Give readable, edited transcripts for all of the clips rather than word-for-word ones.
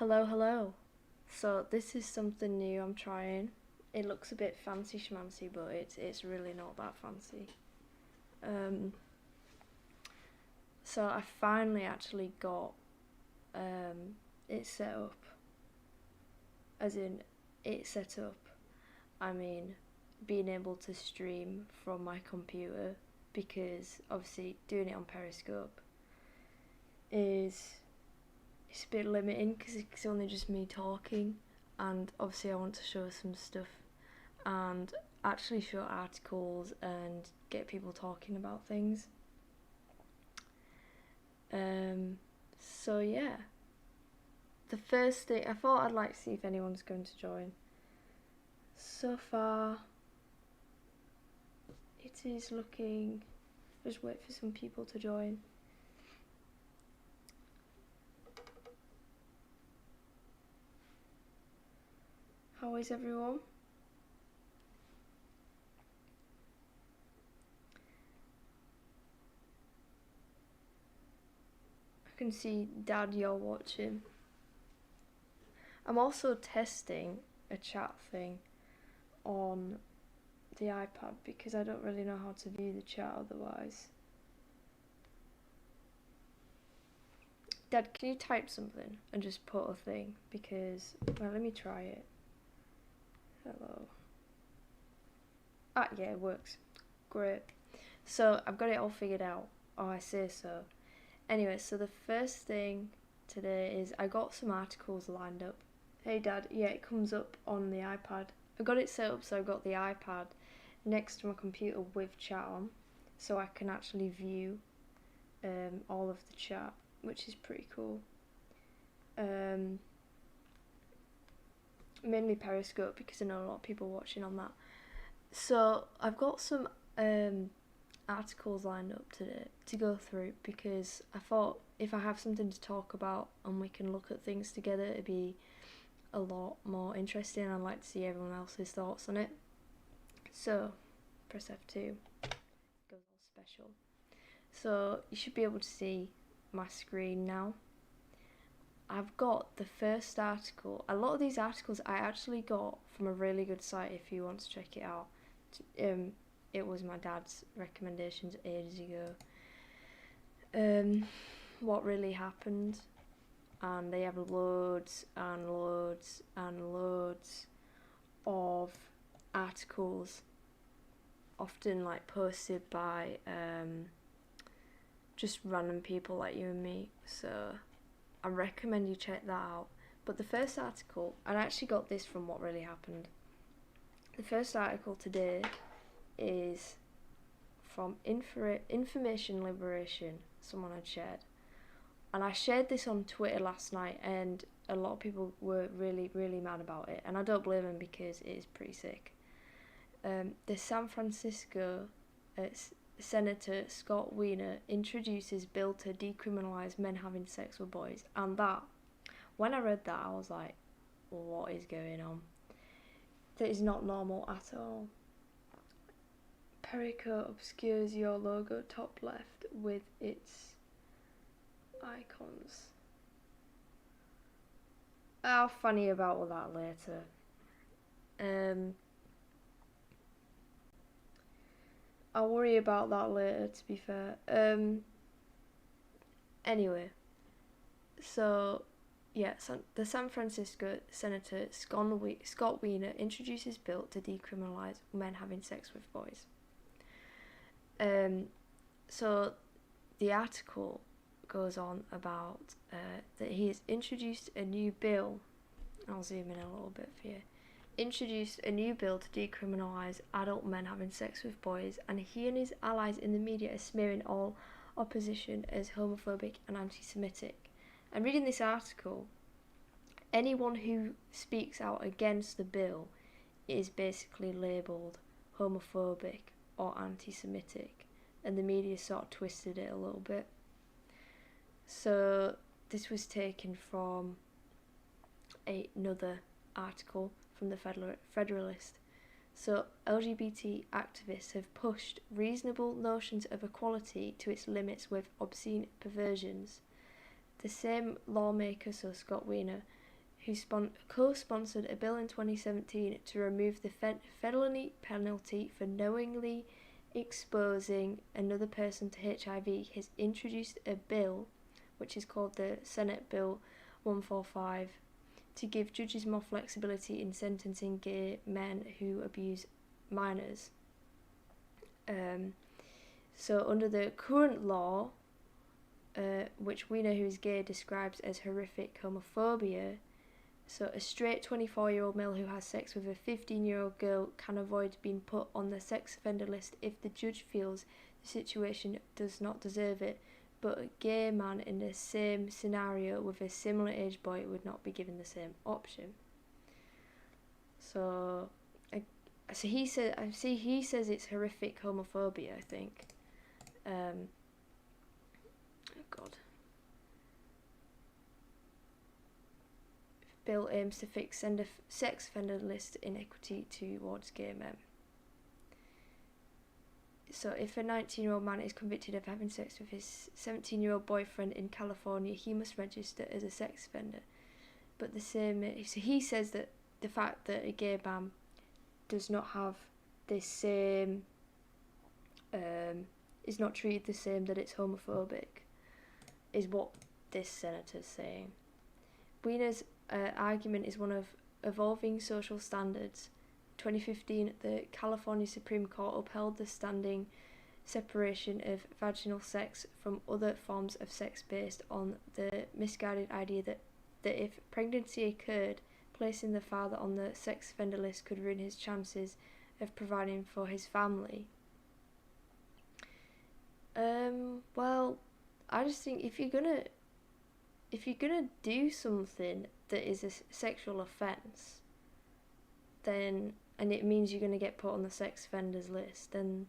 Hello. So this is something new I'm trying. It looks a bit fancy schmancy, but it's really not that fancy. Um, so I finally actually got it set up. As in, it set up. I mean, being able to stream from my computer, because obviously doing it on Periscope is it's a bit limiting because it's only just me talking, and obviously I want to show some stuff and actually show articles and get people talking about things. So yeah, the first thing I thought I'd like to see if anyone's going to join. So far, it is looking. Just wait for some people to join. How is everyone? I can see Dad, you're watching. I'm also testing a chat thing on the iPad because I don't really know how to view the chat otherwise. Dad, can you type something and just put a thing? Because, well, let me try it. Hello. Ah, yeah, it works. Great. So, I've got it all figured out. Oh, I say so. Anyway, so the first thing today is I got some articles lined up. Hey Dad, yeah, it comes up on the iPad. I got it set up so I've got the iPad next to my computer with chat on, so I can actually view all of the chat, which is pretty cool. Mainly Periscope because I know a lot of people watching on that. So I've got some articles lined up today to go through because I thought if I have something to talk about and we can look at things together, it'd be a lot more interesting. I'd like to see everyone else's thoughts on it. So press F2, goes all special. So you should be able to see my screen now. I've got the first article. A lot of these articles I actually got from a really good site if you want to check it out. It was my dad's recommendations ages ago. What really happened, and they have loads and loads and loads of articles, often like posted by just random people like you and me. So I recommend you check that out. But the first article, I actually got this from What Really Happened. The first article today is from Information Liberation, someone had shared. And I shared this on Twitter last night, and a lot of people were really, really mad about it. And I don't blame them because it is pretty sick. The San Francisco Senator Scott Weiner introduces bill to decriminalise men having sex with boys. And that, when I read that, I was like, what is going on? That is not normal at all. Perico obscures your logo top left with its icons. I'll funny about all that later. I'll worry about that later, to be fair. Anyway, so yeah, the San Francisco Senator Scott Weiner introduces bill to decriminalise men having sex with boys. So the article goes on about that he has introduced a new bill. I'll zoom in a little bit for you. Introduced a new bill to decriminalise adult men having sex with boys, and he and his allies in the media are smearing all opposition as homophobic and anti-Semitic. And reading this article, anyone who speaks out against the bill is basically labelled homophobic or anti-Semitic, and the media sort of twisted it a little bit. So this was taken from another article from the Federalist. So LGBT activists have pushed reasonable notions of equality to its limits with obscene perversions. The same lawmaker, so Scott Weiner, who co-sponsored a bill in 2017 to remove the felony penalty for knowingly exposing another person to HIV, has introduced a bill, which is called the Senate Bill 145, to give judges more flexibility in sentencing gay men who abuse minors. So under the current law, which Weiner, who is gay, describes as horrific homophobia, so a straight 24-year-old male who has sex with a 15-year-old girl can avoid being put on the sex offender list if the judge feels the situation does not deserve it, but a gay man in the same scenario with a similar age boy would not be given the same option. So he says it's horrific homophobia, I think. Oh God. Bill aims to fix sex offender list inequity towards gay men. So if a 19-year-old man is convicted of having sex with his 17-year-old boyfriend in California, he must register as a sex offender. But so he says that the fact that a gay man does not have this same, is not treated the same, that it's homophobic, is what this senator's saying. Weiner's argument is one of evolving social standards. 2015, the California Supreme Court upheld the standing separation of vaginal sex from other forms of sex based on the misguided idea that if pregnancy occurred, placing the father on the sex offender list could ruin his chances of providing for his family. Well, I just think if you're gonna do something that is a sexual offence, then, and it means you're gonna get put on the sex offenders list, then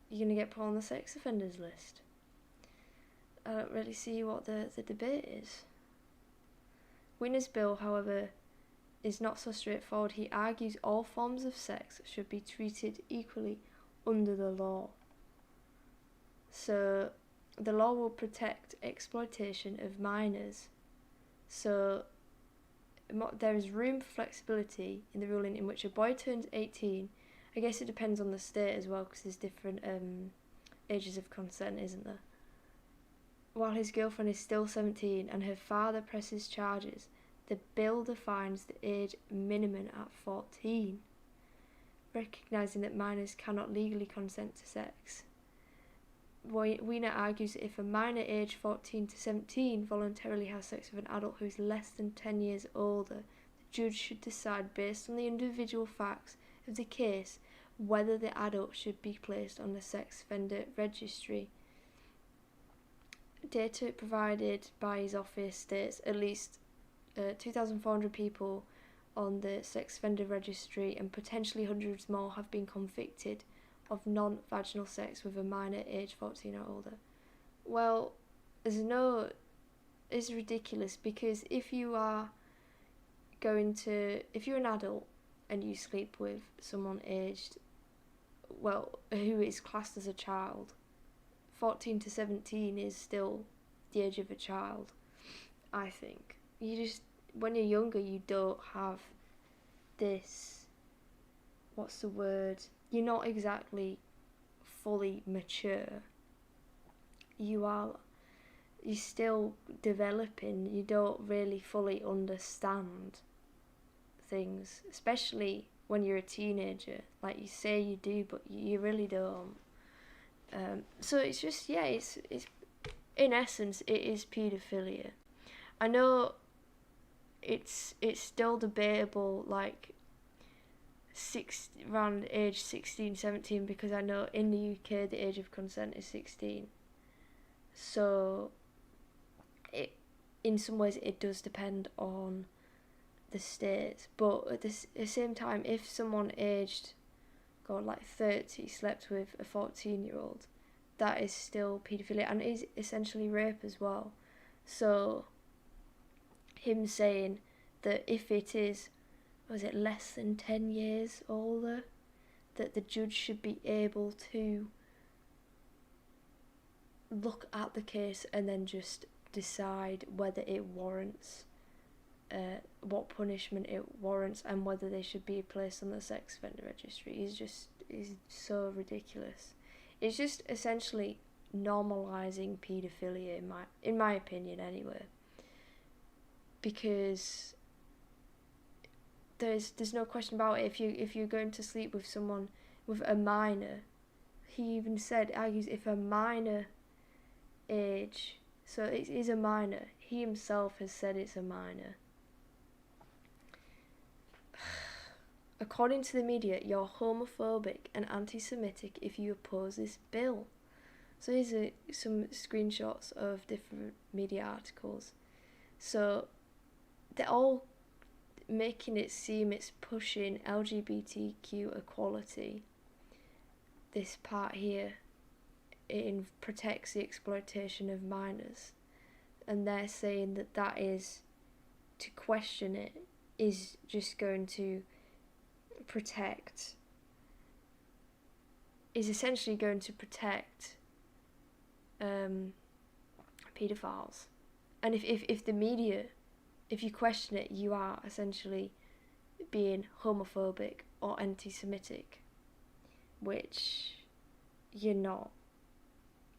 you're gonna get put on the sex offenders list. I don't really see what the debate is. Weiner's bill, however, is not so straightforward. He argues all forms of sex should be treated equally under the law. So the law will protect exploitation of minors. So there is room for flexibility in the ruling in which a boy turns 18. I guess it depends on the state as well, because there's different ages of consent, isn't there? While his girlfriend is still 17 and her father presses charges, the bill defines the age minimum at 14, recognising that minors cannot legally consent to sex. Weiner argues that if a minor aged 14 to 17 voluntarily has sex with an adult who is less than 10 years older, the judge should decide based on the individual facts of the case whether the adult should be placed on the sex offender registry. Data provided by his office states at least 2,400 people on the sex offender registry and potentially hundreds more have been convicted of non-vaginal sex with a minor aged 14 or older. Well, it's ridiculous, because if you're an adult and you sleep with someone aged, who is classed as a child, 14 to 17 is still the age of a child, I think. When you're younger, you don't have this, what's the word? You're not exactly fully mature. You're still developing. You don't really fully understand things, especially when you're a teenager. Like, you say you do, but you really don't. So it's just, it's in essence, it is paedophilia. I know it's still debatable, like, around age 16, 17, because I know in the UK the age of consent is 16. So in some ways it does depend on the state, but at the same time, if someone aged 30 slept with a 14-year-old, that is still paedophilia and is essentially rape as well. So him saying that if it is, was it less than 10 years older, that the judge should be able to look at the case and then just decide whether it warrants what punishment it warrants and whether they should be placed on the sex offender registry is so ridiculous. It's just essentially normalising paedophilia in my opinion anyway, because there's no question about it. If you're going to sleep with someone, with a minor, he even argues if a minor age, so it is a minor, he himself has said it's a minor. According to the media, you're homophobic and anti-Semitic if you oppose this bill. So these are some screenshots of different media articles. So they're all making it seem it's pushing LGBTQ equality. This part here, it protects the exploitation of minors. And they're saying that is, to question it, is just going to protect, is essentially going to protect paedophiles. And if the media, if you question it, you are essentially being homophobic or anti-Semitic, which you're not.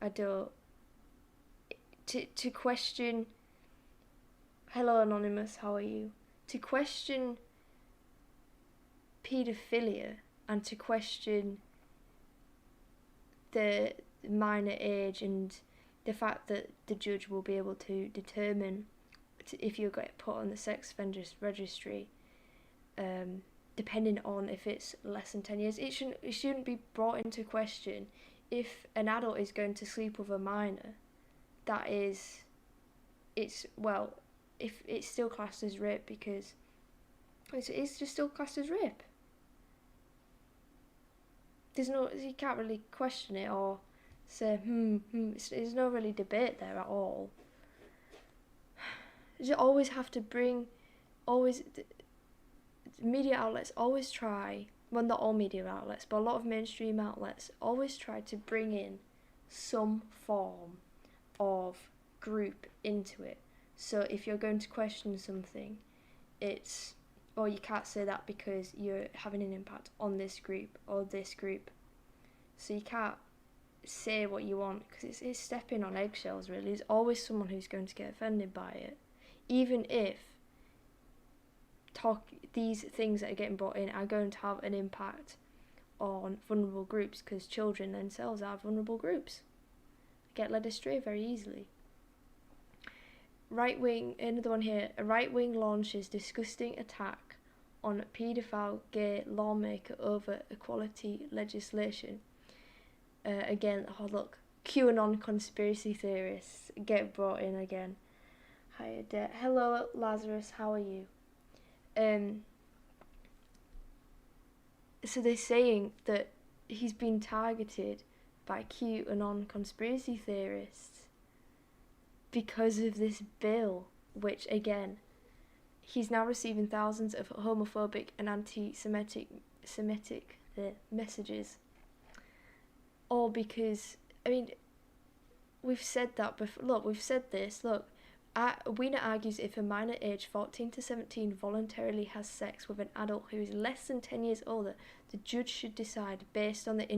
I don't. To question, hello anonymous, how are you? To question paedophilia and to question the minor age and the fact that the judge will be able to determine if you get put on the sex offenders registry, depending on if it's less than 10 years, it shouldn't be brought into question. If an adult is going to sleep with a minor, if it's still classed as rape, because it's just still classed as rape. You can't really question it or say, there's no really debate there at all. You always have to media outlets always try, well, not all media outlets, but a lot of mainstream outlets always try to bring in some form of group into it. So if you're going to question something, it's, you can't say that because you're having an impact on this group or this group. So you can't say what you want because it's stepping on eggshells, really. There's always someone who's going to get offended by it. Even if these things that are getting brought in are going to have an impact on vulnerable groups, because children themselves are vulnerable groups. Get led astray very easily. Another one here. A right-wing launches disgusting attack on paedophile gay lawmaker over equality legislation. Again, look, QAnon conspiracy theorists get brought in again. Hi, hello, Lazarus, how are you? So they're saying that he's been targeted by QAnon conspiracy theorists because of this bill, which, again, he's now receiving thousands of homophobic and anti-Semitic messages. All because, we've said that before. Look, we've said this. Look, Weiner argues if a minor aged 14 to 17 voluntarily has sex with an adult who is less than 10 years older, the judge should decide, based on the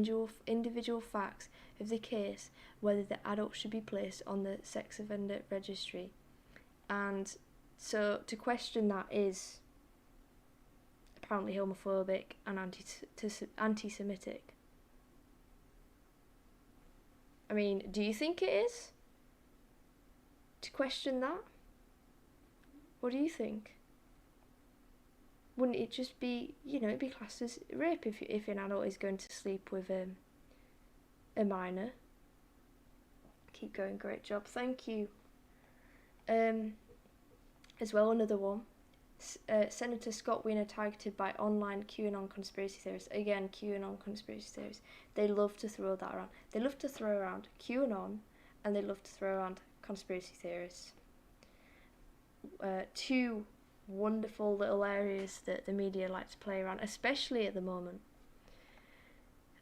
individual facts of the case, whether the adult should be placed on the sex offender registry. And so to question that is apparently homophobic and anti-Semitic. Do you think it is? To question that? What do you think? Wouldn't it just be, it'd be classed as rape if an adult is going to sleep with a minor? Keep going, great job, thank you. As well, another one. Senator Scott Weiner targeted by online QAnon conspiracy theorists. Again, QAnon conspiracy theorists. They love to throw that around. They love to throw around QAnon, and they love to throw around conspiracy theorists. Two wonderful little areas that the media like to play around, especially at the moment.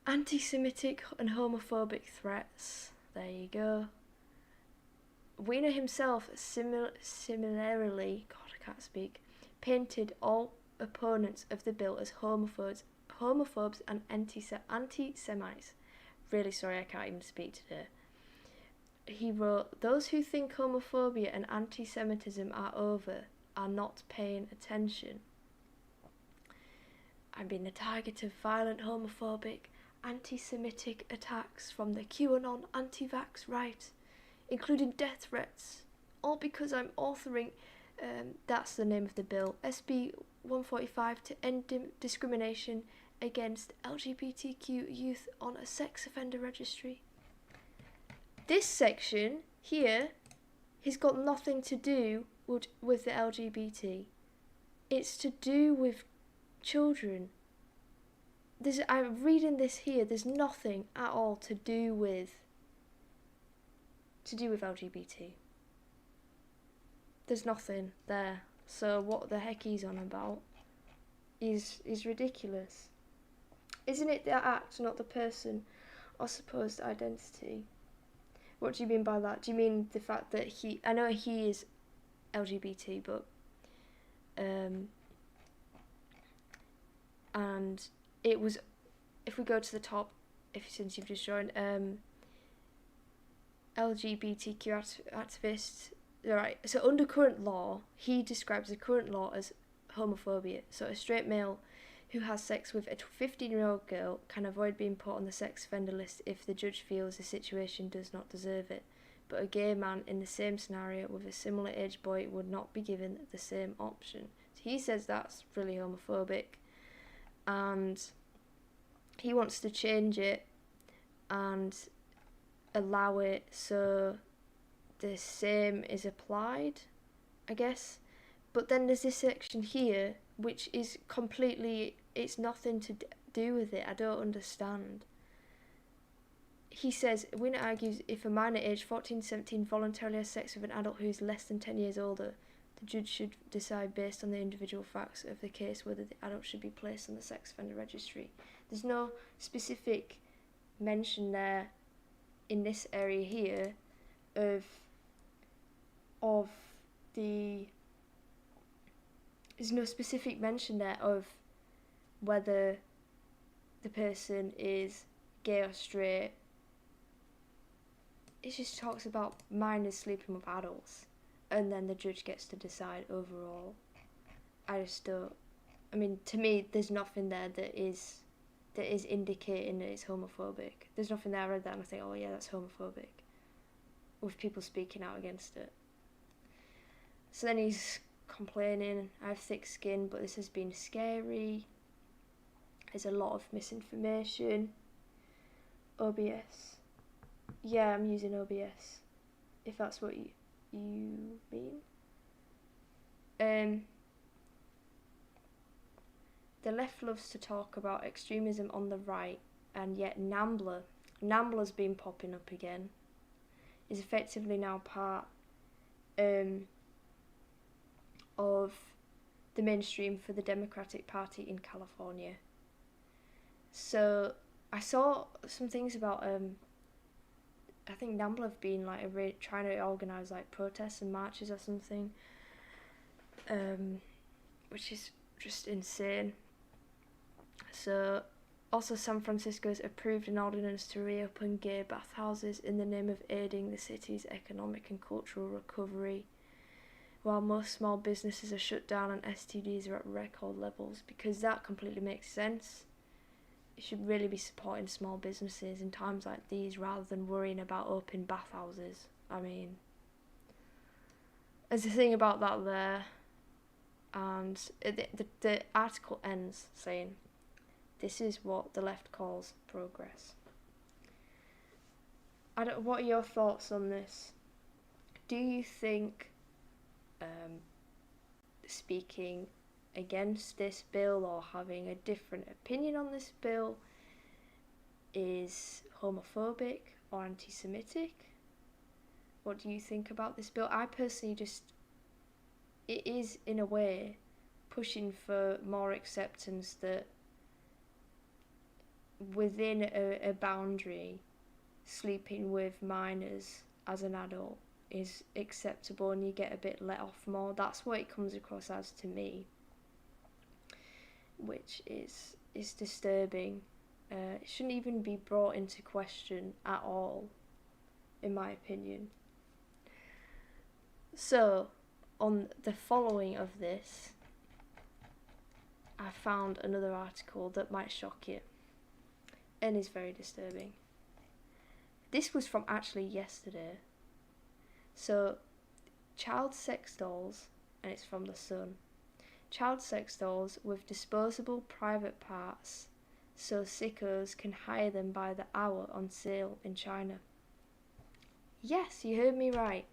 Anti-Semitic and homophobic threats. There you go. Weiner himself similarly, God, I can't speak, painted all opponents of the bill as homophobes and anti-Semites. Really sorry, I can't even speak today. He wrote, "Those who think homophobia and anti-Semitism are over are not paying attention. I've been the target of violent homophobic, anti-Semitic attacks from the QAnon anti-vax right, including death threats, all because I'm authoring, that's the name of the bill, SB 145 to end discrimination against LGBTQ youth on a sex offender registry." This section here has got nothing to do with the LGBT. It's to do with children. I'm reading this here. There's nothing at all to do with LGBT. There's nothing there. So what the heck he's on about is ridiculous. Isn't it the act, not the person or supposed identity? What do you mean by that? Do you mean the fact that I know he is LGBT, but and it was, if we go to the top, since you've just joined, LGBTQ activists, right, so under current law, he describes the current law as homophobia. So a straight male who has sex with a 15-year-old girl can avoid being put on the sex offender list if the judge feels the situation does not deserve it. But a gay man in the same scenario with a similar age boy would not be given the same option. So he says that's really homophobic, and he wants to change it and allow it so the same is applied, I guess. But then there's this section here which is completely, it's nothing to do with it. I don't understand. He says, Weiner argues if a minor aged 14 to 17 voluntarily has sex with an adult who is less than 10 years older, the judge should decide based on the individual facts of the case whether the adult should be placed on the sex offender registry. There's no specific mention there in this area here of the, there's no specific mention there of whether the person is gay or straight. It just talks about minors sleeping with adults, and then the judge gets to decide overall. I just don't, I mean, to me, there's nothing there that is indicating that it's homophobic. There's nothing there. I read that and I think, oh yeah, that's homophobic, with people speaking out against it. So then he's complaining, I have thick skin, but this has been scary. There's a lot of misinformation. OBS. Yeah, I'm using OBS, if that's what you mean. The left loves to talk about extremism on the right, and yet NAMBLA's been popping up again, is effectively now part of the mainstream for the Democratic Party in California. So I saw some things about I think NAMBLA have been like trying to organise like protests and marches or something, which is just insane. So also San Francisco has approved an ordinance to reopen gay bathhouses in the name of aiding the city's economic and cultural recovery, while most small businesses are shut down and STDs are at record levels, because that completely makes sense. You should really be supporting small businesses in times like these rather than worrying about open bathhouses. I mean, there's a thing about that there, and the article ends saying, this is what the left calls progress. What are your thoughts on this? Do you think speaking against this bill or having a different opinion on this bill is homophobic or anti-Semitic? What do you think about this bill? I personally it is in a way pushing for more acceptance that within a boundary, sleeping with minors as an adult is acceptable and you get a bit let off more. That's what it comes across as to me, which is disturbing. It shouldn't even be brought into question at all, in my opinion. So, on the following of this, I found another article that might shock you and is very disturbing. This was from actually yesterday. So, child sex dolls, and it's from The Sun. Child sex dolls with disposable private parts, so sickos can hire them by the hour on sale in China. Yes, you heard me right.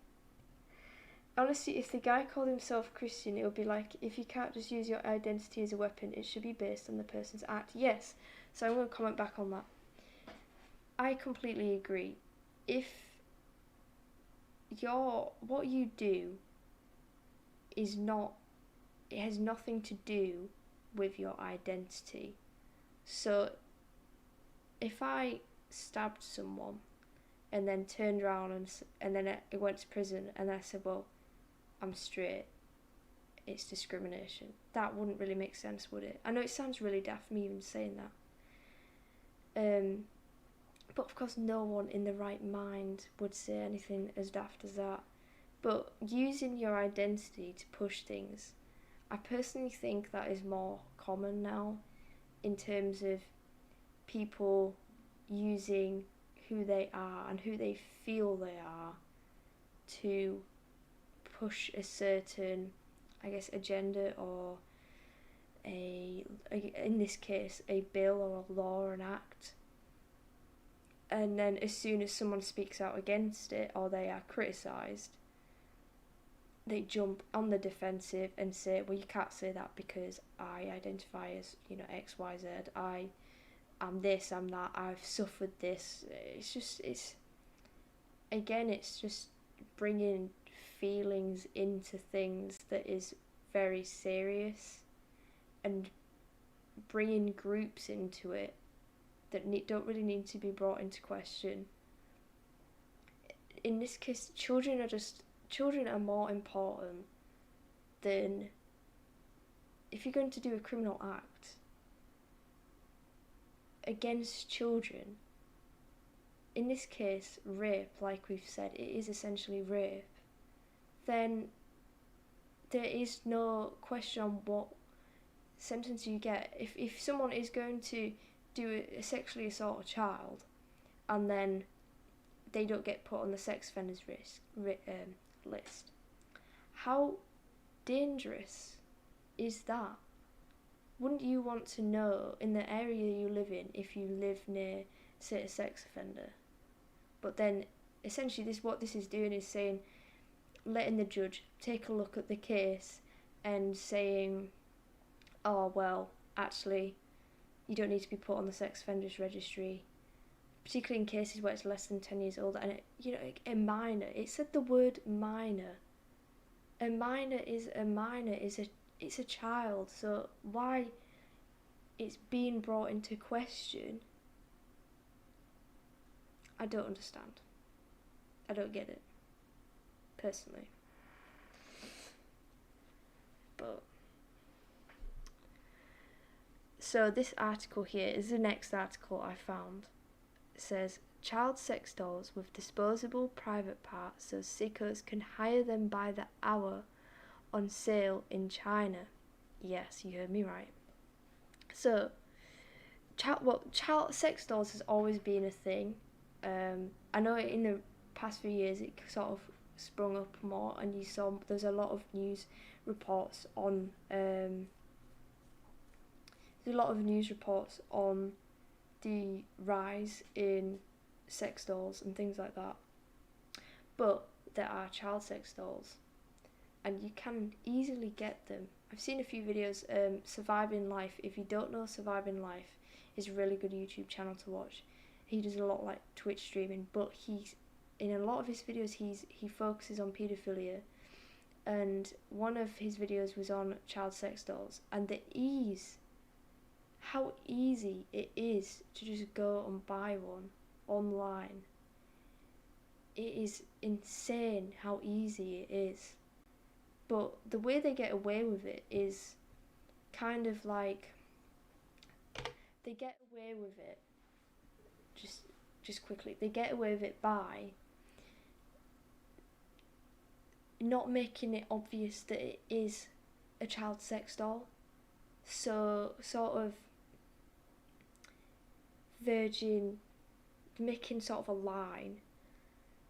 Honestly, if the guy called himself Christian, it would be like, if you can't just use your identity as a weapon, it should be based on the person's act. Yes, so I'm going to comment back on that. I completely agree. If what you do is not, it has nothing to do with your identity. So, if I stabbed someone and then turned around and then I went to prison and I said, well, I'm straight, it's discrimination. That wouldn't really make sense, would it? I know it sounds really daft, me even saying that. But of course no one in the right mind would say anything as daft as that. But using your identity to push things, I personally think that is more common now, in terms of people using who they are and who they feel they are to push a certain, I guess, agenda, or in this case, a bill or a law or an act. And then as soon as someone speaks out against it or they are criticised, they jump on the defensive and say, well, you can't say that because I identify as, X, Y, Z. I'm this, I'm that, I've suffered this. It's just bringing feelings into things that is very serious, and bringing groups into it that don't really need to be brought into question. In this case, children are more important than, if you're going to do a criminal act against children, in this case rape, like we've said, it is essentially rape, then there is no question on what sentence you get. If someone is going to do a sexually assault a child and then they don't get put on the sex offenders list, how dangerous is that? Wouldn't you want to know in the area you live in, if you live near, say, a sex offender? But then essentially what this is doing is saying, letting the judge take a look at the case and saying, oh well, actually you don't need to be put on the sex offenders registry, particularly in cases where it's less than 10 years old, and a minor. It said the word minor. A minor is it's a child. So why it's being brought into question, I don't understand. I don't get it, personally. But so this article here is the next article I found. It says, child sex dolls with disposable private parts so sickos can hire them by the hour on sale in China. Yes, you heard me right. So, child sex dolls has always been a thing. I know in the past few years it sort of sprung up more, and there's a lot of news reports on the rise in sex dolls and things like that. But there are child sex dolls, and you can easily get them. I've seen a few videos. Surviving Life, if you don't know, Surviving Life is a really good YouTube channel to watch. He does a lot like Twitch streaming, but in a lot of his videos he focuses on paedophilia, and one of his videos was on child sex dolls, and how easy it is to just go and buy one online. it is insane how easy it is. But the way they get away with it is kind of like, they get away with it just quickly. They get away with it by not making it obvious that it is a child sex doll. So sort of making sort of a line,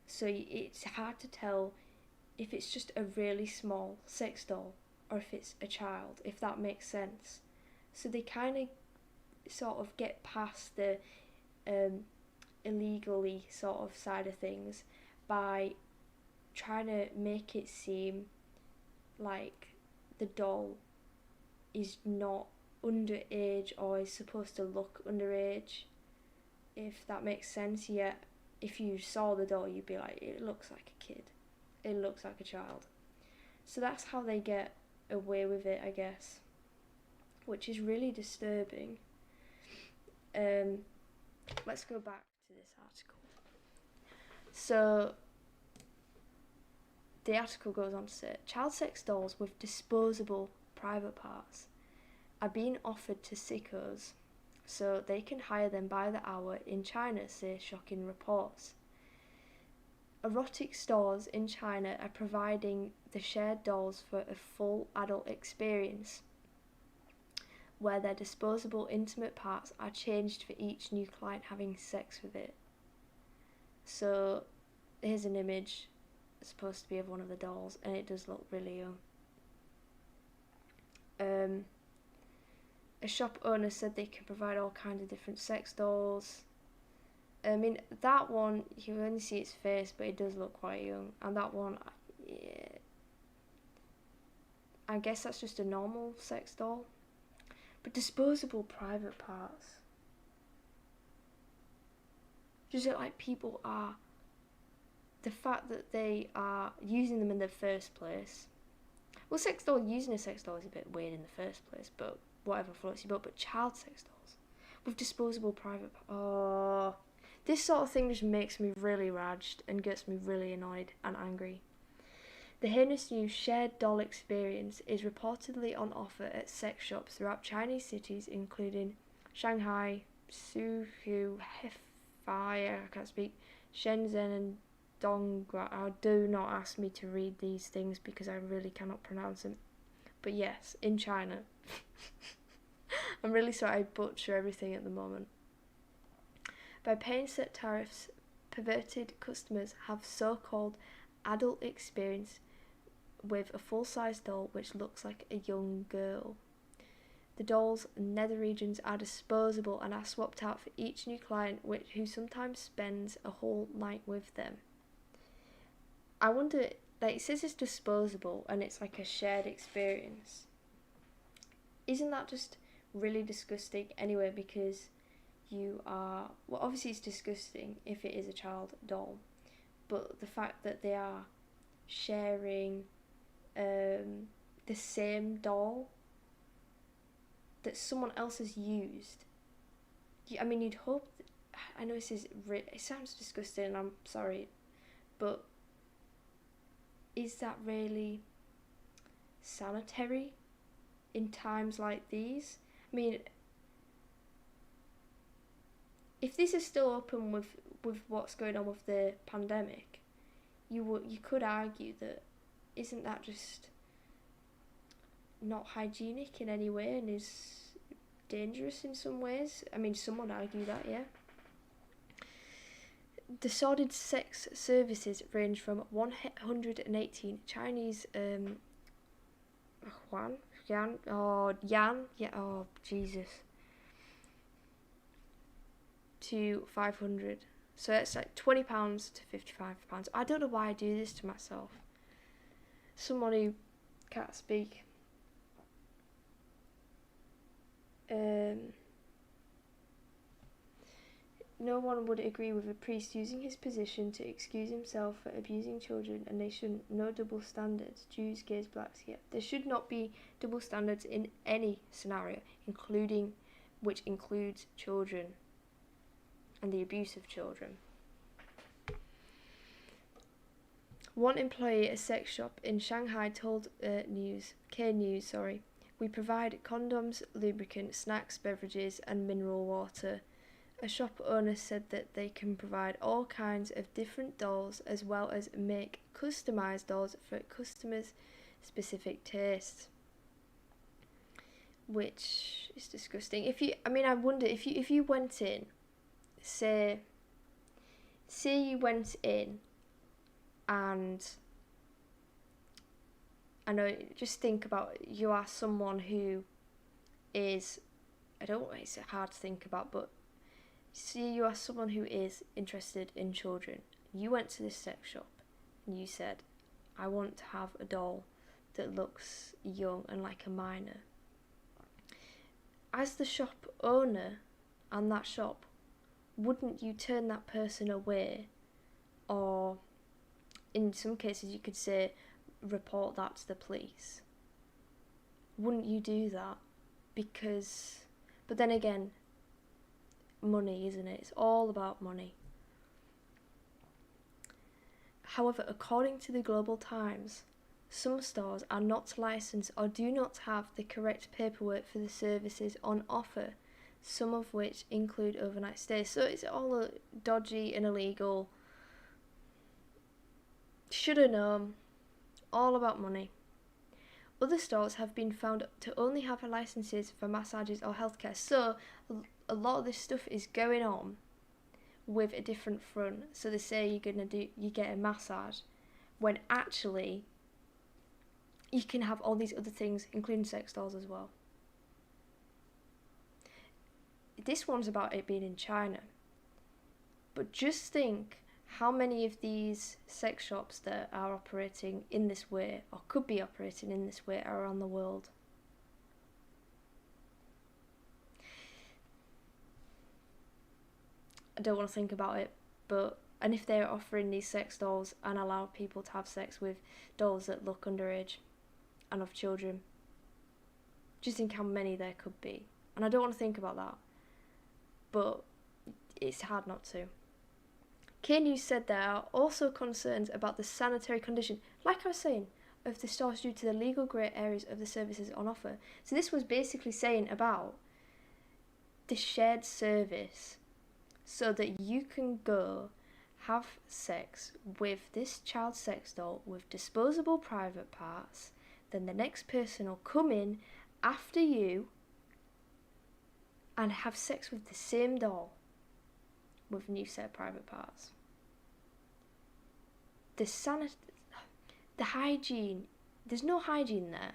so it's hard to tell if it's just a really small sex doll or if it's a child, if that makes sense. So they kind of sort of get past the illegally sort of side of things by trying to make it seem like the doll is not underage or is supposed to look underage, if that makes sense. Yet if you saw the doll, you'd be like, it looks like a kid, it looks like a child. So that's how they get away with it, I guess, which is really disturbing. Let's go back to this article. So the article goes on to say, child sex dolls with disposable private parts are being offered to sickos so they can hire them by the hour in China, say shocking reports. Erotic stores in China are providing the shared dolls for a full adult experience, where their disposable intimate parts are changed for each new client having sex with it. So here's an image, it's supposed to be of one of the dolls, and it does look really young. A shop owner said they can provide all kinds of different sex dolls. I mean, that one, you only see its face, but it does look quite young. And that one, yeah, I guess that's just a normal sex doll. But disposable private parts. Just like people are, the fact that they are using them in the first place. Well, using a sex doll is a bit weird in the first place, but whatever floats your boat. But child sex dolls with disposable private parts. This sort of thing just makes me really raged and gets me really annoyed and angry. The heinous new shared doll experience is reportedly on offer at sex shops throughout Chinese cities, including Shanghai, Suzhou, Hefei, I can't speak, Shenzhen and Dongguan. Do not ask me to read these things because I really cannot pronounce them. But yes, in China. I'm really sorry I butcher everything at the moment. By paying set tariffs, perverted customers have so-called adult experience with a full-size doll which looks like a young girl. The doll's nether regions are disposable and are swapped out for each new client who sometimes spends a whole night with them. I wonder, like, it says it's disposable and it's like a shared experience. Isn't that just really disgusting anyway? Because well, obviously it's disgusting if it is a child doll, but the fact that they are sharing the same doll that someone else has used. I mean, you'd hope I know it sounds disgusting and I'm sorry, but is that really sanitary in times like these? I mean, if this is still open with what's going on with the pandemic, you could argue that isn't that just not hygienic in any way and is dangerous in some ways? I mean, some would argue that, yeah. The sordid sex services range from 118 Chinese to 500. So it's like £20 to £55. I don't know why I do this to myself. Someone who can't speak. No one would agree with a priest using his position to excuse himself for abusing children, and they shouldn't. No double standards. Jews, gays, blacks. Yeah, there should not be double standards in any scenario, which includes children and the abuse of children. One employee at a sex shop in Shanghai told K News, we provide condoms, lubricant, snacks, beverages and mineral water. A shop owner said that they can provide all kinds of different dolls as well as make customised dolls for customers' specific tastes. Which is disgusting. I wonder if you went in, say you went in and I know, just think about, you are someone who is, it's hard to think about, but see, you are someone who is interested in children. You went to this sex shop and you said, I want to have a doll that looks young and like a minor. As the shop owner and that shop, wouldn't you turn that person away? Or in some cases you could say, report that to the police. Wouldn't you do that? But then again, money, isn't it? It's all about money. However, according to the Global Times, some stores are not licensed or do not have the correct paperwork for the services on offer, some of which include overnight stays. So it's all dodgy and illegal. Should have known. All about money. Other stores have been found to only have licenses for massages or healthcare. So a lot of this stuff is going on with a different front. So they say you get a massage, when actually you can have all these other things, including sex dolls as well. This one's about it being in China. But just think how many of these sex shops that are operating in this way, or could be operating in this way, are around the world. I don't want to think about it, and if they're offering these sex dolls and allow people to have sex with dolls that look underage and of children, just think how many there could be. And I don't want to think about that, but it's hard not to. K News said there are also concerns about the sanitary condition, like I was saying, of the stores due to the legal grey areas of the services on offer. So this was basically saying about the shared service, so that you can go have sex with this child sex doll with disposable private parts, then the next person will come in after you and have sex with the same doll with new set of private parts. The hygiene, there's no hygiene there.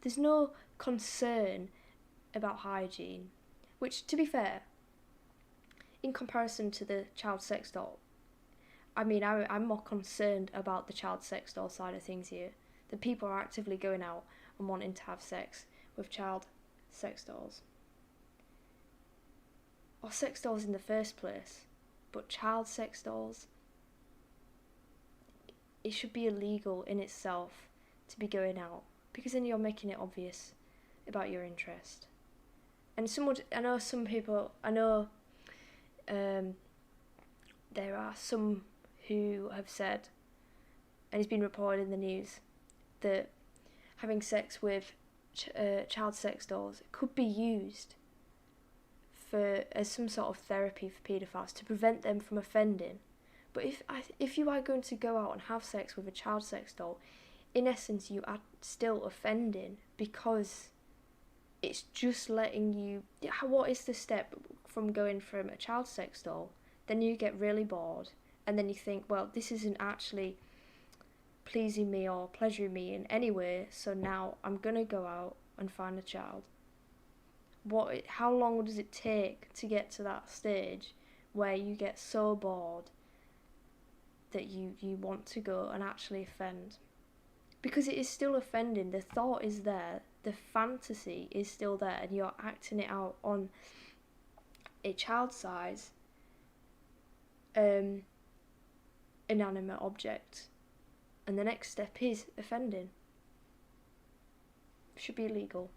There's no concern about hygiene, which, to be fair, in comparison to the child sex doll, I'm more concerned about the child sex doll side of things here. That people are actively going out and wanting to have sex with child sex dolls. Or sex dolls in the first place. But child sex dolls, it should be illegal in itself to be going out, because then you're making it obvious about your interest. And there are some who have said, and it's been reported in the news, that having sex with child sex dolls could be used as some sort of therapy for paedophiles to prevent them from offending. But if you are going to go out and have sex with a child sex doll, in essence you are still offending, because it's just letting you... What is the step from going from a child sex doll, then you get really bored, and then you think, well, this isn't actually pleasing me or pleasuring me in any way, so now I'm going to go out and find a child. How long does it take to get to that stage where you get so bored that you want to go and actually offend? Because it is still offending. The thought is there, the fantasy is still there, and you're acting it out on a child size inanimate object, and the next step is offending. Should be illegal.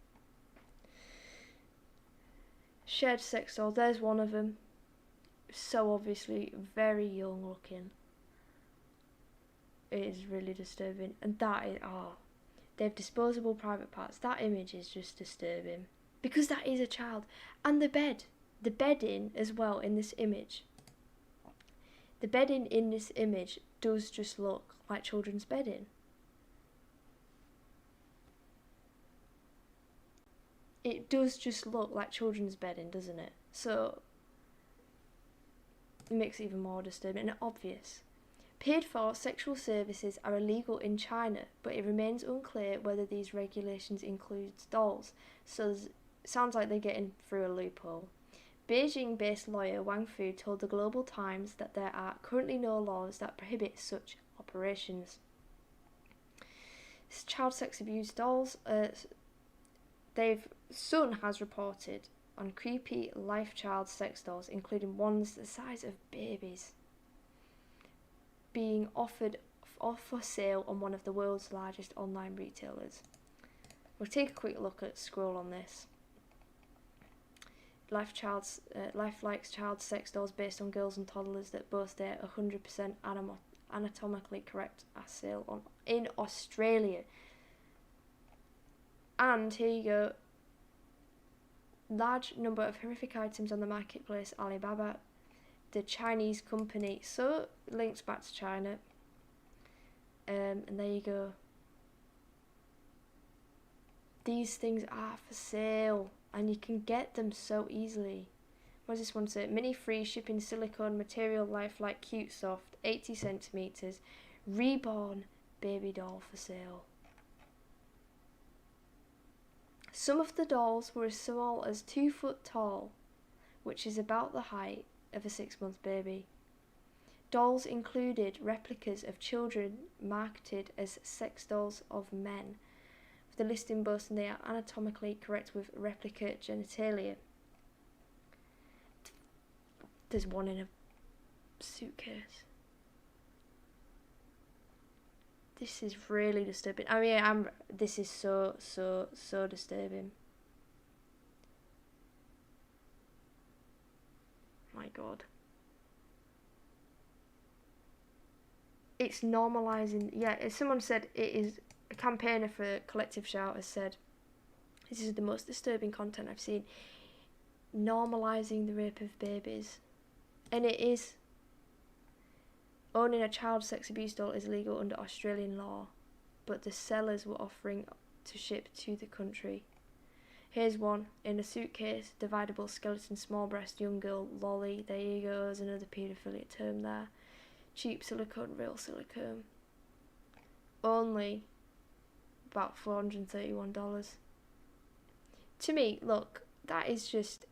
Shared sex doll, there's one of them. So obviously very young looking. it is really disturbing. And that is, they have disposable private parts. That image is just disturbing. Because that is a child. And the bedding as well in this image. The bedding in this image does just look like children's bedding. It does just look like children's bedding, doesn't it? So it makes it even more disturbing and obvious. Paid for sexual services are illegal in China, but it remains unclear whether these regulations include dolls. So it sounds like they're getting through a loophole. Beijing-based lawyer Wang Fu told the Global Times that there are currently no laws that prohibit such operations. Child sex abuse dolls. Sun has reported on creepy life child sex dolls, including ones the size of babies, being offered for sale on one of the world's largest online retailers. We'll take a quick look at scroll on this. Life likes child sex dolls based on girls and toddlers that boast their 100% anatomically correct are sale in Australia. And here you go. Large number of horrific items on the marketplace Alibaba, the Chinese company. So links back to China. And there you go. These things are for sale. And you can get them so easily. What does this one say? Mini free shipping silicone material lifelike cute soft 80 centimeters reborn baby doll for sale. Some of the dolls were as small as 2 foot tall, which is about the height of a 6-month baby. Dolls included replicas of children marketed as sex dolls of men, with the listing boasting they are anatomically correct with replica genitalia. There's one in a suitcase. This is really disturbing. I mean, this is so disturbing. My God. It's normalising. Yeah, as someone said, it is. A campaigner for Collective Shout has said, this is the most disturbing content I've seen. Normalising the rape of babies. And it is. Owning a child sex abuse doll is illegal under Australian law, but the sellers were offering to ship to the country. Here's one in a suitcase, dividable skeleton, small breast, young girl, lolly. There you go, there's another paedophilia term there. Cheap silicone, real silicone. Only about $431. To me, look, that is just,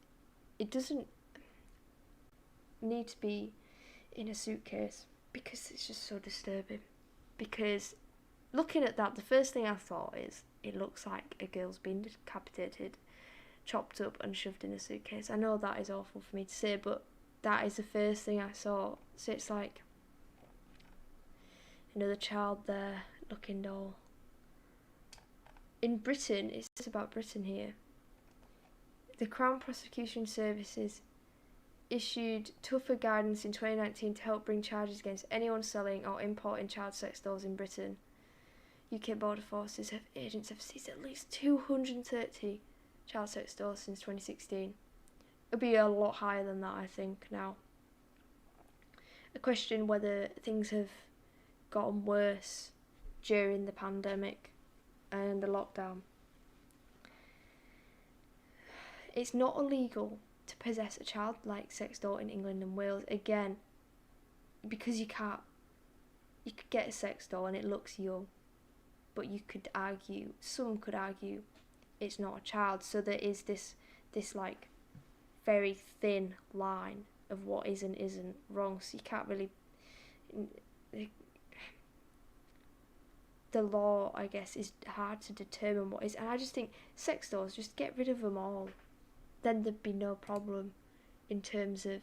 it doesn't need to be in a suitcase because it's just so disturbing. Because looking at that, the first thing I thought is it looks like a girl's been decapitated, chopped up and shoved in a suitcase. I know that is awful for me to say, but that is the first thing I saw. So it's like another child there, looking doll. In Britain, it says about Britain here, the Crown Prosecution Services issued tougher guidance in 2019 to help bring charges against anyone selling or importing child sex dolls in Britain. UK border forces agents have seized at least 230 child sex dolls since 2016. It'll be a lot higher than that, I think, now. I question whether things have gotten worse during the pandemic and the lockdown. It's not illegal to possess a childlike sex doll in England and Wales, again, because you can't. You could get a sex doll and it looks young, but you could argue, some could argue, it's not a child. So there is this like very thin line of what is and isn't wrong. So you can't really. The law, I guess, is hard to determine what is, and I just think sex dolls, just get rid of them all. Then there'd be no problem in terms of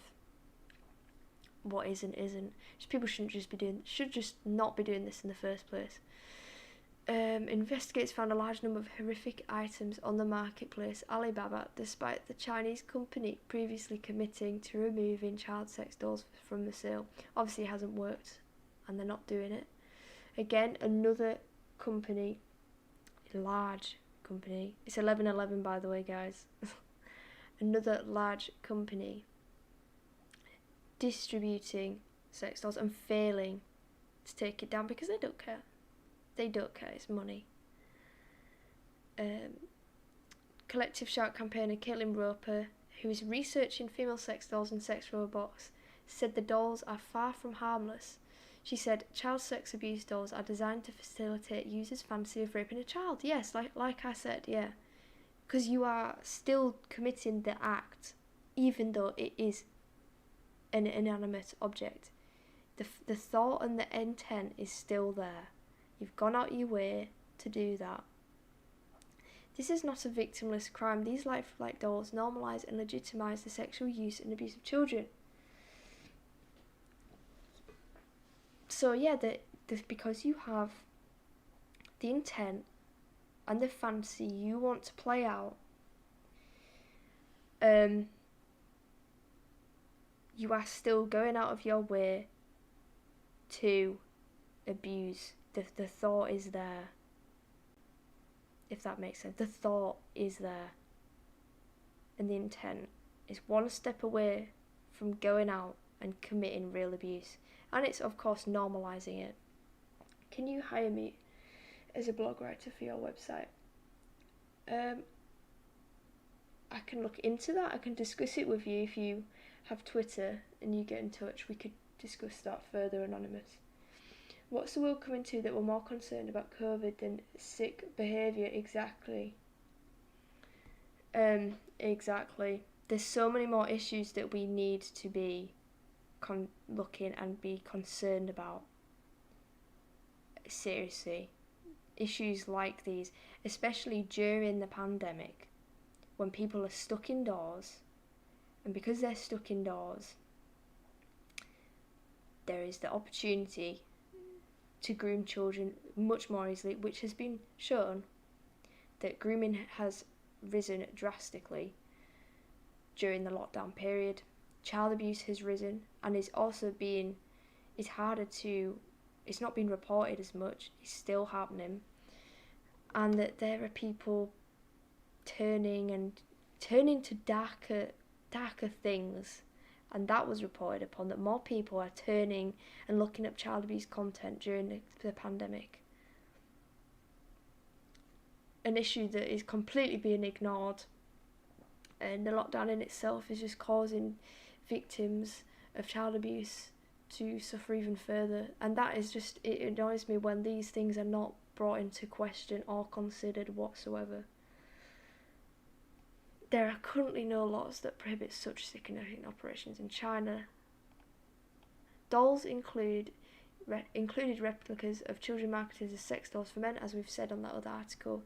what is and isn't. Just people should just not be doing this in the first place. Investigators found a large number of horrific items on the marketplace Alibaba, despite the Chinese company previously committing to removing child sex dolls from the sale. Obviously it hasn't worked, and they're not doing it. Again, another company, large company. It's 11:11 by the way, guys. Another large company distributing sex dolls and failing to take it down because they don't care. They don't care, it's money. Collective Shark campaigner Caitlin Roper, who is researching female sex dolls and sex robots, said the dolls are far from harmless. She said child sex abuse dolls are designed to facilitate users' fantasy of raping a child. Yes, like I said, yeah. Because you are still committing the act, even though it is an inanimate object. The thought and the intent is still there. You've gone out your way to do that. This is not a victimless crime. These lifelike dolls normalise and legitimise the sexual use and abuse of children. So yeah, because you have the intent and the fantasy you want to play out, you are still going out of your way to abuse. The thought is there, if that makes sense. The thought is there, and the intent is one step away from going out and committing real abuse. And it's of course normalising it. Can you hire me as a blog writer for your website? I can look into that. I can discuss it with you. If you have Twitter and you get in touch, we could discuss that further, anonymous. What's the world coming to that we're more concerned about COVID than sick behaviour? Exactly. Exactly. There's so many more issues that we need to be looking and be concerned about. Seriously. Issues like these, especially during the pandemic, when people are stuck indoors, and because they're stuck indoors, there is the opportunity to groom children much more easily, which has been shown that grooming has risen drastically during the lockdown period. Child abuse has risen and is also it's not being reported as much, it's still happening, and that there are people turning to darker things, and that was reported upon, that more people are turning and looking up child abuse content during the pandemic. An issue that is completely being ignored, and the lockdown in itself is just causing victims of child abuse to suffer even further, and that is just, it annoys me when these things are not brought into question or considered whatsoever. There are currently no laws that prohibit such sickening operations in China. Dolls included replicas of children marketed as sex dolls for men, as we've said on that other article,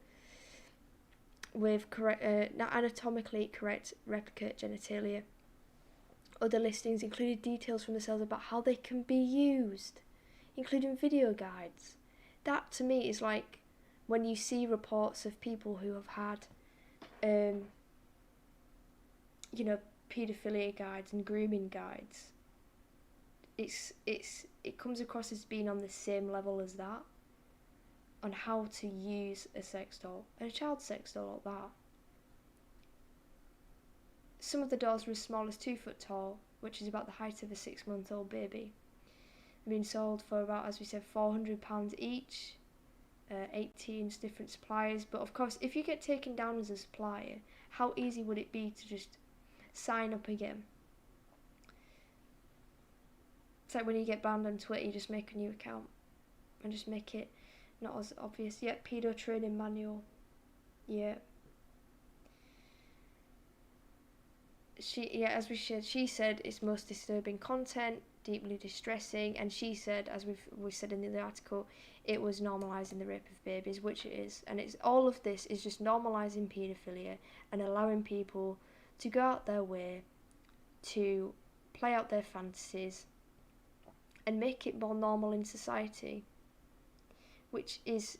with anatomically correct replica genitalia. Other listings included details from the cells about how they can be used, including video guides. That to me is like when you see reports of people who have had paedophilia guides and grooming guides. It comes across as being on the same level as that, on how to use a sex doll, and a child sex doll at that. Some of the dolls were as small as 2 foot tall, which is about the height of a 6-month-old baby, being sold for about, as we said, £400 each, 18 different suppliers. But of course, if you get taken down as a supplier, how easy would it be to just sign up again? It's like when you get banned on Twitter, you just make a new account and just make it not as obvious. Yep, pedo training manual. Yeah. As she said, it's most disturbing content, deeply distressing, and she said, as we said in the article, it was normalising the rape of babies, which it is, and it's all of this is just normalising paedophilia and allowing people to go out their way to play out their fantasies and make it more normal in society, which is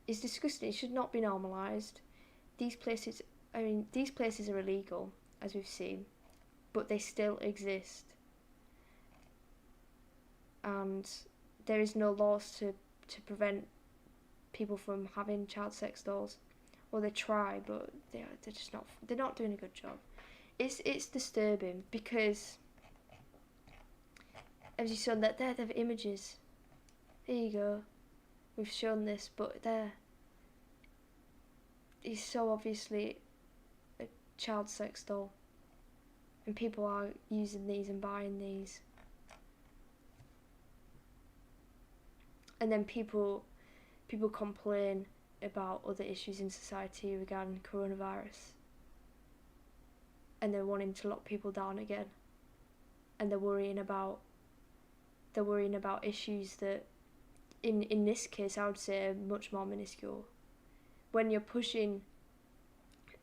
disgusting. It should not be normalised. These places are illegal, as we've seen, but they still exist, and there is no laws to to prevent people from having child sex dolls. Well, they try, but they're just not. They're not doing a good job. It's disturbing because, as you saw, that they're images. There you go. We've shown this, but there. It's so obviously a child sex doll, and people are using these and buying these. And then people complain about other issues in society regarding coronavirus, and they're wanting to lock people down again, and they're worrying about issues that in this case I would say are much more minuscule. When you're pushing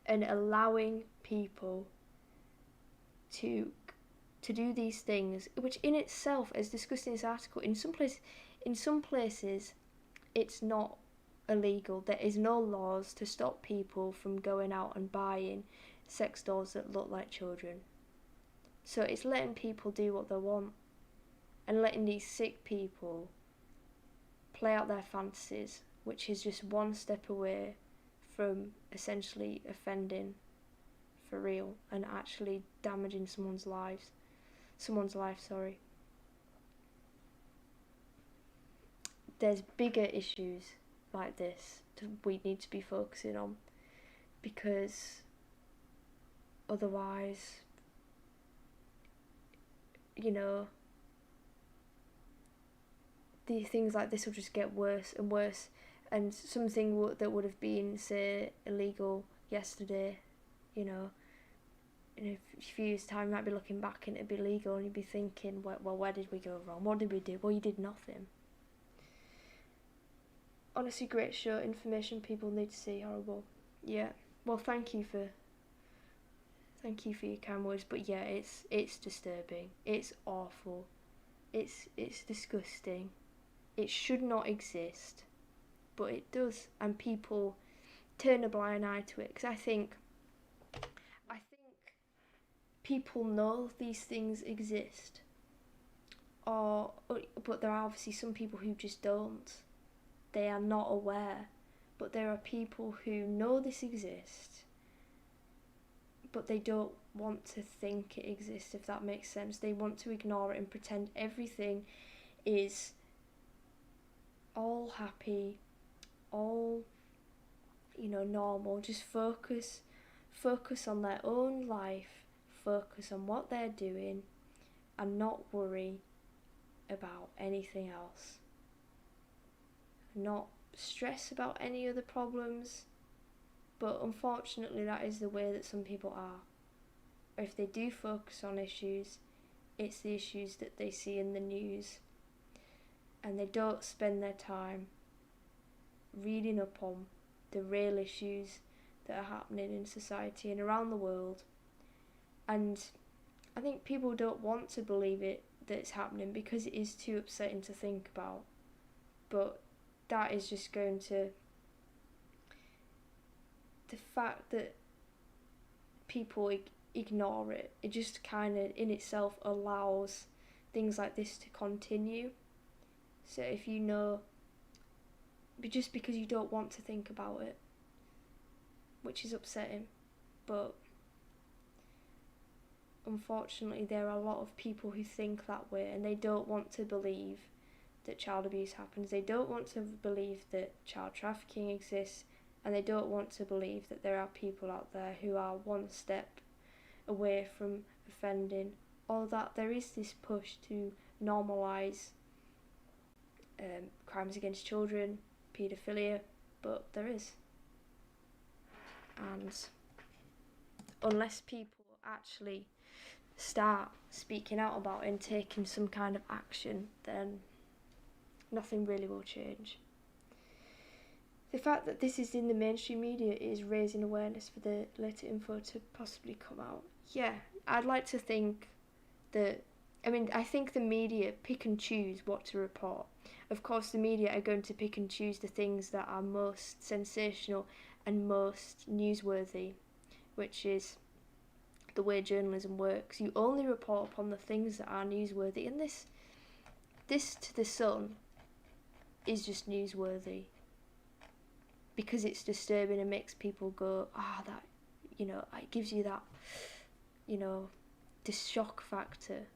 and allowing people to do these things, which in itself, as discussed in this article, in some places it's not illegal. There is no laws to stop people from going out and buying sex dolls that look like children. So it's letting people do what they want and letting these sick people play out their fantasies, which is just one step away from essentially offending for real and actually damaging someone's life. There's bigger issues like this we need to be focusing on, because otherwise, these things like this will just get worse and worse, and something that would have been, say, illegal yesterday, in a few years' time, you might be looking back and it'd be legal, and you'd be thinking, well, where did we go wrong? What did we do? Well, you did nothing. Honestly, great show. Information people need to see. Horrible. Yeah. Well, thank you for your kind words. But yeah, it's disturbing. It's awful. It's disgusting. It should not exist, but it does, and people turn a blind eye to it. Because I think people know these things exist, but there are obviously some people who just don't. They are not aware, but there are people who know this exists, but they don't want to think it exists, if that makes sense. They want to ignore it and pretend everything is all happy, all, normal. Just focus on their own life, focus on what they're doing, and not worry about anything else. Not stress about any other problems, but unfortunately that is the way that some people are. Or if they do focus on issues, it's the issues that they see in the news, and they don't spend their time reading up on the real issues that are happening in society and around the world. And I think people don't want to believe that it's happening because it is too upsetting to think about. But that is just going to... The fact that people ignore it just kind of in itself allows things like this to continue. So if but just because you don't want to think about it, which is upsetting, but unfortunately there are a lot of people who think that way, and they don't want to believe that child abuse happens. They don't want to believe that child trafficking exists, and they don't want to believe that there are people out there who are one step away from offending, or that there is this push to normalise crimes against children, paedophilia, but there is. And unless people actually start speaking out about it and taking some kind of action, then nothing really will change. The fact that this is in the mainstream media is raising awareness for the later info to possibly come out. Yeah, I'd like to think that, I think the media pick and choose what to report. Of course, the media are going to pick and choose the things that are most sensational and most newsworthy, which is the way journalism works. You only report upon the things that are newsworthy, and this to the Sun is just newsworthy because it's disturbing and makes people go, that, you know, it gives you that, you know, this shock factor,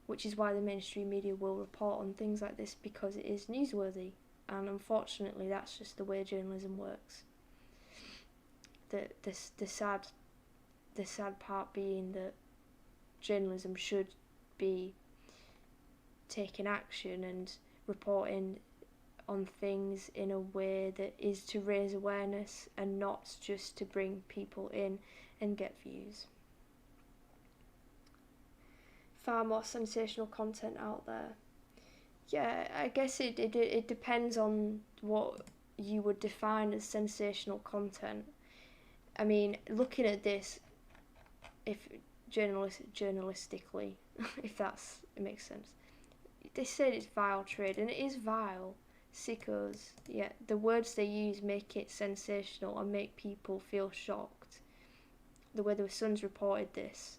which is why the mainstream media will report on things like this, because it is newsworthy. And unfortunately, that's just the way journalism works. The sad part being that journalism should be taking action and reporting on things in a way that is to raise awareness and not just to bring people in and get views. Far more sensational content out there. Yeah, I guess it depends on what you would define as sensational content. I mean, looking at this, if journalistically, if it makes sense, they said it's vile trade, and it is vile. Sickos. Yeah, the words they use make it sensational and make people feel shocked. The way the Sun's reported this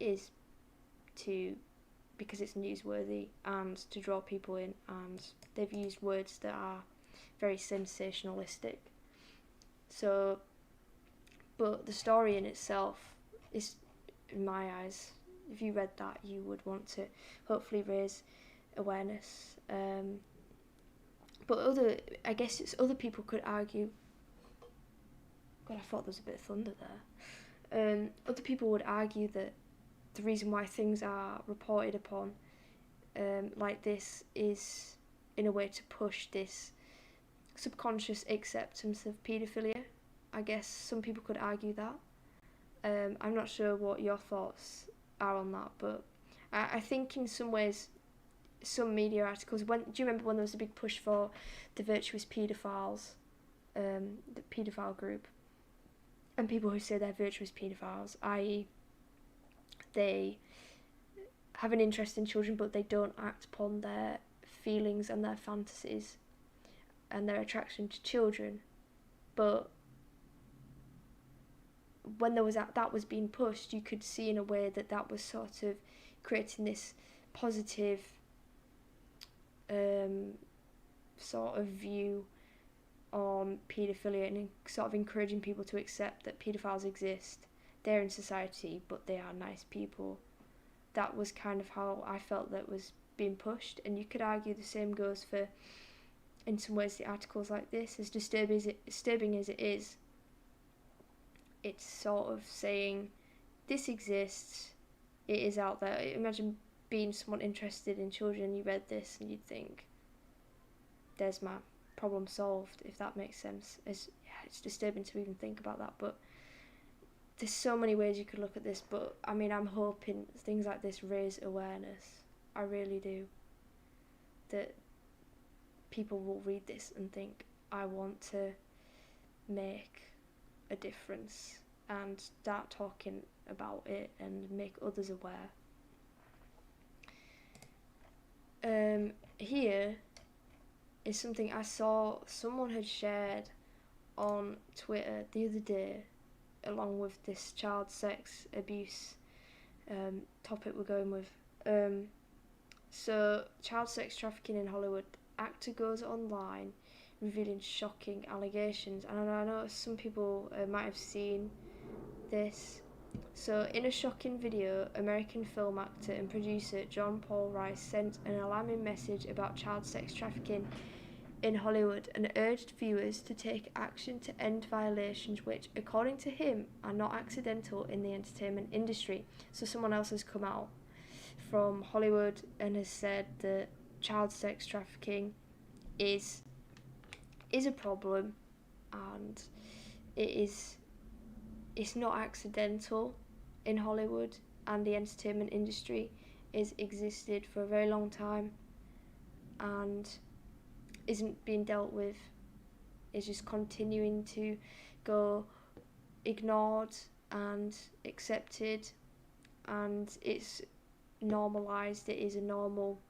is because it's newsworthy and to draw people in, and they've used words that are very sensationalistic. So, but the story in itself is, in my eyes, if you read that, you would want to hopefully raise awareness. But I guess other people could argue. God, I thought there was a bit of thunder there. Other people would argue that the reason why things are reported upon like this is in a way to push this subconscious acceptance of paedophilia. I guess some people could argue that. I'm not sure what your thoughts are on that, but I think in some ways, some media articles, do you remember when there was a big push for the virtuous paedophiles, the paedophile group, and people who say they're virtuous paedophiles, i.e. they have an interest in children but they don't act upon their feelings and their fantasies and their attraction to children. But when that was being pushed, you could see in a way that was sort of creating this positive sort of view on paedophilia and sort of encouraging people to accept that paedophiles exist. They're in society, but they are nice people. That was kind of how I felt that was being pushed, and you could argue the same goes for, in some ways, the articles like this. As disturbing as it is, it's sort of saying, this exists, it is out there. Imagine being someone interested in children, you read this and you'd think, there's my problem solved, if that makes sense. It's disturbing to even think about that, but there's so many ways you could look at this. But I mean, I'm hoping things like this raise awareness. I really do. That people will read this and think, I want to make a difference and start talking about it and make others aware. Here is something I saw someone had shared on Twitter the other day, along with this child sex abuse topic we're going with. So, child sex trafficking in Hollywood. Actor goes online revealing shocking allegations. And I know some people might have seen this. So, in a shocking video, American film actor and producer John Paul Rice sent an alarming message about child sex trafficking in Hollywood and urged viewers to take action to end violations which, according to him, are not accidental in the entertainment industry. So someone else has come out from Hollywood and has said that child sex trafficking is a problem, and it's not accidental in Hollywood, and the entertainment industry is existed for a very long time and isn't being dealt with. It's just continuing to go ignored and accepted, and it's normalised. It is a normal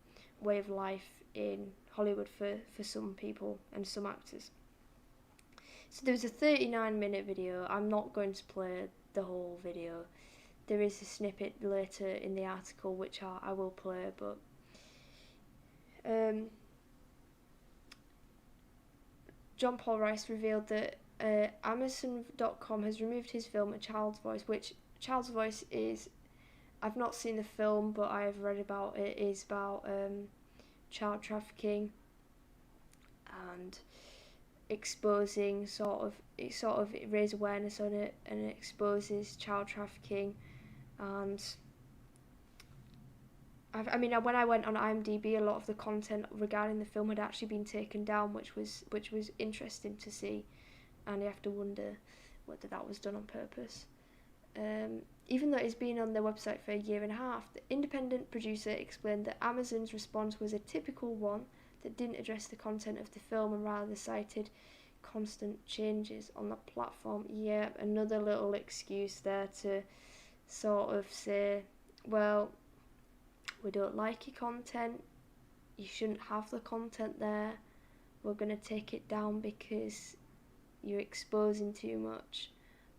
way of life in Hollywood for some people and some actors. So there was a 39-minute video. I'm not going to play the whole video. There is a snippet later in the article which I will play, but John Paul Rice revealed that Amazon.com has removed his film A Child's Voice, which Child's Voice is, I've not seen the film, but I have read about it, is about child trafficking and exposing it raises awareness on it, and it exposes child trafficking. And when I went on IMDb, a lot of the content regarding the film had actually been taken down, which was interesting to see, and you have to wonder whether that was done on purpose. Even though it's been on their website for a year and a half, the independent producer explained that Amazon's response was a typical one that didn't address the content of the film and rather cited constant changes on the platform. Yeah, another little excuse there to sort of say, well, we don't like your content, you shouldn't have the content there, we're going to take it down because you're exposing too much,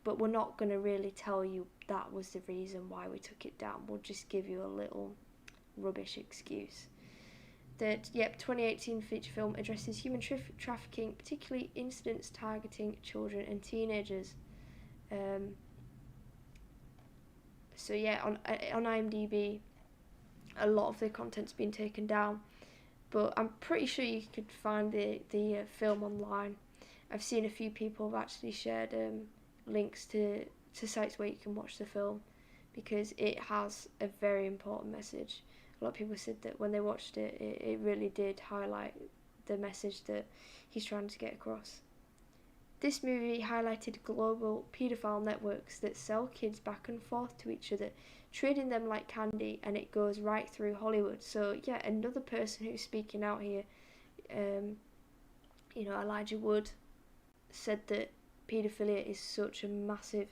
but we're not going to really tell you that was the reason why we took it down, we'll just give you a little rubbish excuse. That 2018 feature film addresses human trafficking, particularly incidents targeting children and teenagers. On IMDb, a lot of the content's been taken down, but I'm pretty sure you could find the film online. I've seen a few people have actually shared links to sites where you can watch the film, because it has a very important message. A lot of people said that when they watched it, it really did highlight the message that he's trying to get across. This movie highlighted global paedophile networks that sell kids back and forth to each other, trading them like candy, and it goes right through Hollywood. So yeah, another person who's speaking out here, Elijah Wood, said that paedophilia is such a massive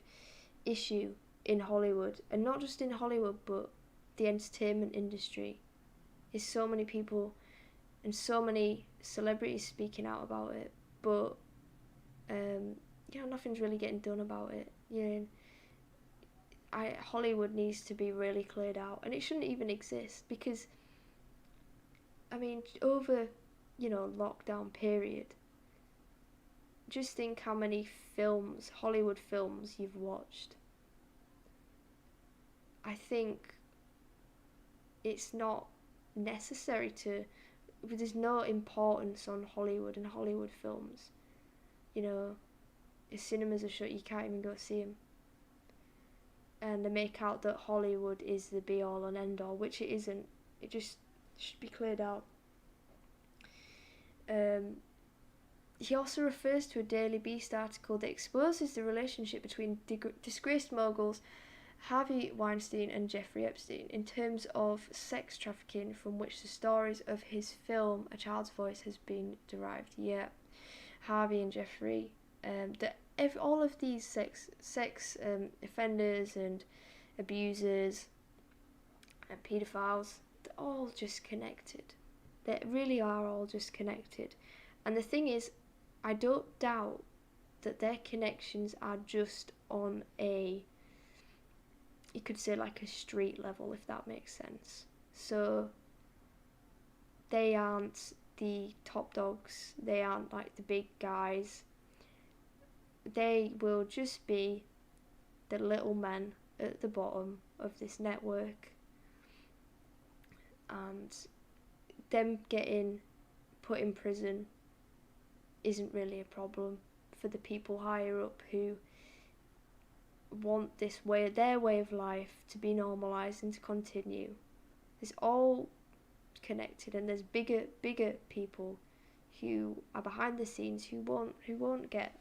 issue in Hollywood, and not just in Hollywood, but the entertainment industry. There's so many people and so many celebrities speaking out about it, but nothing's really getting done about it. Hollywood needs to be really cleared out, and it shouldn't even exist, because over lockdown period, just think how many Hollywood films you've watched. I think it's not necessary there's no importance on Hollywood and Hollywood films. If cinemas are shut, you can't even go see them. And they make out that Hollywood is the be all and end all, which it isn't. It just should be cleared out. He also refers to a Daily Beast article that exposes the relationship between disgraced moguls Harvey Weinstein and Jeffrey Epstein in terms of sex trafficking, from which the stories of his film A Child's Voice has been derived. Yeah, Harvey and Jeffrey, all of these sex offenders and abusers and paedophiles, they're all just connected. They really are all just connected. And the thing is, I don't doubt that their connections are just on you could say like a street level, if that makes sense. So they aren't the top dogs, they aren't like the big guys. They will just be the little men at the bottom of this network, and them getting put in prison isn't really a problem for the people higher up who want their way of life to be normalised and to continue. It's all connected, and there's bigger people who are behind the scenes who won't get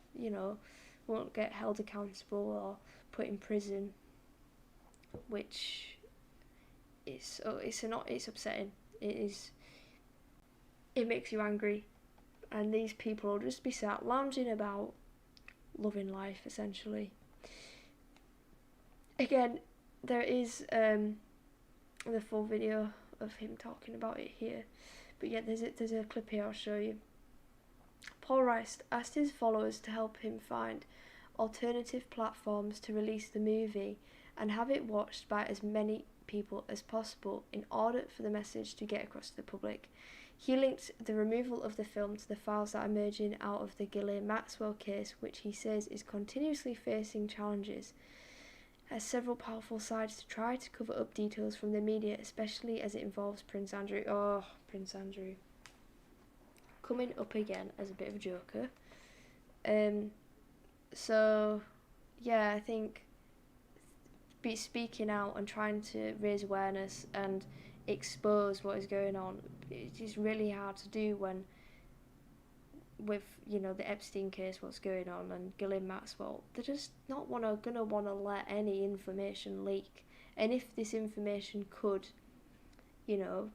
held accountable or put in prison, which it's upsetting. It makes you angry, and these people will just be sat lounging about, loving life essentially. Again, there is the full video of him talking about it here, but yeah, there's a clip here I'll show you. Paul Rice asked his followers to help him find alternative platforms to release the movie and have it watched by as many people as possible in order for the message to get across to the public. He linked the removal of the film to the files that are emerging out of the Ghislaine Maxwell case, which he says is continuously facing challenges. Has several powerful sides to try to cover up details from the media, especially as it involves Prince Andrew. Oh, Prince Andrew. Coming up again as a bit of a joker. So, yeah, I think speaking out and trying to raise awareness and expose what is going on, it is really hard to do when, with, you know, the Epstein case, what's going on, and Ghislaine Maxwell, they're just not gonna want to let any information leak. And if this information could, you know,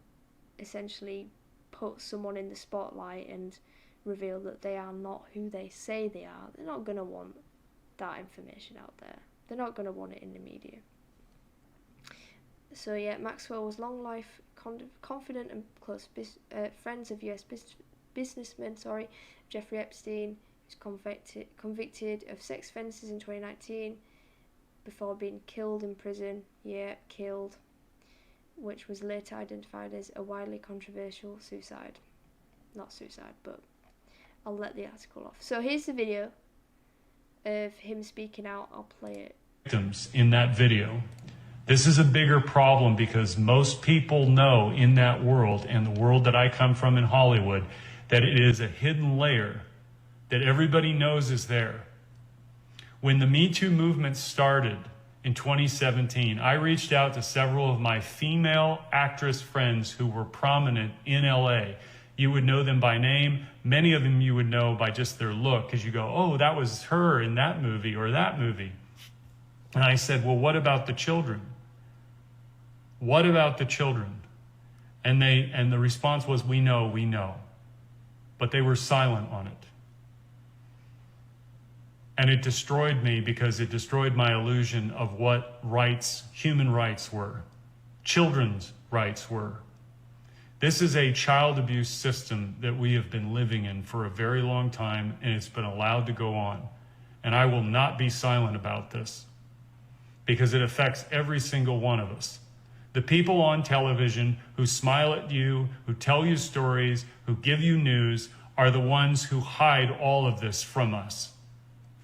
essentially put someone in the spotlight and reveal that they are not who they say they are, they're not gonna want that information out there. They're not gonna want it in the media. So yeah, Maxwell was long life confident and close friends of US businessman, Jeffrey Epstein, who's convicted of sex offences in 2019 before being killed in prison. Yeah, killed, which was later identified as a widely controversial suicide. Not suicide, but I'll let the article off. So here's the video of him speaking out. I'll play it. Victims in that video. This is a bigger problem because most people know in that world, and the world that I come from in Hollywood, that it is a hidden layer that everybody knows is there. When the Me Too movement started in 2017, I reached out to several of my female actress friends who were prominent in LA. You would know them by name. Many of them you would know by just their look, because you go, oh, that was her in that movie or that movie. And I said, well, what about the children? What about the children? And the response was, we know. But they were silent on it. And it destroyed me because it destroyed my illusion of what rights, human rights were, children's rights were. This is a child abuse system that we have been living in for a very long time, and it's been allowed to go on. And I will not be silent about this because it affects every single one of us. The people on television who smile at you, who tell you stories, who give you news, are the ones who hide all of this from us.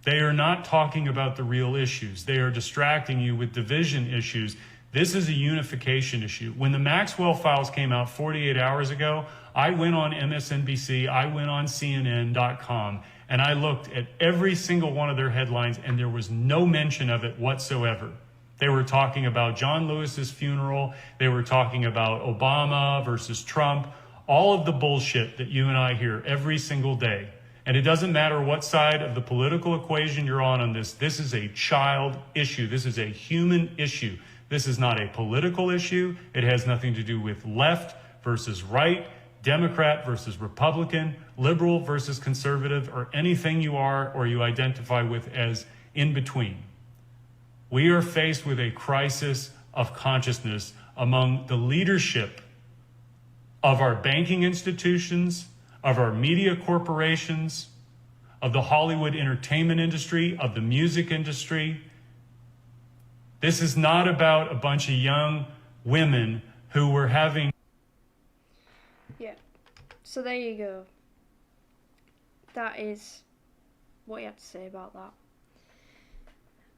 They are not talking about the real issues. They are distracting you with division issues. This is a unification issue. When the Maxwell files came out 48 hours ago, I went on MSNBC, I went on CNN.com, and I looked at every single one of their headlines, and there was no mention of it whatsoever. They were talking about John Lewis's funeral. They were talking about Obama versus Trump, all of the bullshit that you and I hear every single day. And it doesn't matter what side of the political equation you're on this. This is a child issue. This is a human issue. This is not a political issue. It has nothing to do with left versus right, Democrat versus Republican, liberal versus conservative, or anything you are or you identify with as in between. We are faced with a crisis of consciousness among the leadership of our banking institutions, of our media corporations, of the Hollywood entertainment industry, of the music industry. This is not about a bunch of young women who were having... Yeah, so there you go. That is what you have to say about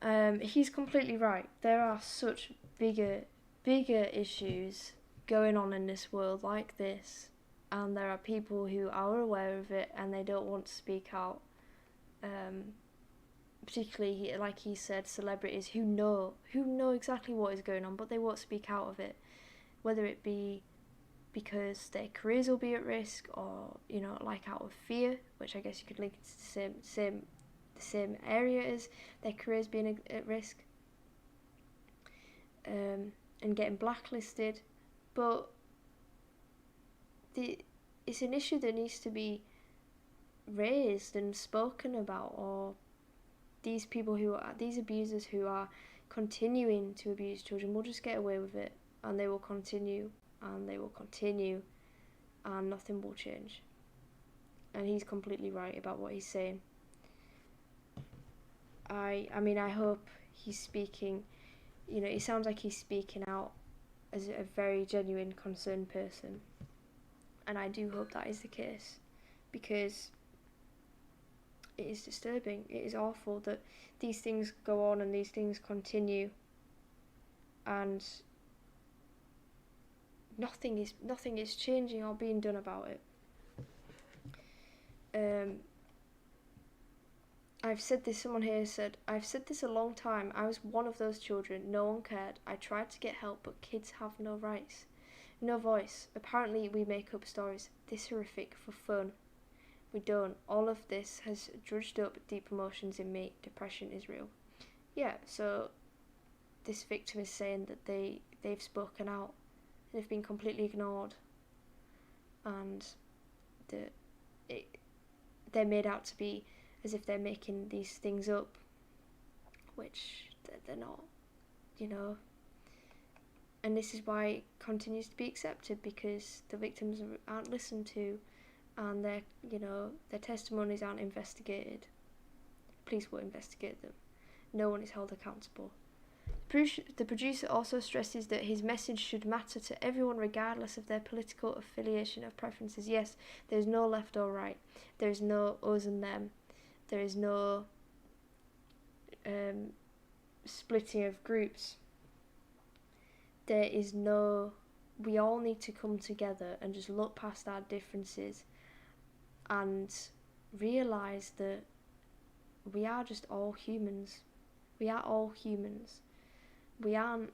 that. He's completely right. There are such bigger issues going on in this world like this, and there are people who are aware of it and they don't want to speak out. Particularly, like he said, celebrities who know exactly what is going on, but they won't speak out of it, whether it be because their careers will be at risk, or like out of fear, which I guess you could link to the same area as their careers being at risk, and getting blacklisted. But it's an issue that needs to be raised and spoken about, or these abusers who are continuing to abuse children will just get away with it, and they will continue, and nothing will change. And he's completely right about what he's saying. I hope he's speaking, he sounds like he's speaking out as a very genuine, concerned person. And I do hope that is the case, because it is disturbing. It is awful that these things go on and these things continue, and nothing is changing or being done about it. I've said this, someone here said, I've said this a long time. I was one of those children. No one cared. I tried to get help, but kids have no rights. No voice. Apparently we make up stories. This horrific for fun. We don't. All of this has drudged up deep emotions in me. Depression is real. Yeah, so this victim is saying that they've spoken out. They've been completely ignored. And they're made out to be as if they're making these things up, which they're not, you know. And this is why it continues to be accepted, because the victims aren't listened to, and their testimonies aren't investigated. Police will investigate them. No one is held accountable. The producer also stresses that his message should matter to everyone regardless of their political affiliation or preferences. Yes, there is no left or right. There is no us and them. There is no splitting of groups. There is no... We all need to come together and just look past our differences and realise that we are just all humans. We are all humans. We aren't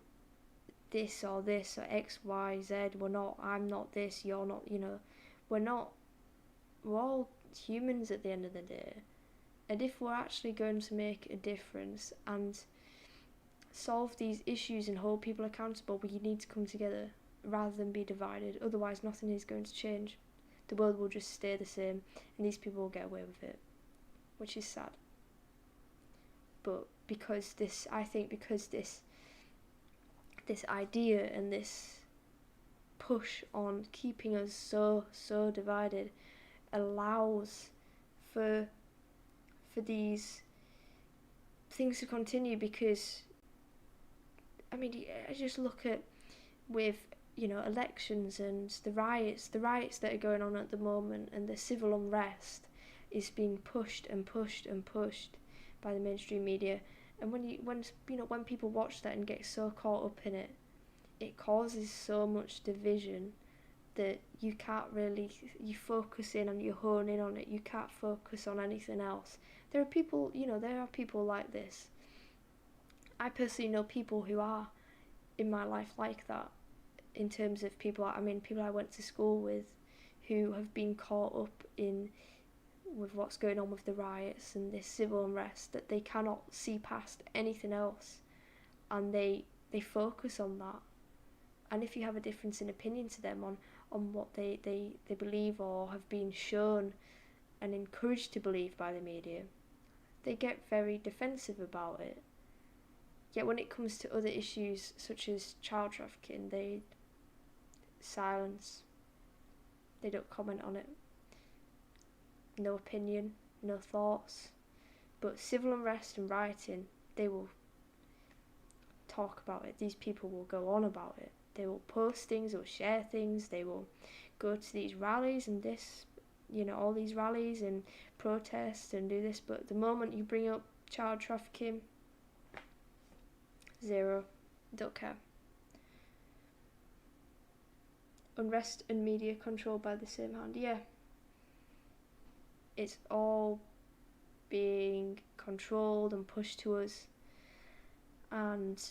this or X, Y, Z. We're not, I'm not this, you're not, you know. We're all humans at the end of the day. And if we're actually going to make a difference and solve these issues and hold people accountable, we need to come together rather than be divided. Otherwise, nothing is going to change. The world will just stay the same, and these people will get away with it, which is sad. But because this idea and this push on keeping us so divided allows for these things to continue, because I mean, I just look at with, you know, elections and the riots that are going on at the moment, and the civil unrest is being pushed by the mainstream media. And when people watch that and get so caught up in it, it causes so much division that you can't really, you focus in and you hone in on it. You can't focus on anything else. There are people like this. I personally know people who are in my life like that, in terms of people I went to school with, who have been caught up with what's going on with the riots and this civil unrest, that they cannot see past anything else, and they focus on that. And if you have a difference in opinion to them on what they believe or have been shown and encouraged to believe by the media, they get very defensive about it. Yet when it comes to other issues such as child trafficking, they silence. They don't comment on it. No opinion, no thoughts. But civil unrest and rioting, they will talk about it. These people will go on about it. They will post things, they will share things, they will go to these rallies and all these rallies and protests and do this. But the moment you bring up child trafficking, zero, don't care. Unrest and media controlled by the same hand. Yeah. It's all being controlled and pushed to us. And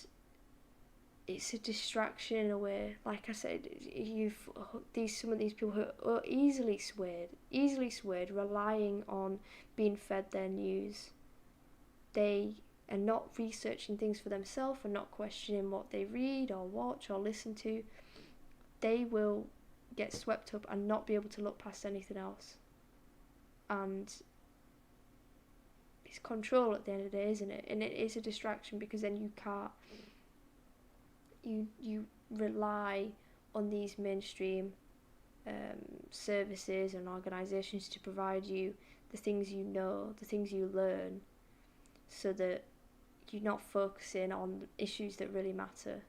it's a distraction in a way. Like I said, some of these people who are easily swayed, relying on being fed their news. They are not researching things for themselves and not questioning what they read or watch or listen to. They will get swept up and not be able to look past anything else. And it's control at the end of the day, isn't it? And it is a distraction, because then you can't. You rely on these mainstream services and organisations to provide you the things you know, the things you learn, so that you're not focusing on issues that really matter.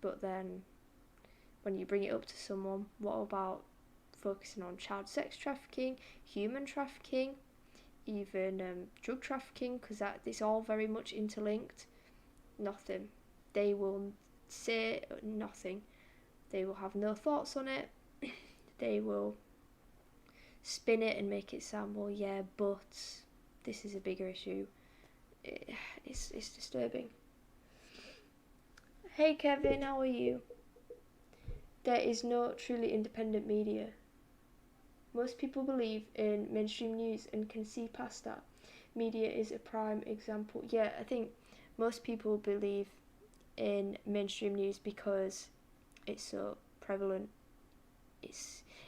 But then when you bring it up to someone. What about focusing on child sex trafficking, human trafficking, even drug trafficking, because it's all very much interlinked? Nothing. They will say nothing. They will have no thoughts on it. They will spin it and make it sound, well, yeah, but this is a bigger issue. It's disturbing. Hey Kevin, how are you? There is no truly independent media. Most people believe in mainstream news and can see past that. Media is a prime example. Yeah, I think most people believe in mainstream news because it's so prevalent.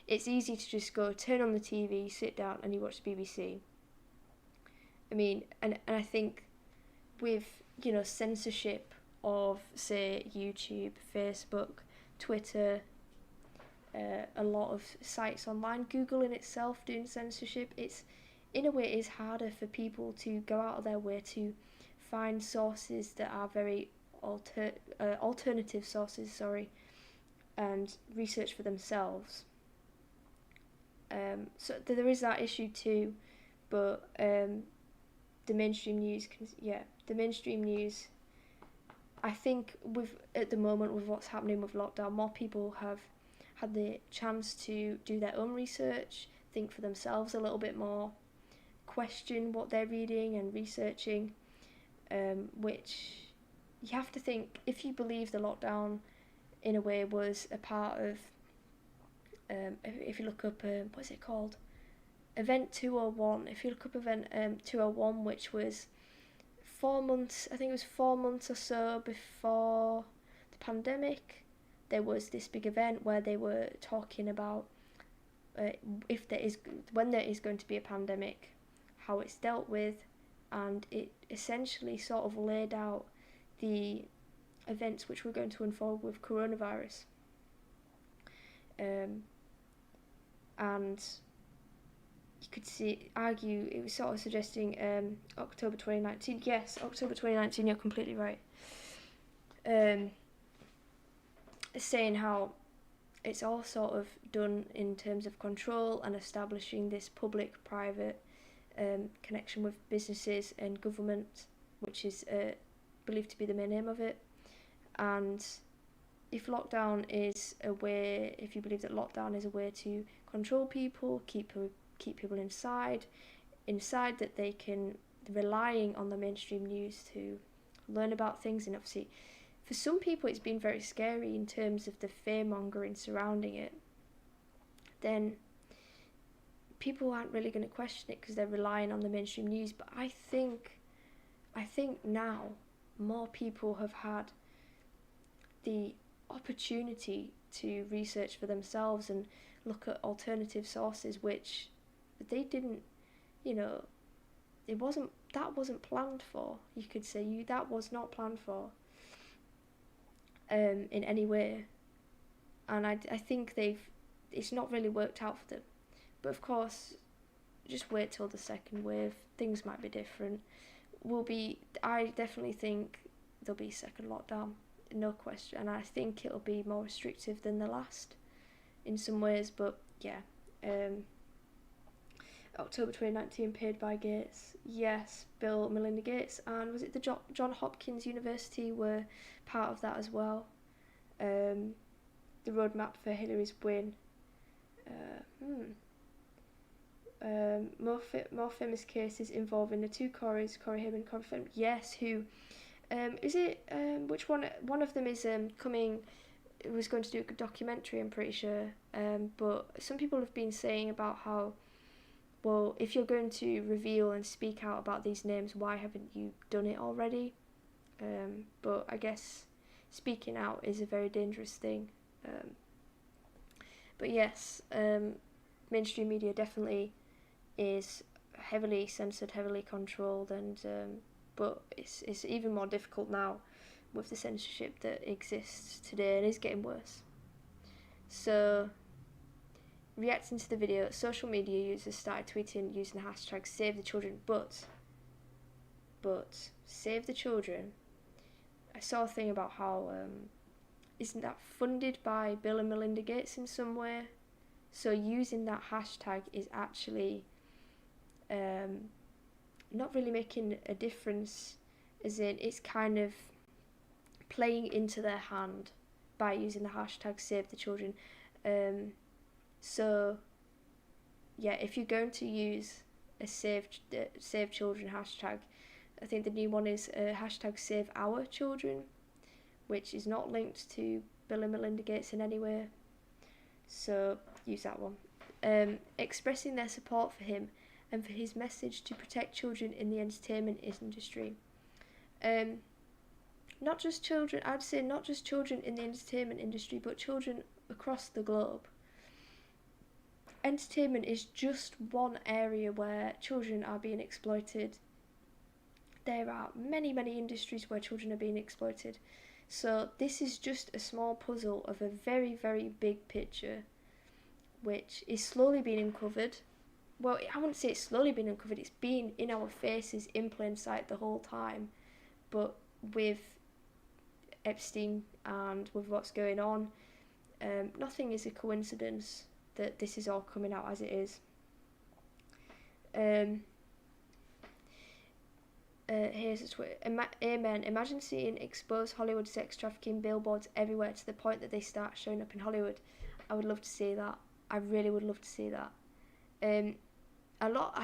It's easy to just go turn on the TV, sit down, and you watch the BBC. I mean, and I think with, you know, censorship of, say, YouTube, Facebook, Twitter, a lot of sites online, Google in itself doing censorship, it's, in a way, it is harder for people to go out of their way to find sources that are very alternative sources, and research for themselves. So there is that issue too, but the mainstream news, I think at the moment with what's happening with lockdown, more people have had the chance to do their own research, think for themselves a little bit more, question what they're reading and researching, which you have to think, if you believe the lockdown in a way was a part of, if you look up, what's it called? Event 201. If you look up Event 201, which was 4 months, I think it was 4 months or so before the pandemic, there was this big event where they were talking about when there is going to be a pandemic, how it's dealt with, and it essentially sort of laid out the events which were going to unfold with coronavirus. And you could argue, it was sort of suggesting October 2019. Yes, October 2019, you're completely right. Saying how it's all sort of done in terms of control and establishing this public-private connection with businesses and government, which is believed to be the main aim of it. And if lockdown is a way, if you believe that lockdown is a way to control people, keep people inside that they can, relying on the mainstream news to learn about things, and obviously for some people it's been very scary in terms of the fear-mongering surrounding it, then people aren't really going to question it because they're relying on the mainstream news. But I think now more people have had the opportunity to research for themselves and look at alternative sources, which they didn't, that wasn't planned for. You could say that was not planned for in any way, and I think it's not really worked out for them. But of course, just wait till the second wave. Things might be different. I definitely think there'll be a second lockdown, no question, and I think it'll be more restrictive than the last in some ways. But yeah, October 2019, paid by Gates. Yes, Bill, Melinda Gates, and was it the John Hopkins University were part of that as well. The roadmap for Hillary's win. More famous cases involving the two Corys, Corey Haim and Corey Feldman. Yes, who is it? Which one? One of them is coming. Was going to do a documentary, I'm pretty sure. But some people have been saying about how, well, if you're going to reveal and speak out about these names, why haven't you done it already? But I guess speaking out is a very dangerous thing. But yes, mainstream media definitely is heavily censored, heavily controlled, and but it's even more difficult now with the censorship that exists today and is getting worse. So, reacting to the video, social media users started tweeting using the hashtag Save the Children, but Save the Children, I saw a thing about how isn't that funded by Bill and Melinda Gates in some way? So using that hashtag is actually not really making a difference, as in it's kind of playing into their hand by using the hashtag Save the Children. So yeah, if you're going to use a Save Children hashtag, I think the new one is hashtag Save Our Children, which is not linked to Bill and Melinda Gates in any way. So use that one. Expressing their support for him and for his message to protect children in the entertainment industry. Not just children, I'd say not just children in the entertainment industry, but children across the globe. Entertainment is just one area where children are being exploited. There are many, many industries where children are being exploited. So this is just a small puzzle of a very, very big picture, which is slowly being uncovered. Well, I wouldn't say it's slowly being uncovered, it's been in our faces in plain sight the whole time. But with Epstein and with what's going on, nothing is a coincidence that this is all coming out as it is. Here's a tweet. Amen. Imagine seeing exposed Hollywood sex trafficking billboards everywhere to the point that they start showing up in Hollywood. I would love to see that. I really would love to see that. I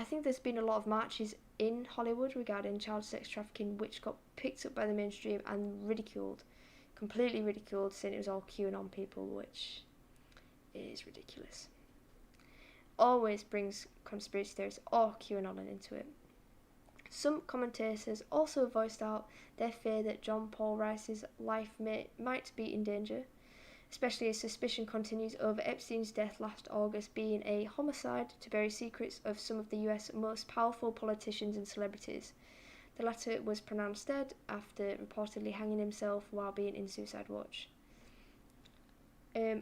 think there's been a lot of marches in Hollywood regarding child sex trafficking, which got picked up by the mainstream and ridiculed, completely ridiculed, saying it was all QAnon people, which is ridiculous. Always brings conspiracy theories or QAnon into it. Some commentators also voiced out their fear that John Paul Rice's life might be in danger, especially as suspicion continues over Epstein's death last August being a homicide to bury secrets of some of the US most powerful politicians and celebrities. The latter was pronounced dead after reportedly hanging himself while being in suicide watch. I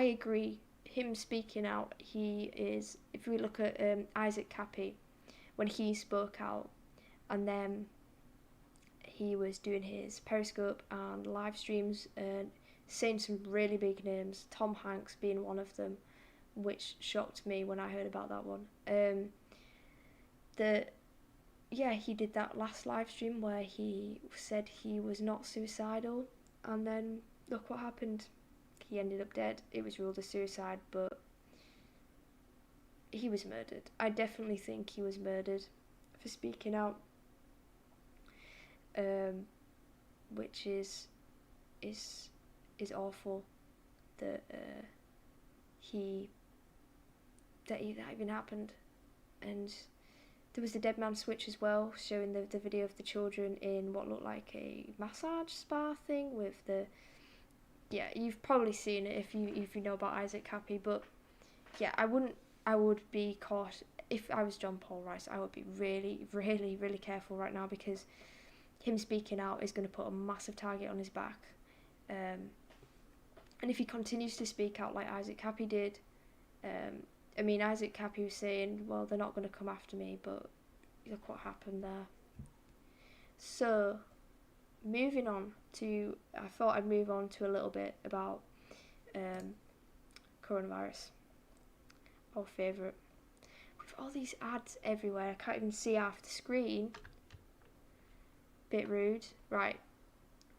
agree. Him speaking out, he is, if we look at Isaac Cappy, when he spoke out, and then he was doing his Periscope and live streams and saying some really big names, Tom Hanks being one of them, which shocked me when I heard about that one. He did that last live stream where he said he was not suicidal, and then look what happened. He ended up dead. It was ruled a suicide, but he was murdered. I definitely think he was murdered for speaking out, which is awful that that even happened. And there was the dead man switch as well, showing the video of the children in what looked like a massage spa thing with the. Yeah, you've probably seen it if you know about Isaac Cappy, but yeah, I would be caught if I was John Paul Rice. I would be really, really, really careful right now, because him speaking out is going to put a massive target on his back. And if he continues to speak out like Isaac Cappy did, Isaac Cappy was saying, well, they're not going to come after me, but look what happened there. So, moving on to, I thought I'd move on to a little bit about coronavirus, our favourite. With all these ads everywhere, I can't even see half the screen. Bit rude. Right.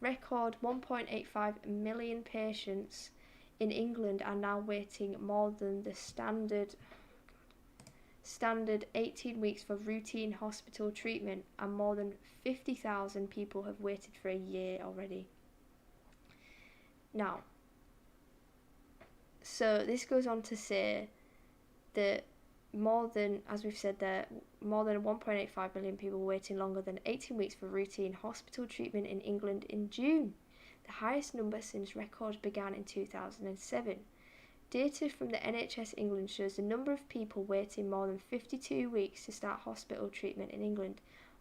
Record 1.85 million patients in England are now waiting more than the standard 18 weeks for routine hospital treatment, and more than 50,000 people have waited for a year already. Now, so this goes on to say that more than 1.85 million people waiting longer than 18 weeks for routine hospital treatment in England in June, the highest number since records began in 2007. Data from the NHS England shows the number of people waiting more than 52 weeks to start hospital treatment in England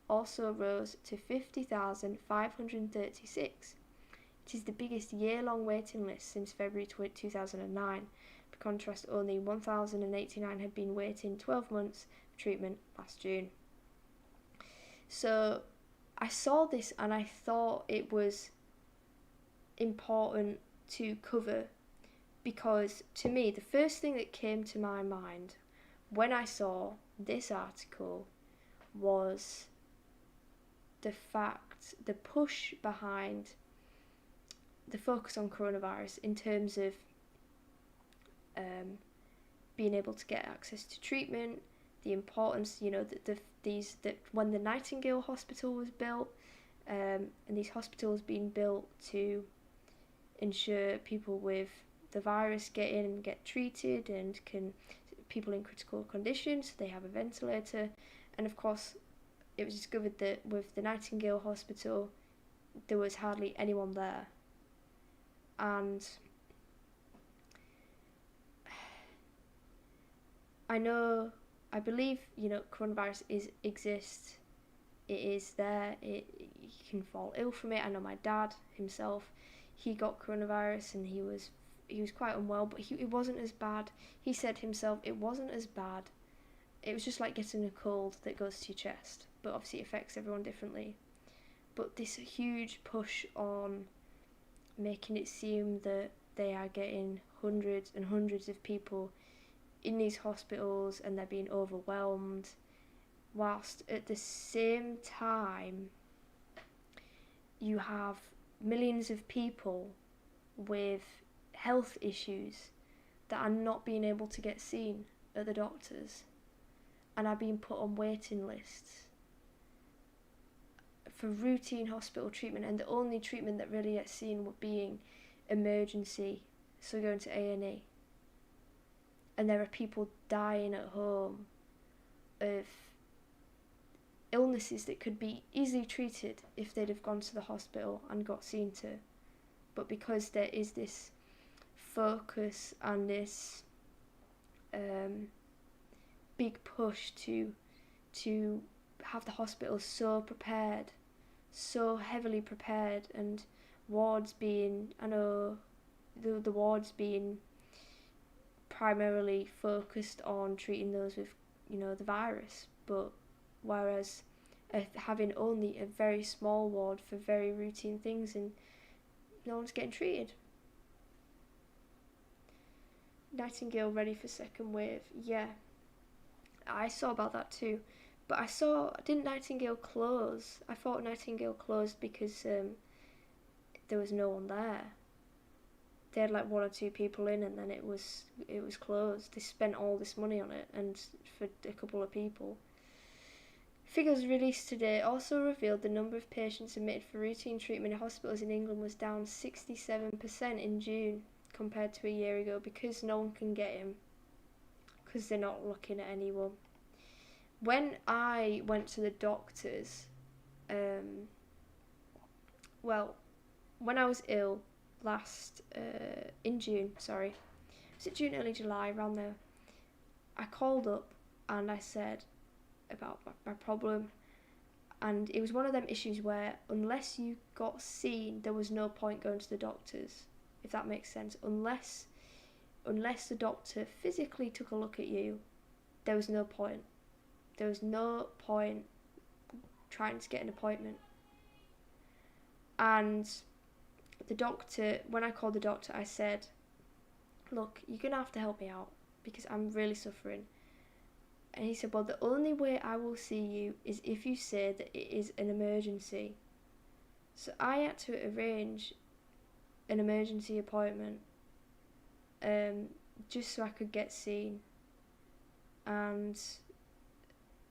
also rose to 50,536. It is the biggest year-long waiting list since February 2009. By contrast, only 1,089 had been waiting 12 months for treatment last June. So I saw this and I thought it was important to cover, because to me the first thing that came to my mind when I saw this article was the push behind the focus on coronavirus in terms of being able to get access to treatment, the importance, that when the Nightingale Hospital was built, and these hospitals being built to ensure people with the virus get in and get treated, and people in critical conditions, they have a ventilator. And of course, it was discovered that with the Nightingale Hospital, there was hardly anyone there. And I believe, coronavirus exists. It is there. You can fall ill from it. I know my dad himself, he got coronavirus and he was quite unwell, but it wasn't as bad. He said himself it wasn't as bad. It was just like getting a cold that goes to your chest, but obviously it affects everyone differently. But this huge push on making it seem that they are getting hundreds and hundreds of people in these hospitals and they're being overwhelmed, whilst at the same time you have millions of people with health issues that are not being able to get seen at the doctors and are being put on waiting lists for routine hospital treatment, and the only treatment that really gets seen being emergency, so going to A&E. And there are people dying at home of illnesses that could be easily treated if they'd have gone to the hospital and got seen to. But because there is this focus and this big push to have the hospitals so prepared, so heavily prepared, and wards being, I know the wards being primarily focused on treating those with, the virus, but whereas having only a very small ward for very routine things and no one's getting treated. Nightingale ready for second wave. Yeah, I saw about that too, but didn't Nightingale close? I thought Nightingale closed because there was no one there. They had like 1 or 2 people in, and then it was closed. They spent all this money on it, and for a couple of people. Figures released today also revealed the number of patients admitted for routine treatment in hospitals in England was down 67% in June compared to a year ago, because no one can get in, because they're not looking at anyone. When I went to the doctors, when I was ill in June, was it June, early July, around there, I called up and I said about my problem, and it was one of them issues where unless you got seen, there was no point going to the doctors, if that makes sense. Unless the doctor physically took a look at you, there was no point. There was no point trying to get an appointment. And the doctor, when I called the doctor, I said, look, you're going to have to help me out because I'm really suffering. And he said, well, the only way I will see you is if you say that it is an emergency. So I had to arrange an emergency appointment just so I could get seen. And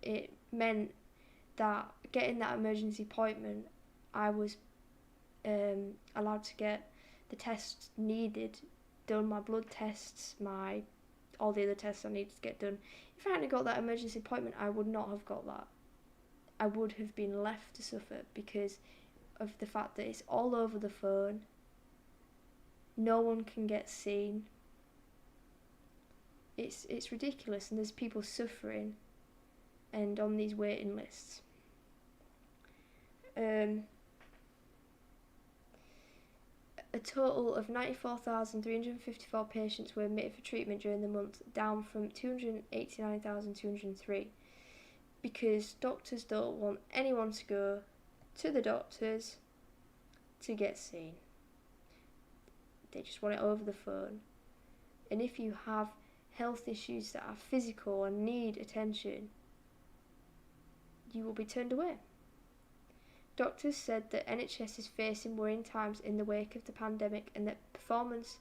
it meant that getting that emergency appointment, I was allowed to get the tests needed done, my blood tests, all the other tests I needed to get done. If I hadn't got that emergency appointment, I would not have got that. I would have been left to suffer because of the fact that it's all over the phone. No one can get seen. It's ridiculous, and there's people suffering and on these waiting lists. A total of 94,354 patients were admitted for treatment during the month, down from 289,203, because doctors don't want anyone to go to the doctors to get seen. They just want it over the phone. And if you have health issues that are physical and need attention, you will be turned away. Doctors said that NHS is facing worrying times in the wake of the pandemic and that performance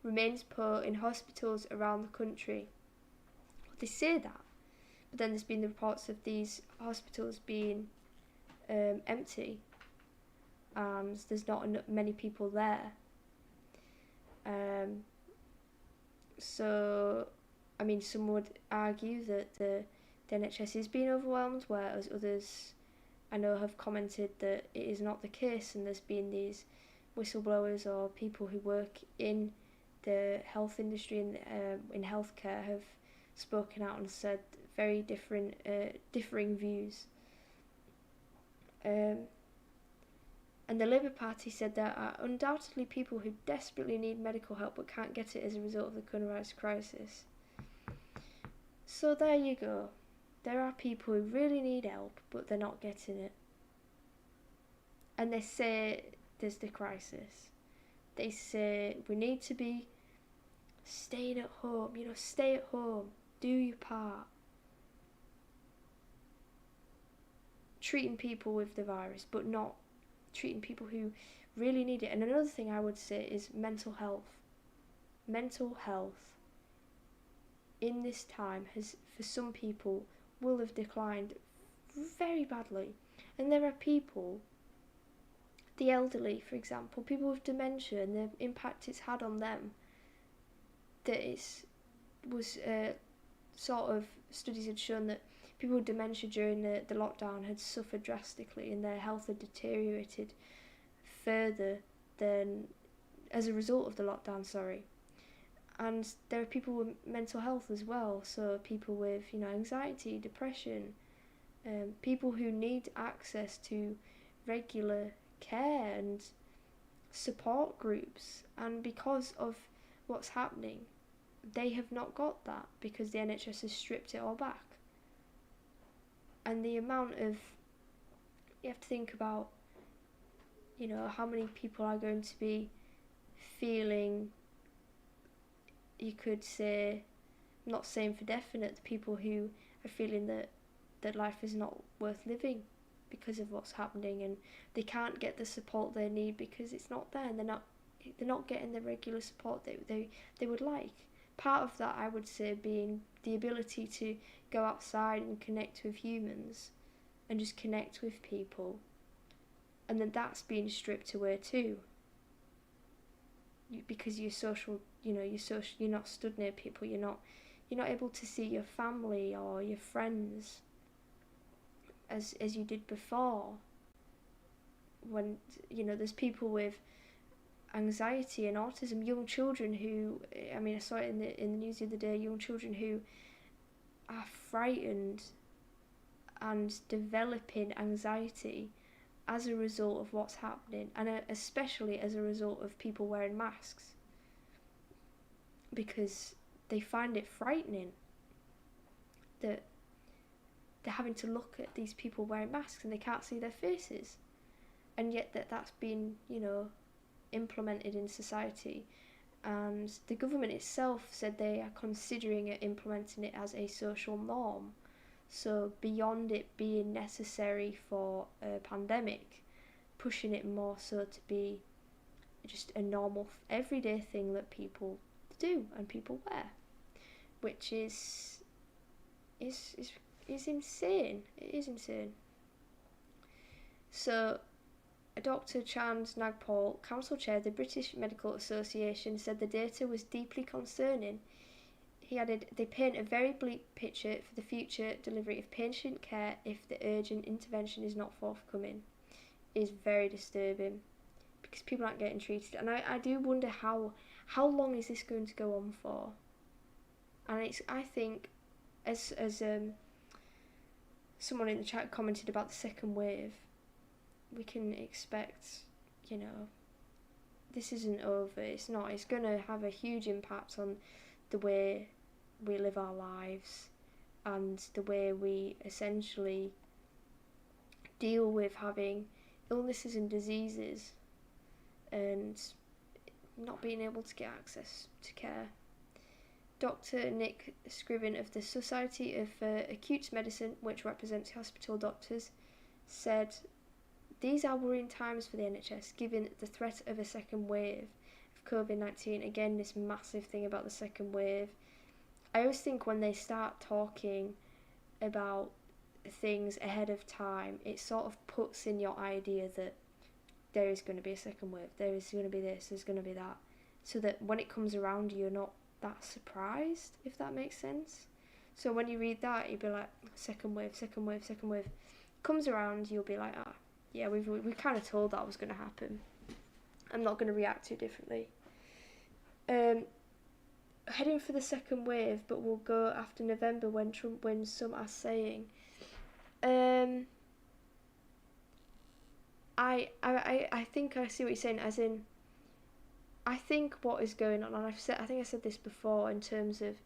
remains poor in hospitals around the country. They say that, but then there's been the reports of these hospitals being empty and there's not many people there. So, I mean, some would argue that the NHS is being overwhelmed, whereas others I know have commented that it is not the case, and there's been these whistleblowers or people who work in the health industry and in healthcare have spoken out and said very differing views. And the Labour Party said there are undoubtedly people who desperately need medical help but can't get it as a result of the coronavirus crisis. So there you go. There are people who really need help but they're not getting it. And they say there's the crisis. They say we need to be staying at home. Stay at home. Do your part. Treating people with the virus but not treating people who really need it. And another thing I would say is mental health. Mental health in this time has, for some people, will have declined very badly. And there are people, the elderly for example, people with dementia and the impact it's had on them, that sort of studies had shown that people with dementia during the lockdown had suffered drastically and their health had deteriorated further than as a result of the lockdown, And there are people with mental health as well, so people with anxiety, depression, people who need access to regular care and support groups, and because of what's happening, they have not got that because the NHS has stripped it all back. And the amount of, you have to think about, how many people are going to be feeling, you could say, I'm not saying for definite, the people who are feeling that life is not worth living because of what's happening and they can't get the support they need because it's not there and they're not getting the regular support they would like. Part of that, I would say, being the ability to go outside and connect with humans and just connect with people. And then that's being stripped away too. Because you're social, you're not stood near people, you're not able to see your family or your friends as you did before. When, there's people with anxiety and autism, young children who, I saw it in the news the other day, young children who are frightened and developing anxiety as a result of what's happening, and especially as a result of people wearing masks, because they find it frightening that they're having to look at these people wearing masks and they can't see their faces, and yet that's been implemented in society. And the government itself said they are considering implementing it as a social norm, so beyond it being necessary for a pandemic, pushing it more so to be just a normal everyday thing that people do and people wear, which is insane. It is insane. So Dr. Chand Nagpal, Council Chair of the British Medical Association, said the data was deeply concerning. He added, they paint a very bleak picture for the future delivery of patient care if the urgent intervention is not forthcoming. It is very disturbing because people aren't getting treated. And I do wonder how long is this going to go on for? And I think, as someone in the chat commented about the second wave, we can expect, this isn't over. It's not. It's going to have a huge impact on the way we live our lives and the way we essentially deal with having illnesses and diseases, and not being able to get access to care. Dr. Nick Scriven of the Society of Acute Medicine, which represents hospital doctors, said, "These are worrying times for the NHS, given the threat of a second wave of COVID-19. Again, this massive thing about the second wave. I always think when they start talking about things ahead of time, it sort of puts in your idea that there is going to be a second wave, there is going to be this, there's going to be that, so that when it comes around, you're not that surprised, if that makes sense. So when you read that, you'll be like, second wave, second wave, second wave. Comes around, you'll be like, yeah, we kind of told that was going to happen. I'm not going to react too differently. Heading for the second wave, but will go after November when Trump wins, some are saying. I think I see what you're saying, as in, I think what is going on, and I think I said this before, in terms of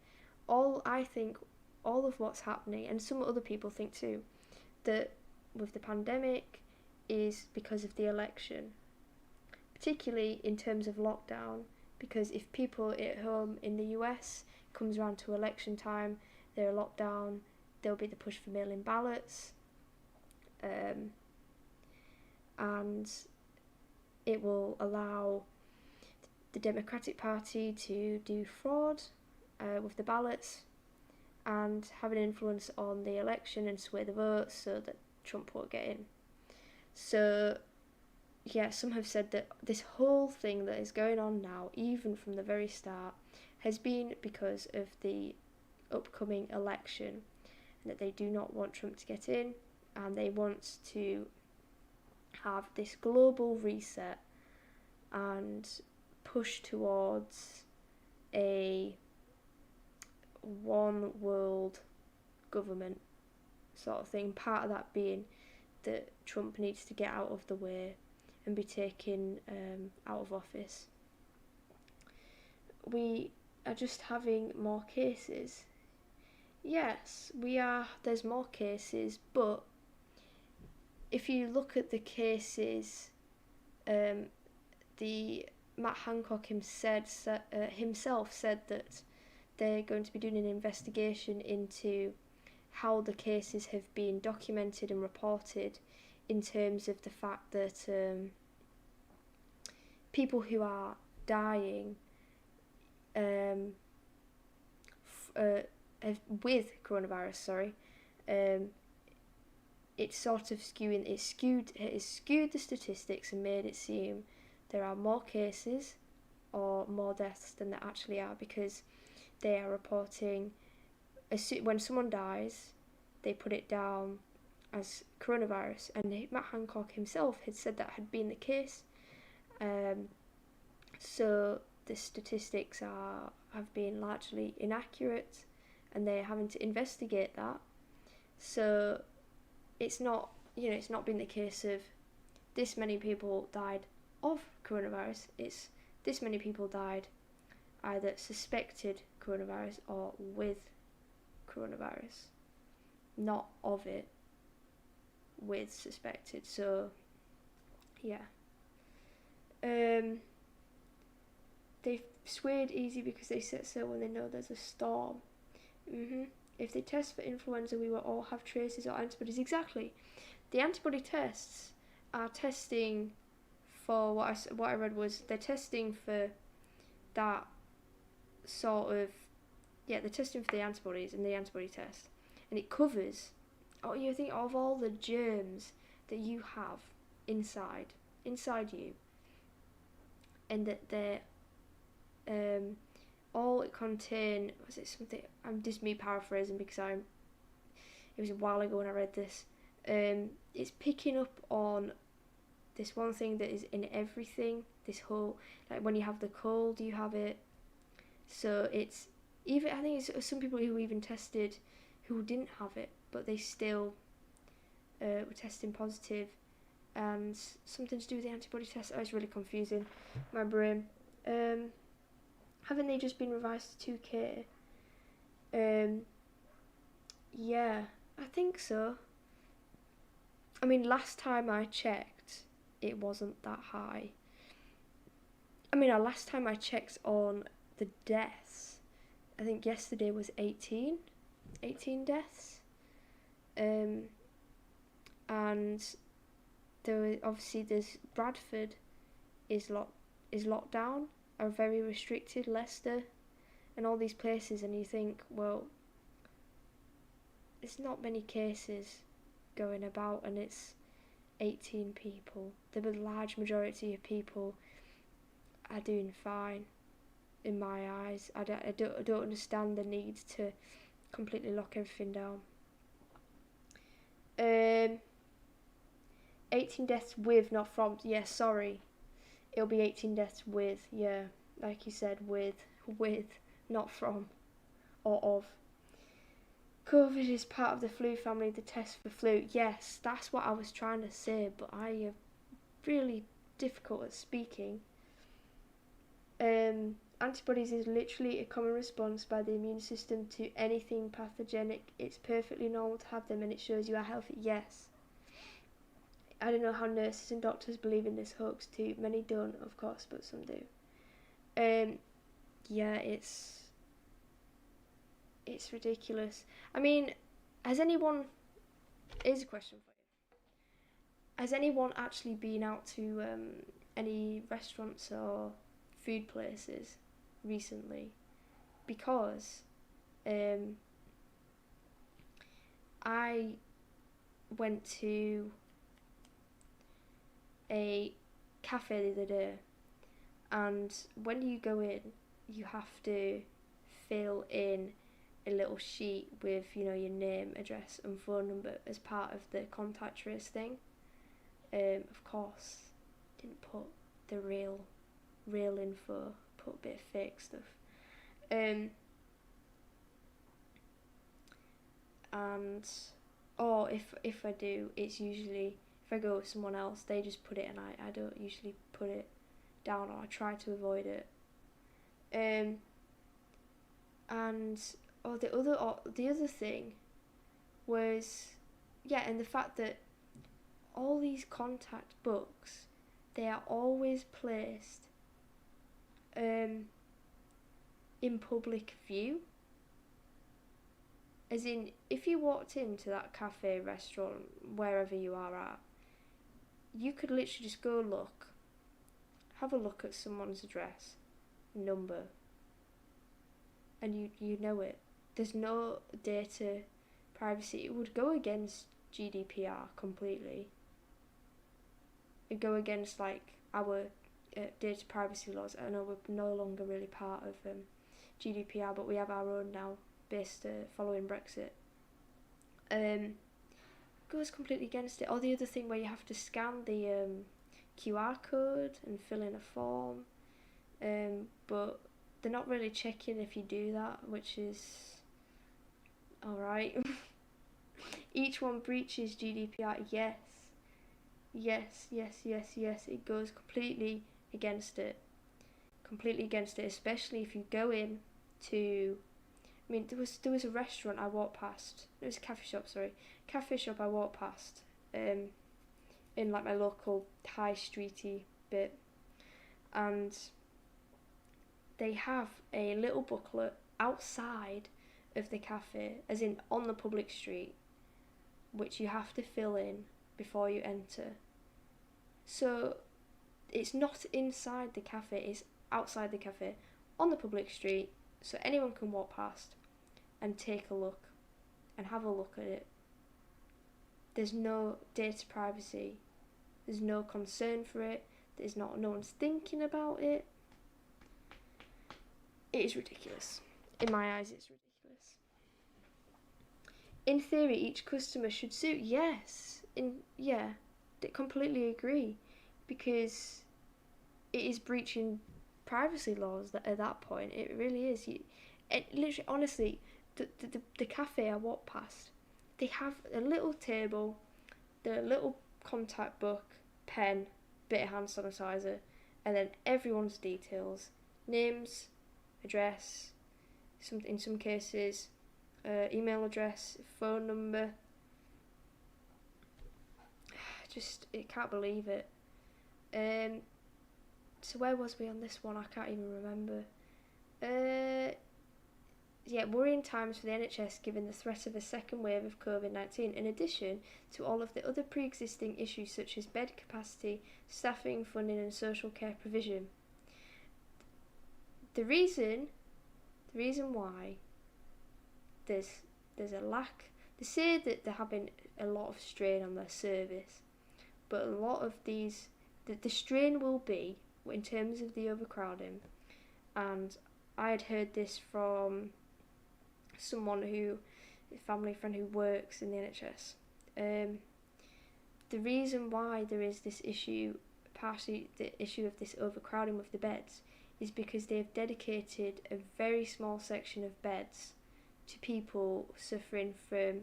all of what's happening, and some other people think too, that with the pandemic is because of the election, particularly in terms of lockdown, because if people at home in the US comes around to election time, they're locked down, there'll be the push for mail-in ballots, and it will allow the Democratic Party to do fraud with the ballots and have an influence on the election and sway the votes so that Trump won't get in. So, yeah, some have said that this whole thing that is going on now, even from the very start, has been because of the upcoming election, and that they do not want Trump to get in, and they want to have this global reset and push towards a one world government sort of thing. Part of that being that Trump needs to get out of the way and be taken out of office. We are just having more cases. Yes, we are. There's more cases, but if you look at the cases, the Matt Hancock himself said that they're going to be doing an investigation into how the cases have been documented and reported, in terms of the fact that people who are dying with coronavirus, it's sort of it skewed the statistics and made it seem there are more cases or more deaths than there actually are, because they are reporting when someone dies, they put it down as coronavirus, and Matt Hancock himself had said that had been the case. So the statistics have been largely inaccurate, and they're having to investigate that. So it's not been the case of this many people died of coronavirus. It's this many people died either suspected coronavirus or with coronavirus, not of it, with suspected. So yeah, they've swayed easy because they set sail when they know there's a storm. If they test for influenza, we will all have traces or antibodies. Exactly. The antibody tests are testing for what I read was they're testing for that sort of, they're testing for the antibodies in the antibody test, and it covers, you think of all the germs that you have inside you, and that they're all it contain, was it something, I'm just me paraphrasing because it was a while ago when I read this, it's picking up on this one thing that is in everything, this whole, like when you have the cold, you have it. So it's even, I think it's some people who even tested who didn't have it, but they still were testing positive, and something to do with the antibody test. It's really confusing, my brain. Haven't they just been revised to 2K? Yeah, I think so. I mean, last time I checked, it wasn't that high. I mean, last time I checked on the deaths, I think yesterday was 18 deaths. And there's Bradford is locked down, are very restricted, Leicester, and all these places, and you think, well, there's not many cases going about, and it's 18 people. The large majority of people are doing fine, in my eyes. I don't understand the need to completely lock everything down. 18 deaths with, not from. Yeah, sorry. It'll be 18 deaths with, yeah, like you said, with, not from, or of. COVID is part of the flu family, the test for flu. Yes, that's what I was trying to say, but I am really difficult at speaking. Antibodies is literally a common response by the immune system to anything pathogenic. It's perfectly normal to have them, and it shows you are healthy. Yes. I don't know how nurses and doctors believe in this hoax too. Many don't, of course, but some do. Yeah, it's ridiculous. I mean, here's a question for you. Has anyone actually been out to any restaurants or food places recently? Because I went to a cafe the other day, and when you go in, you have to fill in a little sheet with, your name, address and phone number as part of the contact trace thing. Of course, didn't put the real info, put a bit of fake stuff. And if I do, it's usually, if I go with someone else, they just put it, and I don't usually put it down, or I try to avoid it. And the other thing was, and the fact that all these contact books, they are always placed in public view. As in, if you walked into that cafe, restaurant, wherever you are at, you could literally just go have a look at someone's address, number, and you know it. There's no data privacy. It would go against GDPR completely. It'd go against our data privacy laws. I know we're no longer really part of GDPR, but we have our own now, based following Brexit. Goes completely against it. Or the other thing where you have to scan the QR code and fill in a form, but they're not really checking if you do that, which is alright. Each one breaches GDPR. Yes, it goes completely against it, especially if you go in to, I mean, there was a restaurant I walked past, it was a cafe shop I walked past, in my local high streety bit, and they have a little booklet outside of the cafe, as in on the public street, which you have to fill in before you enter. So it's not inside the cafe, it's outside the cafe, on the public street, so anyone can walk past and take a look and have a look at it. There's no data privacy, there's no concern for it, no one's thinking about it. It is ridiculous. In my eyes, it's ridiculous. In theory, each customer should sue. Yes. I completely agree. Because it is breaching privacy laws at that point. It really is. Literally, honestly, the cafe I walked past, they have a little table, the little contact book, pen, bit of hand sanitizer, and then everyone's details, names, address, in some cases, email address, phone number. I can't believe it. So where was we on this one? I can't even remember. Yeah, worrying times for the NHS given the threat of a second wave of COVID-19, in addition to all of the other pre-existing issues such as bed capacity, staffing, funding and social care provision. The reason why there's a lack, they say that they're having a lot of strain on their service, but a lot of these, the strain will be in terms of the overcrowding, and I had heard this from someone a family friend who works in the NHS. The reason why there is this issue, partially the issue of this overcrowding with the beds, is because they've dedicated a very small section of beds to people suffering from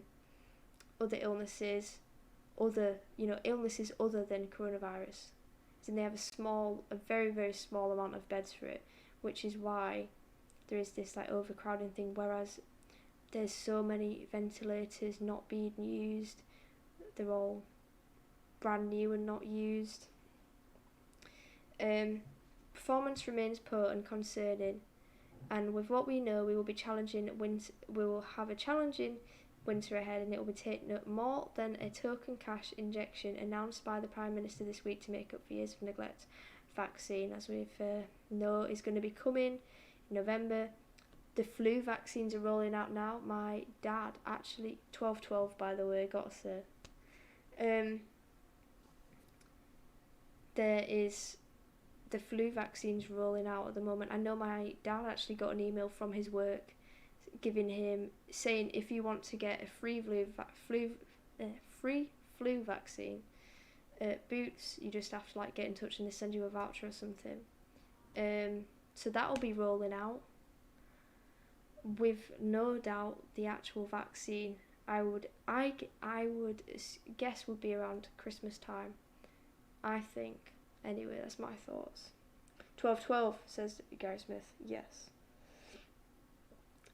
other illnesses, illnesses other than coronavirus. And they have a very, very small amount of beds for it, which is why there is this like overcrowding thing, whereas there's so many ventilators not being used. They're all brand new and not used. Performance remains poor and concerning, and with what we know, we will have a challenging winter ahead, and it will be taking up more than a token cash injection announced by the Prime Minister this week to make up for years of neglect. Vaccine, as we've know, is going to be coming in November. The flu vaccines are rolling out now. My dad, actually, 12/12 by the way, got us there. There is the flu vaccines rolling out at the moment. I know my dad actually got an email from his work saying if you want to get a free flu vaccine at Boots, you just have to like get in touch and they send you a voucher or something. So that'll be rolling out. With no doubt, the actual vaccine, I would guess would be around Christmas time. I think. Anyway, that's my thoughts. 12/12 says Gary Smith. Yes.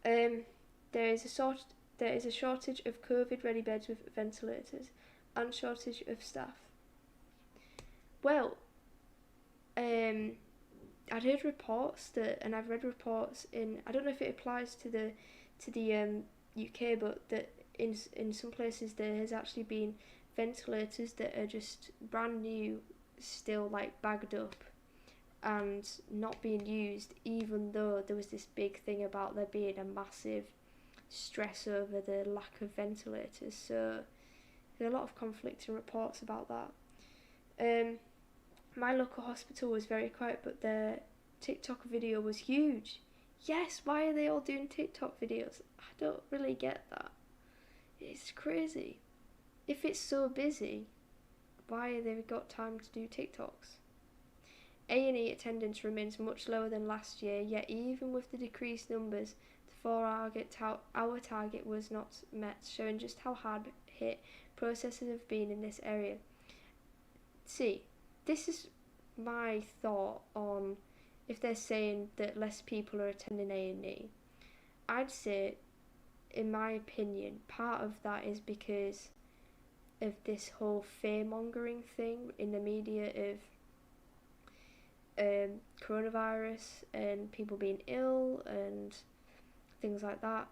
There is a shortage of COVID-ready beds with ventilators, and shortage of staff. Well, I'd heard reports and I've read reports I don't know if it applies to the UK, but that in some places there has actually been ventilators that are just brand new, still like bagged up and not being used, even though there was this big thing about there being a massive stress over the lack of ventilators. So there are a lot of conflicting reports about that. My local hospital was very quiet, but their TikTok video was huge. Yes, why are they all doing TikTok videos? I don't really get that. It's crazy. If it's so busy, why have they got time to do TikToks? A&E attendance remains much lower than last year, yet even with the decreased numbers, the 4-hour target was not met, showing just how hard hit processes have been in this area. See, this is my thought on if they're saying that less people are attending A&E. I'd say, in my opinion, part of that is because of this whole fear-mongering thing in the media of coronavirus and people being ill and things like that.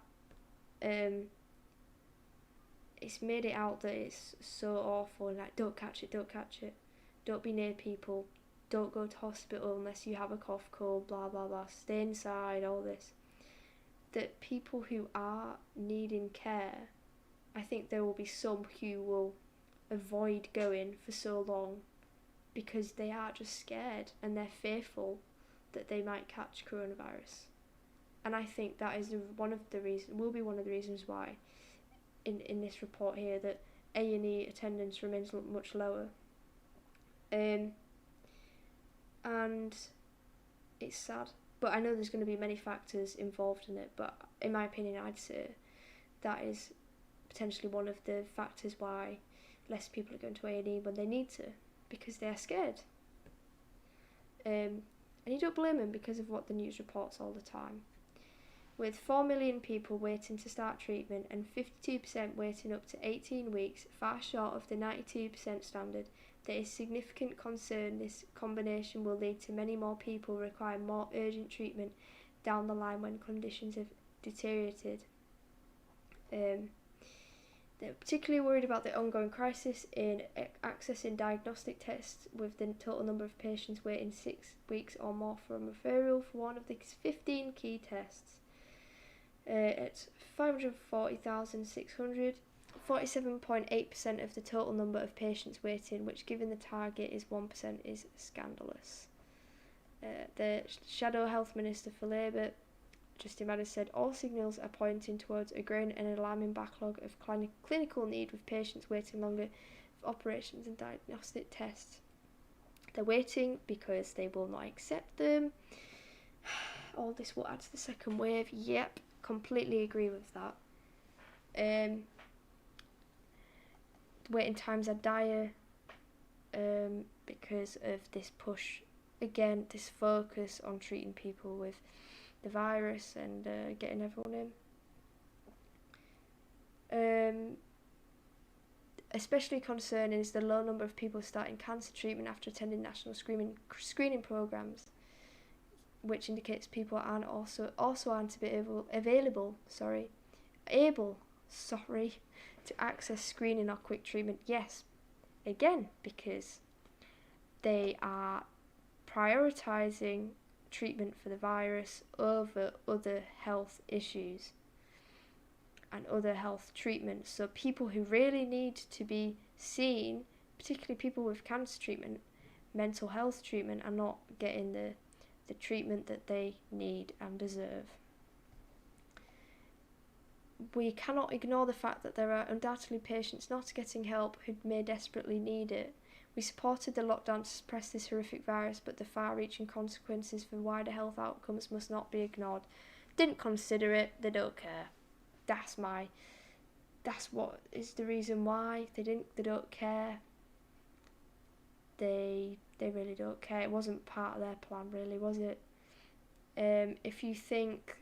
It's made it out that it's so awful and like don't catch it, don't be near people, don't go to hospital unless you have a cough, cold, blah blah blah, stay inside, all this. That people who are needing care, I think there will be some who will avoid going for so long because they are just scared and they're fearful that they might catch coronavirus. And I think that is one of the reasons why in this report here that A&E attendance remains much lower. And it's sad. But I know there's going to be many factors involved in it, but in my opinion I'd say that is potentially one of the factors why less people are going to A&E when they need to, because they're scared. And you don't blame them because of what the news reports all the time. With 4 million people waiting to start treatment and 52% waiting up to 18 weeks, far short of the 92% standard, There is significant concern this combination will lead to many more people requiring more urgent treatment down the line when conditions have deteriorated. They're particularly worried about the ongoing crisis in accessing diagnostic tests, with the total number of patients waiting 6 weeks or more for a referral for one of these 15 key tests. It's 540,600, 47.8% of the total number of patients waiting, which given the target is 1%, is scandalous. The Shadow Health Minister for Labour, Justin Weiner, said all signals are pointing towards a growing and alarming backlog of clinical need, with patients waiting longer for operations and diagnostic tests. They're waiting because they will not accept them. All this will add to the second wave. Yep, completely agree with that. Waiting times are dire because of this push, again, this focus on treating people with the virus and getting everyone in. Especially concerning is the low number of people starting cancer treatment after attending national screening programs, which indicates people aren't aren't able to access screening or quick treatment. Yes, again, because they are prioritising treatment for the virus over other health issues and other health treatments. So people who really need to be seen, particularly people with cancer treatment, mental health treatment, are not getting the treatment that they need and deserve. We cannot ignore the fact that there are undoubtedly patients not getting help who may desperately need it. We supported the lockdown to suppress this horrific virus, but the far-reaching consequences for wider health outcomes must not be ignored. Didn't consider it, they don't care. That's what is the reason why they don't care. They really don't care. It wasn't part of their plan, really, was it? If you think,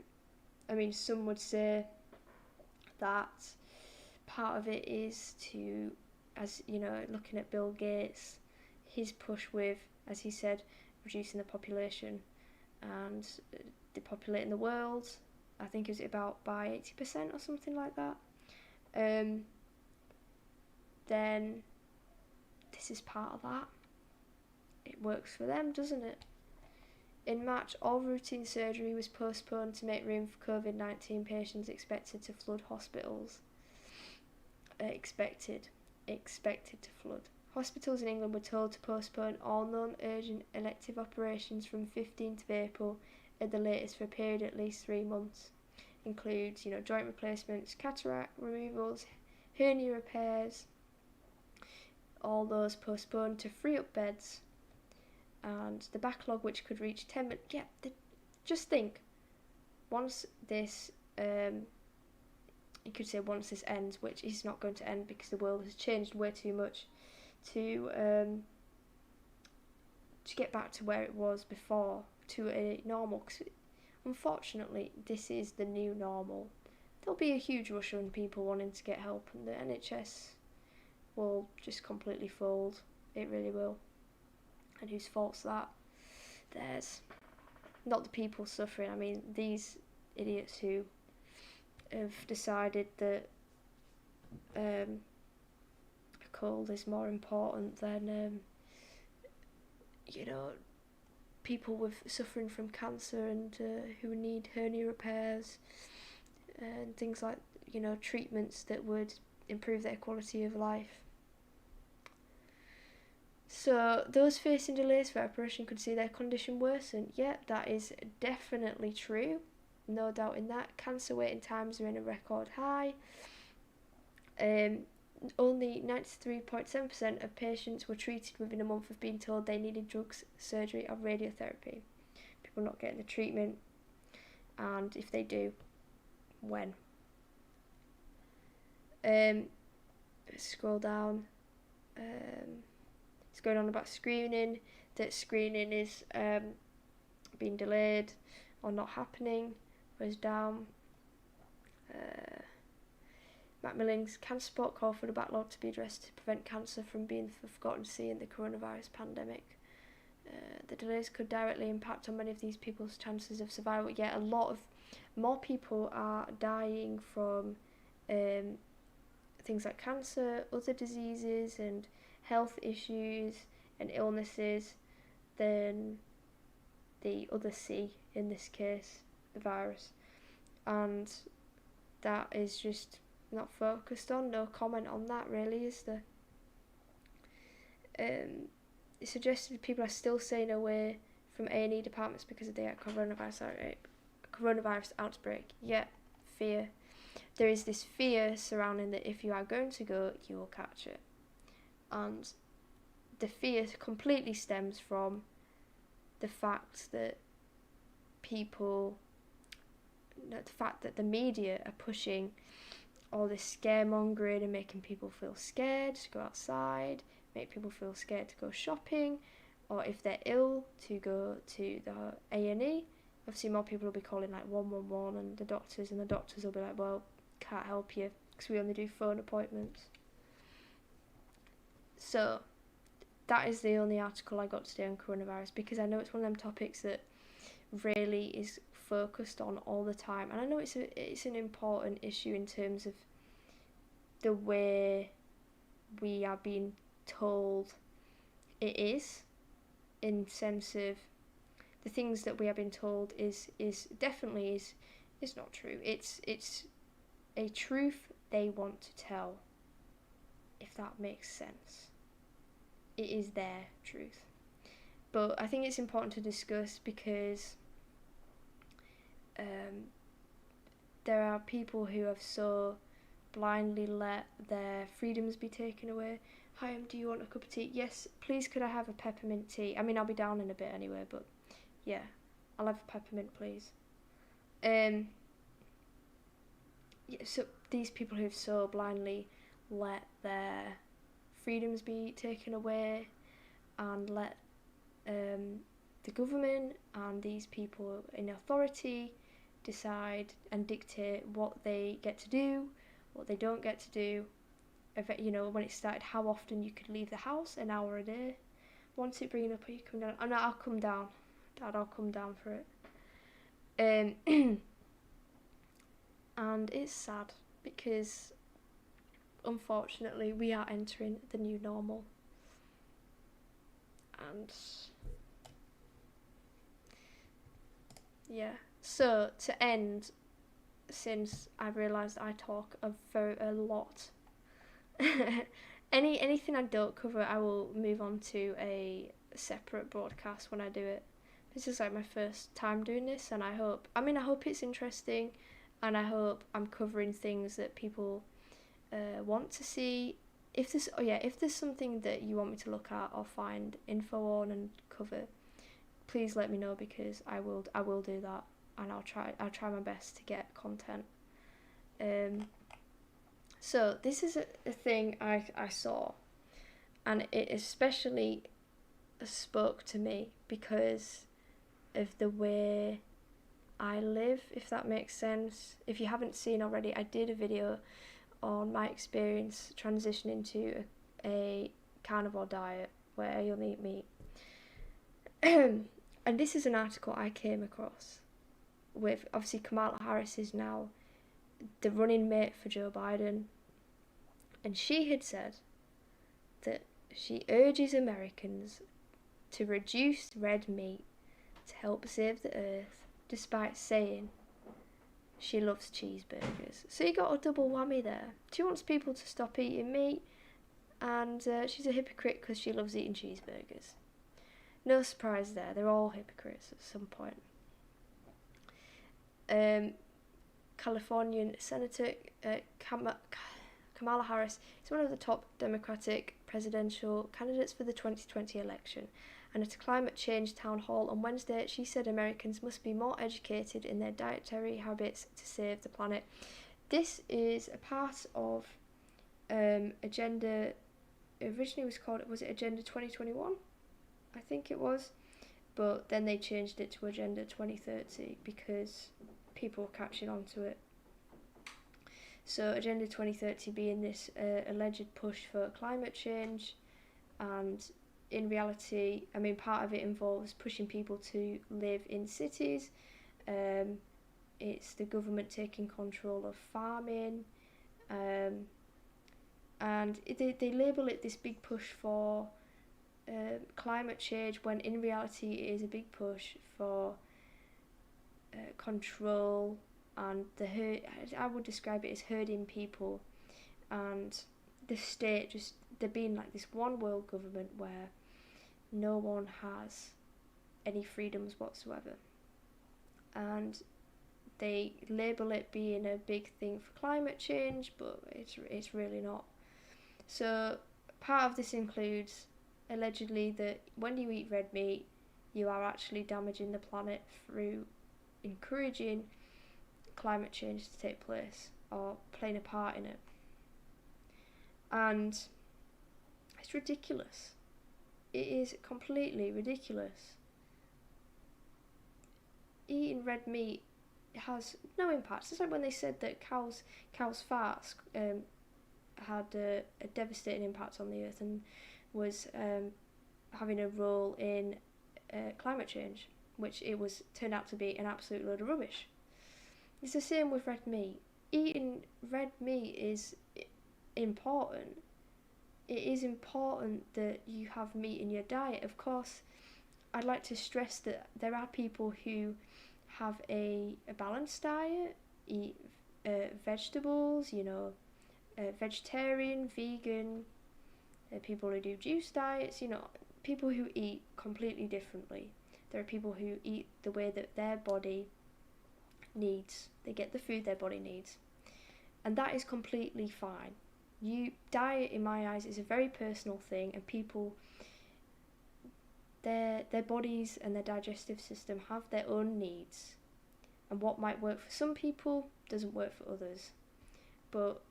some would say that part of it is to, as you know, looking at Bill Gates, his push with, as he said, reducing the population and depopulating the world. I think it was about by 80% or something like that. Then this is part of that. It works for them, doesn't it? In March, all routine surgery was postponed to make room for COVID-19 patients expected to flood hospitals. Expected to flood. Hospitals in England were told to postpone all non-urgent elective operations from 15th of April at the latest for a period at least 3 months. Includes, joint replacements, cataract removals, hernia repairs, all those postponed to free up beds. And the backlog, which could reach 10 minutes. Yeah, just think, once this, you could say once this ends, which is not going to end because the world has changed way too much to get back to where it was before, to a normal. Cause unfortunately, this is the new normal. There'll be a huge rush on people wanting to get help, and the NHS will just completely fold. It really will. And whose fault's that? Theirs. Not the people suffering. These idiots who have decided that a cold is more important than, people with suffering from cancer and who need hernia repairs and things like, treatments that would improve their quality of life. So those facing delays for operation could see their condition worsen. Yeah, that is definitely true. No doubt in that. Cancer waiting times are in a record high. Only 93.7% of patients were treated within a month of being told they needed drugs, surgery or radiotherapy. People not getting the treatment, and if they do, when? Let's scroll down. It's going on about screening, that screening is being delayed or not happening. Goes down. Macmillan's cancer support call for the backlog to be addressed to prevent cancer from being forgotten to see in the coronavirus pandemic. The delays could directly impact on many of these people's chances of survival. Yet more people are dying from things like cancer, other diseases and health issues and illnesses than the other C, in this case, the virus. And that is just not focused on. No comment on that, really, is there? It suggested people are still staying away from A&E departments because of the coronavirus outbreak. Yet, fear. There is this fear surrounding that if you are going to go, you will catch it. And the fear completely stems from the fact that the media are pushing all this scaremongering and making people feel scared to go outside, make people feel scared to go shopping, or if they're ill to go to the A&E. Obviously more people will be calling like 111 and the doctors will be like, well, can't help you because we only do phone appointments. So that is the only article I got today on coronavirus, because I know it's one of them topics that really is focused on all the time, and I know it's an important issue in terms of the way we are being told it is, in sense of the things that we have been told is definitely not true. It's a truth they want to tell, if that makes sense. It is their truth. But I think it's important to discuss because there are people who have so blindly let their freedoms be taken away. Hi, do you want a cup of tea? Yes, please, could I have a peppermint tea? I mean, I'll be down in a bit anyway, but yeah, I'll have a peppermint, please. So these people who've so blindly let their freedoms be taken away and let the government and these people in authority decide and dictate what they get to do, what they don't get to do. You know, when it started, how often you could leave the house, an hour a day. Once it bringing up, are you coming down? Oh no, I'll come down. Dad, I'll come down for it. And it's sad because unfortunately we are entering the new normal. And yeah, so to end, since I've realised I talk a lot, anything I don't cover I will move on to a separate broadcast when I do it. This is like my first time doing this, and I hope it's interesting, and I hope I'm covering things that people want to see. If there's something that you want me to look at or find info on and cover, please let me know, because I will do that, and I'll try my best to get content. So this is a thing I saw, and it especially spoke to me because of the way I live, if that makes sense. If you haven't seen already, I did a video on my experience transitioning to a carnivore diet where I only eat meat. And this is an article I came across with, obviously Kamala Harris is now the running mate for Joe Biden, and she had said that she urges Americans to reduce red meat to help save the earth, despite saying she loves cheeseburgers. So you got a double whammy there. She wants people to stop eating meat, and she's a hypocrite because she loves eating cheeseburgers. No surprise there, they're all hypocrites at some point. Californian Senator Kamala Harris is one of the top Democratic presidential candidates for the 2020 election, and at a climate change town hall on Wednesday, she said Americans must be more educated in their dietary habits to save the planet. This is a part of Agenda, originally was it Agenda 2021? I think it was, but then they changed it to Agenda 2030 because people were catching on to it. So Agenda 2030 being this alleged push for climate change, and in reality, I mean, part of it involves pushing people to live in cities. It's the government taking control of farming, and they label it this big push for climate change, when in reality it is a big push for control and the herd. I would describe it as herding people, and the state just, there being like this one world government where no one has any freedoms whatsoever, and they label it being a big thing for climate change, but it's really not. So part of this includes allegedly that when you eat red meat, you are actually damaging the planet through encouraging climate change to take place or playing a part in it. And it's ridiculous. It is completely ridiculous. Eating red meat has no impact. It's like when they said that cows' farts had a devastating impact on the earth and was having a role in climate change, which it was turned out to be an absolute load of rubbish. It's the same with red meat. Eating red meat is important. It is important that you have meat in your diet. Of course, I'd like to stress that there are people who have a balanced diet, eat vegetables, vegetarian, vegan, people who do juice diets, people who eat completely differently. There are people who eat the way that their body needs. They get the food their body needs. And that is completely fine. Diet, in my eyes, is a very personal thing, and people, their bodies and their digestive system have their own needs. And what might work for some people doesn't work for others. But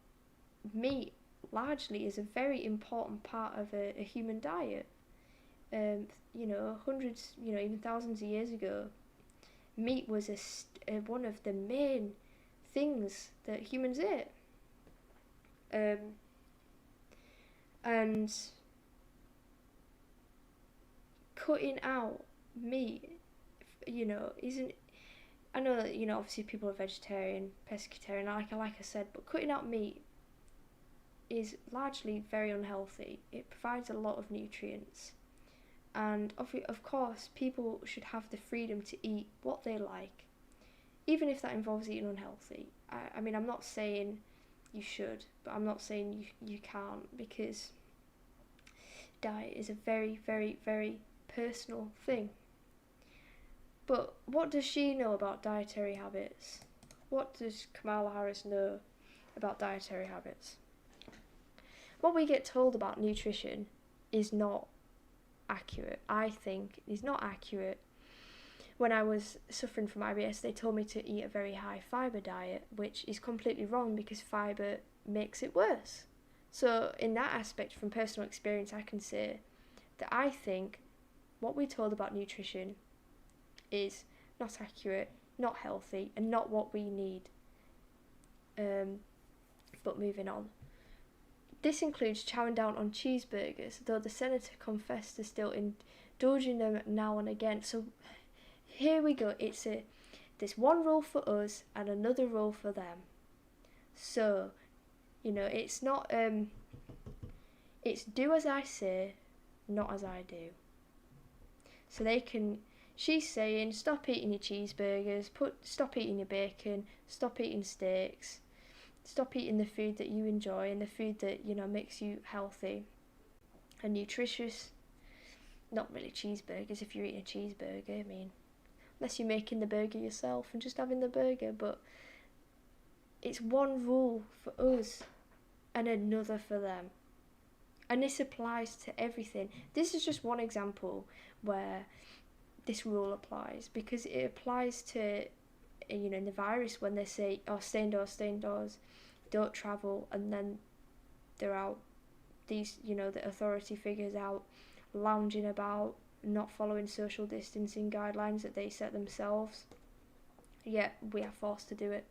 meat largely is a very important part of a human diet. Hundreds, even thousands of years ago, meat was one of the main things that humans ate. And cutting out meat, isn't. I know that obviously people are vegetarian, pescatarian, like I said, but cutting out meat is largely very unhealthy. It provides a lot of nutrients, and of course people should have the freedom to eat what they like, even if that involves eating unhealthy. I mean, I'm not saying you should, but I'm not saying you can't, because diet is a very, very, very personal thing. But what does she know about dietary habits? What does Kamala Harris know about dietary habits? What we get told about nutrition is not accurate. I think is not accurate. When I was suffering from IBS, they told me to eat a very high fibre diet, which is completely wrong because fibre makes it worse. So in that aspect, from personal experience, I can say that I think what we're told about nutrition is not accurate, not healthy, and not what we need. But moving on. This includes chowing down on cheeseburgers, though the senator confessed to still indulging them now and again. So here we go. There's one rule for us and another rule for them. So, it's not, it's do as I say, not as I do. So she's saying, stop eating your cheeseburgers, stop eating your bacon, stop eating steaks, stop eating the food that you enjoy and the food that, makes you healthy and nutritious. Not really cheeseburgers if you're eating a cheeseburger, I mean, unless you're making the burger yourself and just having the burger, but it's one rule for us and another for them. And this applies to everything. This is just one example where this rule applies, because it applies to, in the virus when they say, stay indoors, don't travel, and then they're out, these, the authority figures out, lounging about, not following social distancing guidelines that they set themselves, yet we are forced to do it.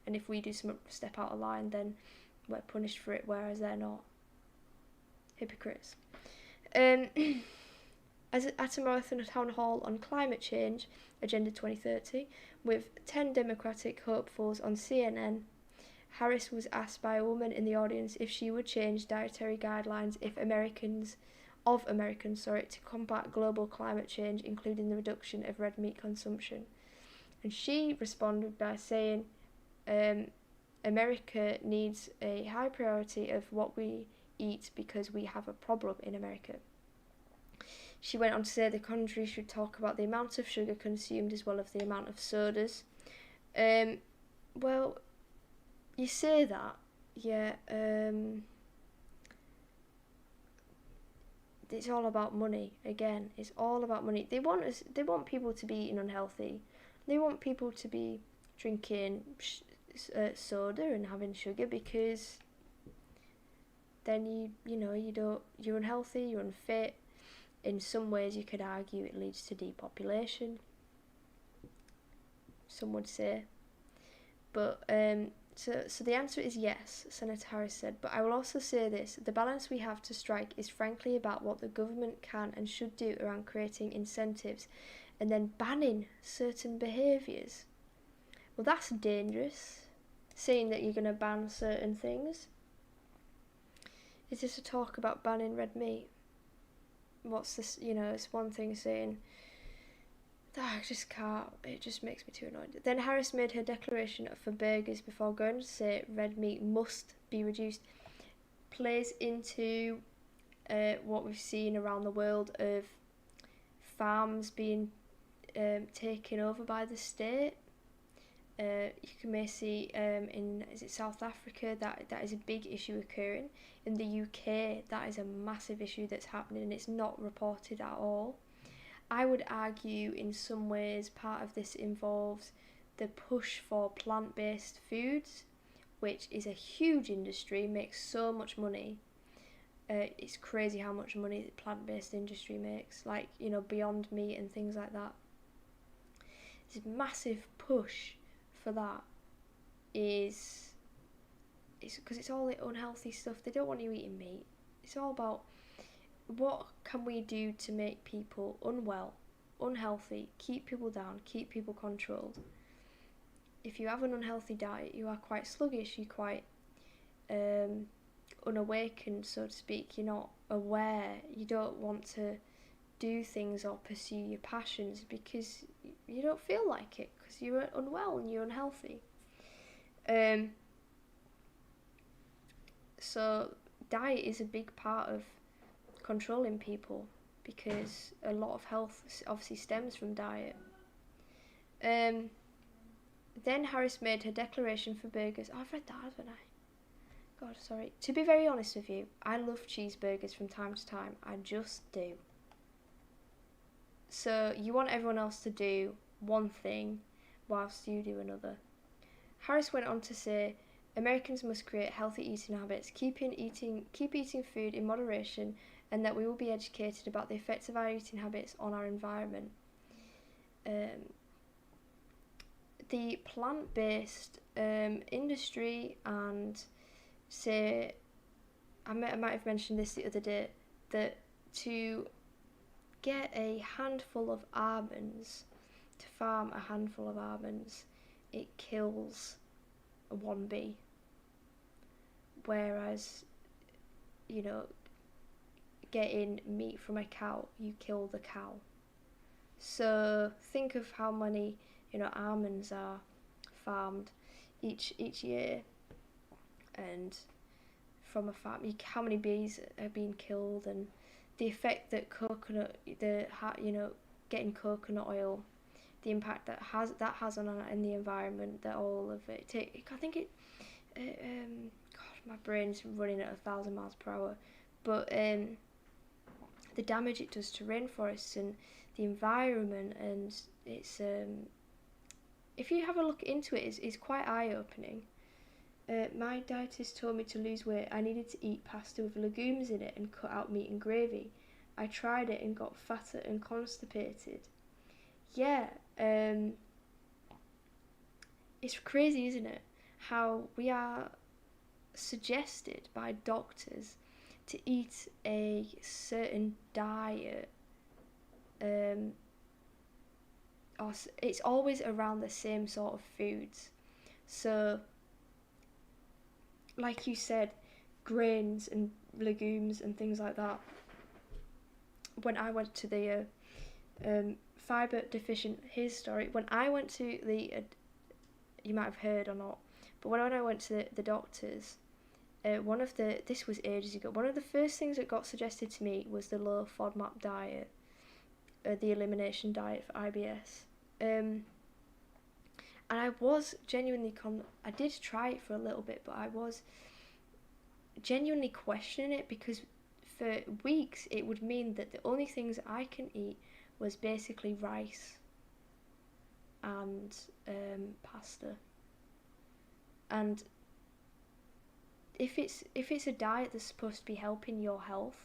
and if we do some step out of line, then we're punished for it, whereas they're not. Hypocrites. As at a marathon town hall on climate change, Agenda 2030, with 10 Democratic hopefuls on CNN, Harris was asked by a woman in the audience if she would change dietary guidelines if Americans, to combat global climate change, including the reduction of red meat consumption. And she responded by saying, America needs a high priority of what we eat because we have a problem in America. She went on to say the country should talk about the amount of sugar consumed as well as the amount of sodas. Well, you say that, yeah. It's all about money. Again, it's all about money. They want people to be eating unhealthy. They want people to be drinking soda and having sugar because then you're unhealthy, you're unfit. In some ways, you could argue it leads to depopulation. Some would say, but so the answer is yes, Senator Harris said. But I will also say this: the balance we have to strike is frankly about what the government can and should do around creating incentives, and then banning certain behaviours. Well, that's dangerous. Saying that you're going to ban certain things. Is this a talk about banning red meat? What's this? It's one thing saying, I just can't, it just makes me too annoyed. Then Harris made her declaration for burgers before going to say red meat must be reduced. Plays into what we've seen around the world of farms being taken over by the state. You may see in South Africa that is a big issue occurring. In the UK, that is a massive issue that's happening and it's not reported at all. I would argue in some ways part of this involves the push for plant-based foods, which is a huge industry, makes so much money. It's crazy how much money the plant-based industry makes, Beyond Meat and things like that. It's a massive push for that is because it's all the unhealthy stuff. They don't want you eating meat. It's all about what can we do to make people unwell, unhealthy, keep people down, keep people controlled. If you have an unhealthy diet, you are quite sluggish, you're quite unawakened, so to speak. You're not aware, you don't want to do things or pursue your passions because you don't feel like it, because you're unwell and you're unhealthy. So diet is a big part of controlling people because a lot of health obviously stems from diet. Then Harris made her declaration for burgers. I've read that, haven't I? God, sorry. To be very honest with you, I love cheeseburgers from time to time. I just do. So you want everyone else to do one thing whilst you do another. Harris went on to say, Americans must create healthy eating habits, keep eating food in moderation, and that we will be educated about the effects of our eating habits on our environment. The plant-based industry, and say, I might have mentioned this the other day, that to get a handful of almonds, to farm a handful of almonds, it kills one bee. Whereas, getting meat from a cow, you kill the cow. So think of how many, almonds are farmed each year, and from a farm, how many bees are being killed, and the effect that getting coconut oil, the impact that has on the environment, that all of it. I think it. God, my brain's running at 1,000 miles per hour, but the damage it does to rainforests and the environment, and it's if you have a look into it, it's quite eye-opening. My dietist told me to lose weight. I needed to eat pasta with legumes in it and cut out meat and gravy. I tried it and got fatter and constipated. Yeah, it's crazy, isn't it? how we are suggested by doctors to eat a certain diet, or it's always around the same sort of foods. So, like you said, grains and legumes and things like that. When I went to the fibre deficient, his story, when I went to the, you might have heard or not, but when I went to the doctors, this was ages ago, one of the first things that got suggested to me was the low FODMAP diet, the elimination diet for IBS. And I was genuinely, I did try it for a little bit, but I was genuinely questioning it, because for weeks it would mean that the only things I can eat was basically rice and pasta. And if it's a diet that's supposed to be helping your health,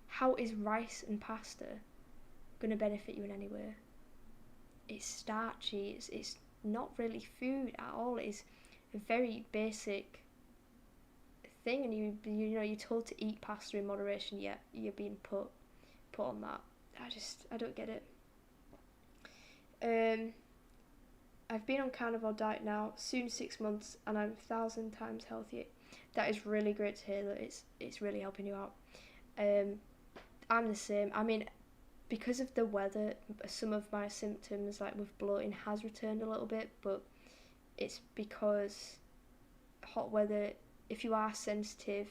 how is rice and pasta going to benefit you in any way? It's starchy, it's not really food at all. It's a very basic thing, and you know you're told to eat pasta in moderation, yet you're being put on that. I don't get it. I've been on carnivore diet now, soon 6 months, and I'm 1,000 times healthier. That is really great to hear that it's really helping you out. I'm the same. I mean, because of the weather, some of my symptoms, like with bloating, has returned a little bit, but it's because hot weather, if you are sensitive,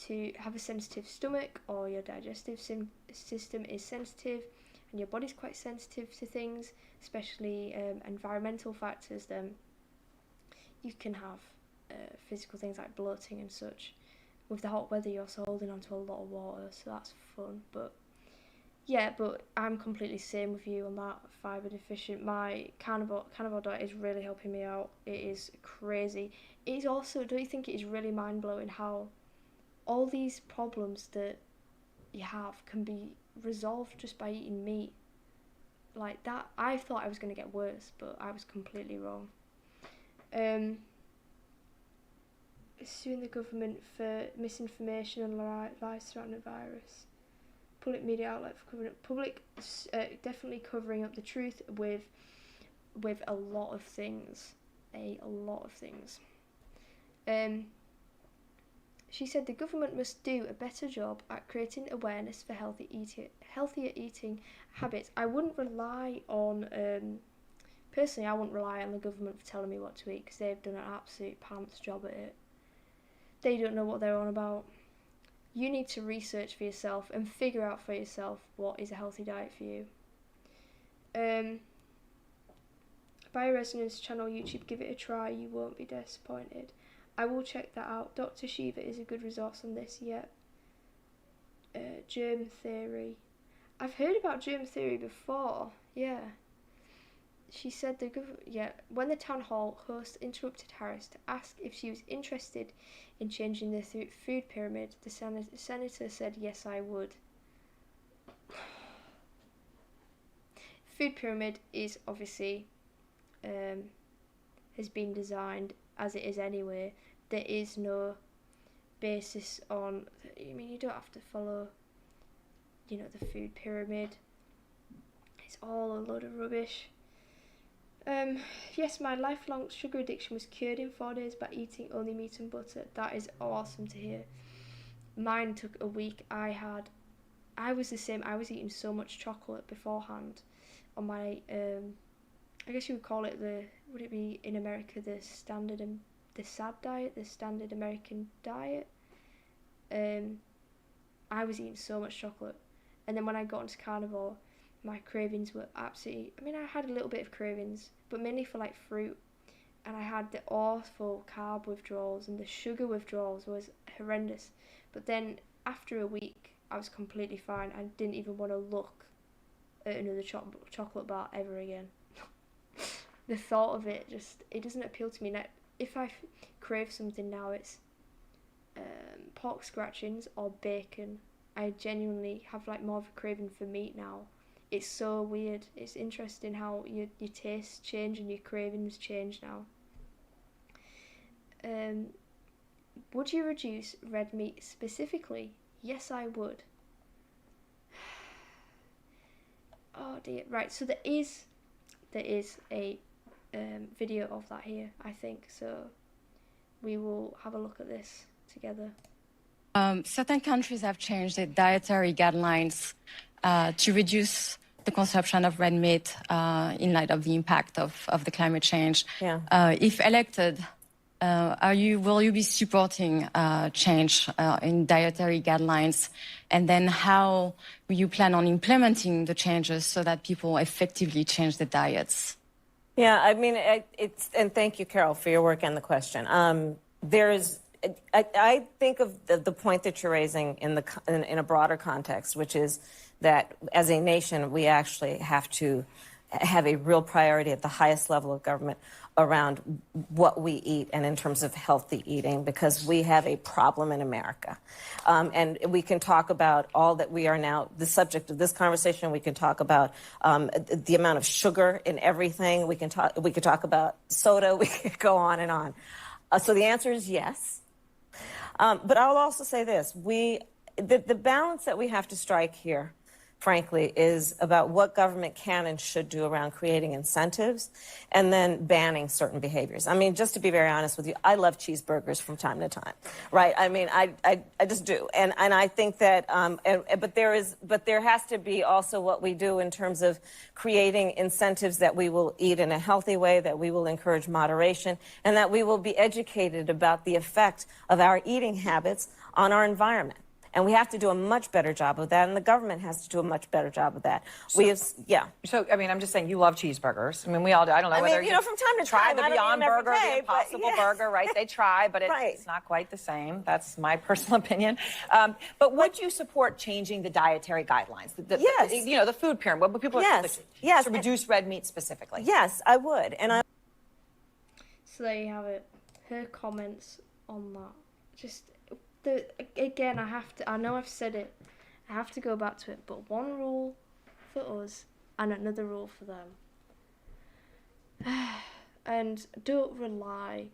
to have a sensitive stomach, or your digestive system is sensitive, and your body's quite sensitive to things, especially environmental factors, then you can have physical things like bloating and such. With the hot weather, you're also holding on to a lot of water, so that's fun. But yeah, but I'm completely same with you on that, fibre deficient. My carnivore diet is really helping me out. It is crazy. It is also, don't you think it is really mind-blowing how all these problems that you have can be resolved just by eating meat? Like that, I thought I was going to get worse, but I was completely wrong. Suing the government for misinformation and lies surrounding the virus. Public media outlet for covering up definitely covering up the truth with a lot of things. She said the government must do a better job at creating awareness for healthier eating habits. I wouldn't rely on, personally, I wouldn't rely on the government for telling me what to eat, because they've done an absolute pants job at it. They don't know what they're on about. You need to research for yourself and figure out for yourself what is a healthy diet for you. Bioresonance channel YouTube, give it a try, you won't be disappointed. I will check that out. Dr. Shiva is a good resource on this, yet. Germ theory. I've heard about germ theory before, yeah. She said when the town hall host interrupted Harris to ask if she was interested in changing the food pyramid, the senator said, yes, I would. Food pyramid is obviously, has been designed as it is anyway. There is no basis on, you don't have to follow, the food pyramid. It's all a load of rubbish. Yes, my lifelong sugar addiction was cured in 4 days by eating only meat and butter. That is awesome to hear. Mine took a week. I was the same. I was eating so much chocolate beforehand on my, I guess you would call it would it be in America the standard and the SAD diet, the standard American diet. I was eating so much chocolate. And then when I got into carnivore, my cravings were absolutely, I had a little bit of cravings, but mainly for like fruit. And I had the awful carb withdrawals, and the sugar withdrawals was horrendous. But then after a week, I was completely fine. I didn't even want to look at another chocolate bar ever again. The thought of it it doesn't appeal to me. Now, if I crave something now, it's pork scratchings or bacon. I genuinely have more of a craving for meat now. It's so weird. It's interesting how your tastes change and your cravings change now. Would you reduce red meat specifically? Yes, I would. Oh dear. Right, so there is a video of that here, I think. So we will have a look at this together. Certain countries have changed their dietary guidelines to reduce the consumption of red meat in light of the impact of the climate change. Yeah. If elected, will you be supporting change in dietary guidelines? And then how will you plan on implementing the changes so that people effectively change their diets? Yeah, I mean, and thank you, Carol, for your work and the question. I think of the point that you're raising in a broader context, which is that as a nation, we actually have to have a real priority at the highest level of government around what we eat and in terms of healthy eating, because we have a problem in America. And we can talk about all that we are now, the subject of this conversation, we can talk about the amount of sugar in everything, we could talk about soda, we could go on and on. So the answer is yes. But I'll also say this, the balance that we have to strike here, frankly, is about what government can and should do around creating incentives and then banning certain behaviors. I mean, just to be very honest with you, I love cheeseburgers from time to time, right? I mean, I just do. And I think that, but there has to be also what we do in terms of creating incentives that we will eat in a healthy way, that we will encourage moderation, and that we will be educated about the effect of our eating habits on our environment. And we have to do a much better job of that, and the government has to do a much better job of that. So, I mean, I'm just saying, you love cheeseburgers. I mean, we all do. I don't know whether you know, from time to try time, the I don't Beyond eat them every Burger, day, the Impossible but yes. Burger, right? They try, but it's not quite the same. That's my personal opinion. But would you support changing the dietary guidelines? Yes. The food pyramid. What people yes. to reduce red meat specifically. Yes, I would. And So there you have it. Her comments on that. Just again, I know I've said it, I have to go back to it, but one rule for us and another rule for them. And don't rely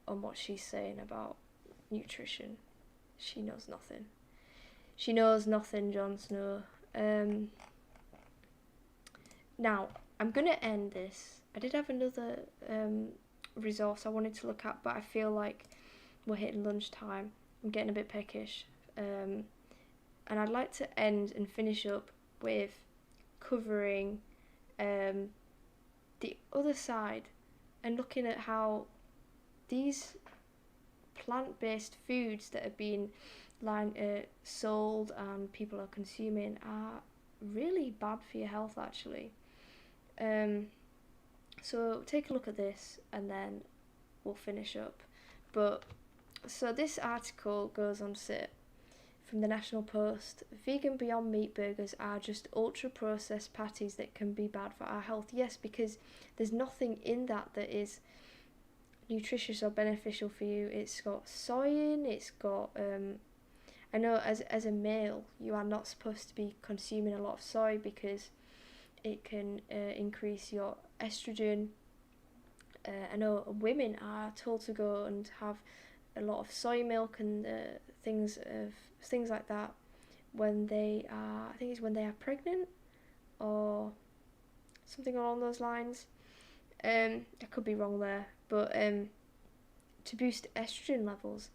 on what she's saying about nutrition. She knows nothing. She knows nothing, Jon Snow. Now, I'm going to end this. I did have another resource I wanted to look at, but I feel like we're hitting lunchtime. I'm getting a bit peckish, and I'd like to end and finish up with covering the other side and looking at how these plant-based foods that are being sold and people are consuming are really bad for your health, actually. So take a look at this and then we'll finish up. So this article goes on to say, from the National Post, vegan Beyond Meat burgers are just ultra-processed patties that can be bad for our health. Yes, because there's nothing in that is nutritious or beneficial for you. It's got soy in, it's got... I know as a male, you are not supposed to be consuming a lot of soy because it can increase your estrogen. I know women are told to go and have a lot of soy milk and things like that when they are, I think it's when they are pregnant or something along those lines. I could be wrong there, but to boost estrogen levels,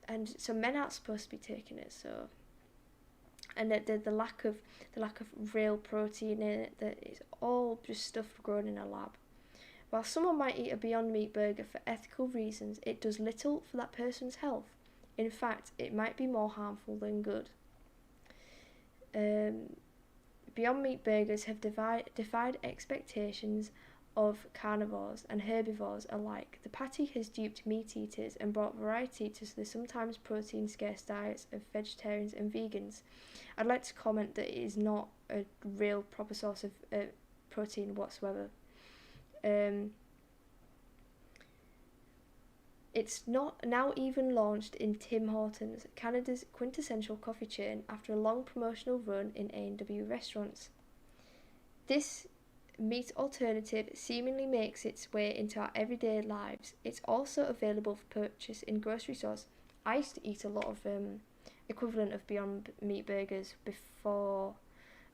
and so men aren't supposed to be taking it. So, and the lack of real protein in it, that is all just stuff grown in a lab. While someone might eat a Beyond Meat burger for ethical reasons, it does little for that person's health. In fact, it might be more harmful than good. Beyond Meat burgers have defied expectations of carnivores and herbivores alike. The patty has duped meat eaters and brought variety to the sometimes protein-scarce diets of vegetarians and vegans. I'd like to comment that it is not a real proper source of protein whatsoever. It's not now even launched in Tim Hortons, Canada's quintessential coffee chain, after a long promotional run in A&W restaurants. This meat alternative seemingly makes its way into our everyday lives, it's also available for purchase in grocery stores. I used to eat a lot of equivalent of Beyond Meat burgers before,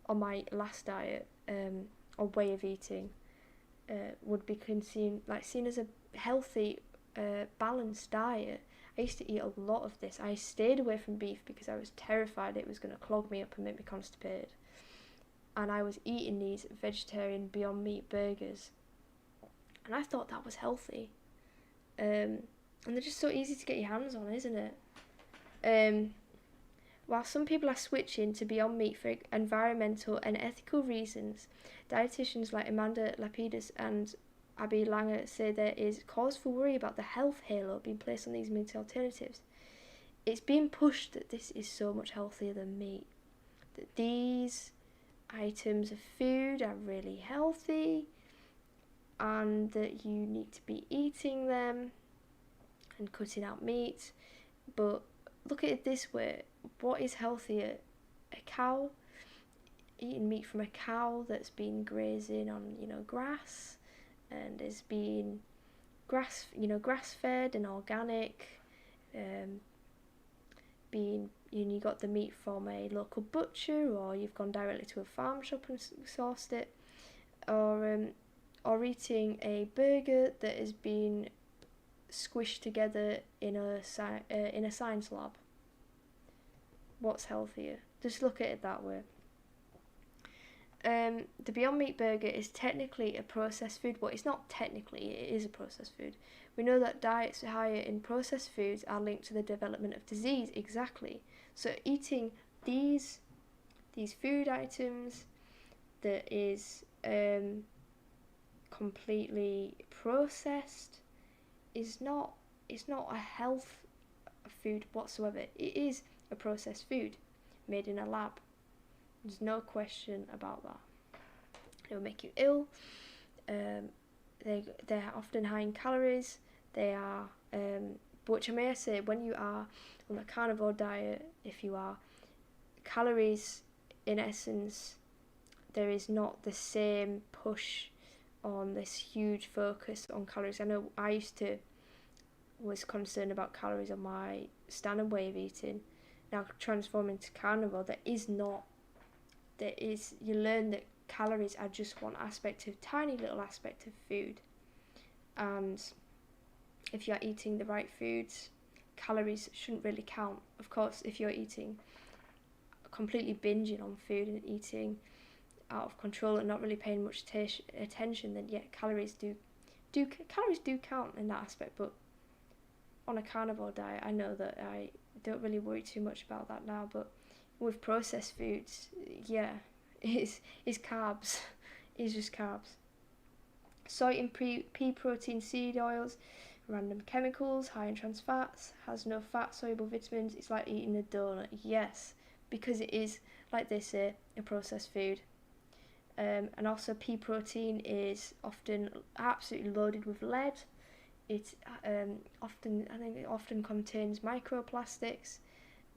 on my last diet, or way of eating, would be seen as a healthy, balanced diet. I used to eat a lot of this. I stayed away from beef because I was terrified it was going to clog me up and make me constipated. And I was eating these vegetarian Beyond Meat burgers, and I thought that was healthy. And they're just so easy to get your hands on, isn't it? While some people are switching to Beyond Meat for environmental and ethical reasons, dietitians like Amanda Lapidus and Abby Langer say there is cause for worry about the health halo being placed on these meat alternatives. It's being pushed that this is so much healthier than meat, that these items of food are really healthy, and that you need to be eating them and cutting out meat. But look at it this way: what is healthier? A cow, eating meat from a cow that's been grazing on, grass, and is being grass fed and organic, you got the meat from a local butcher, or you've gone directly to a farm shop and sourced it, or eating a burger that has been squished together in a science lab. What's healthier? Just look at it that way. The Beyond Meat burger is technically a processed food. Well, it's not technically, it is a processed food. We know that diets higher in processed foods are linked to the development of disease. Exactly. So eating these food items that is completely processed it's not a health food whatsoever. It is a processed food made in a lab. There's no question about that. It will make you ill. They're often high in calories. They are, which I may say, when you are on a carnivore diet, if you are, calories, in essence, there is not the same push on this huge focus on calories. I know I was concerned about calories on my standard way of eating. Now transforming to carnivore, you learn that calories are just one tiny little aspect of food, and if you're eating the right foods, calories shouldn't really count. Of course, if you're eating completely binging on food and eating out of control and not really paying much attention, then yeah, calories do count in that aspect. But on a carnivore diet, I know that I don't really worry too much about that now. But with processed foods, yeah, it's carbs. It's just carbs. Soy and pea protein seed oils, random chemicals, high in trans fats, has no fat soluble vitamins. It's like eating a donut. Yes, because it is, like they say, a processed food. And also pea protein is often absolutely loaded with lead. It often contains microplastics.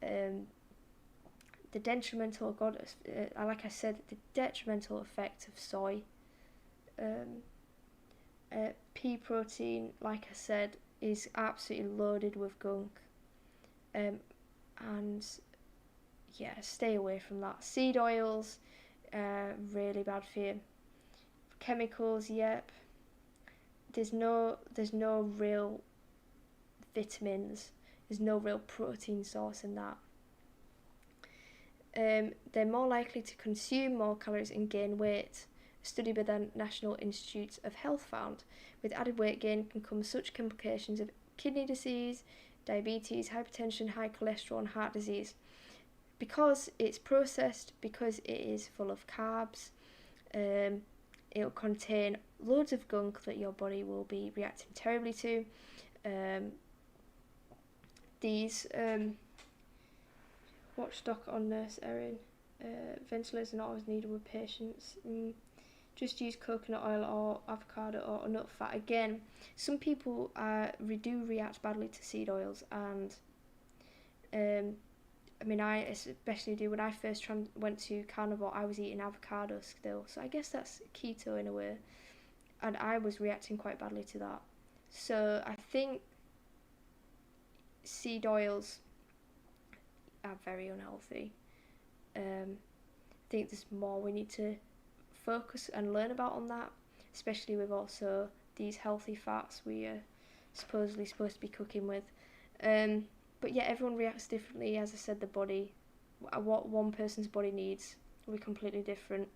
The detrimental effect of soy. Pea protein, like I said, is absolutely loaded with gunk. And yeah, stay away from that. Seed oils, really bad for you. Chemicals, yep. There's no real vitamins. There's no real protein source in that. They're more likely to consume more calories and gain weight. A study by the National Institutes of Health found with added weight gain can come such complications of kidney disease, diabetes, hypertension, high cholesterol and heart disease. Because it's processed, because it is full of carbs, it'll contain loads of gunk that your body will be reacting terribly to. Watch stock on Nurse Erin. Ventilators are not always needed with patients. Just use coconut oil or avocado or nut fat. Again, some people do react badly to seed oils, and I mean, I especially do. When I first went to carnivore, I was eating avocado still. So I guess that's keto in a way. And I was reacting quite badly to that. So I think seed oils are very unhealthy. I think there's more we need to focus and learn about on that, especially with also these healthy fats we are supposedly supposed to be cooking with. But yeah, everyone reacts differently. As I said, the body, what one person's body needs will be completely different.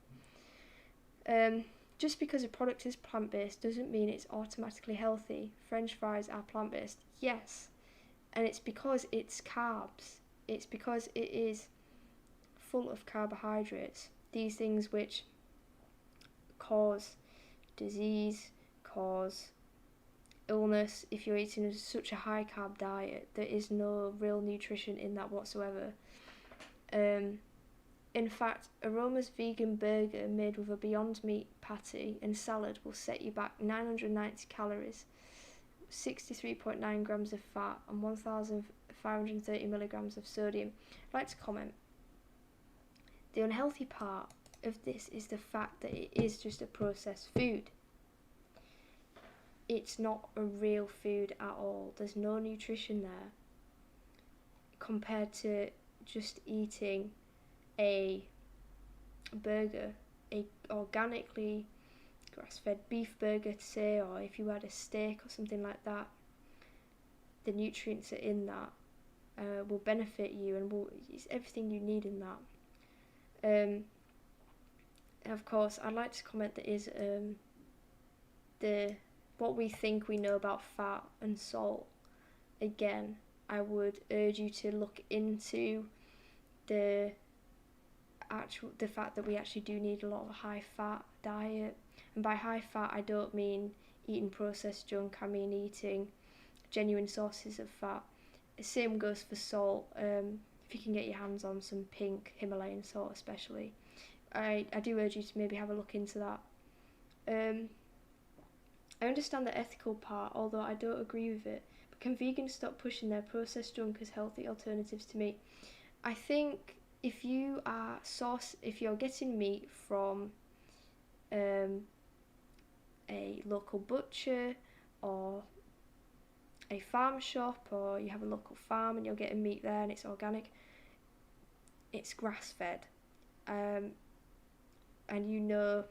Just because a product is plant-based doesn't mean it's automatically healthy. French fries are plant-based, yes. And it's because it's carbs. It's because it is full of carbohydrates. These things which cause disease, cause illness. If you're eating such a high carb diet, there is no real nutrition in that whatsoever. In fact, Aroma's vegan burger made with a Beyond Meat patty and salad will set you back 990 calories, 63.9 grams of fat and 1,530 milligrams of sodium. I'd like to comment. The unhealthy part of this is the fact that it is just a processed food. It's not a real food at all. There's no nutrition there compared to just eating a burger, a organically grass-fed beef burger to say, or if you had a steak or something like that. The nutrients are in that will benefit you and it's everything you need in that. Of course, I'd like to comment that is what we think we know about fat and salt. Again, I would urge you to look into the fact that we actually do need a lot of high fat diet. And by high fat, I don't mean eating processed junk. I mean eating genuine sources of fat. The same goes for salt. If you can get your hands on some pink Himalayan salt, especially, I do urge you to maybe have a look into that. I understand the ethical part, although I don't agree with it. But can vegans stop pushing their processed junk as healthy alternatives to meat? I think if you're getting meat from a local butcher or a farm shop, or you have a local farm and you're getting meat there and it's organic, it's grass-fed, and you know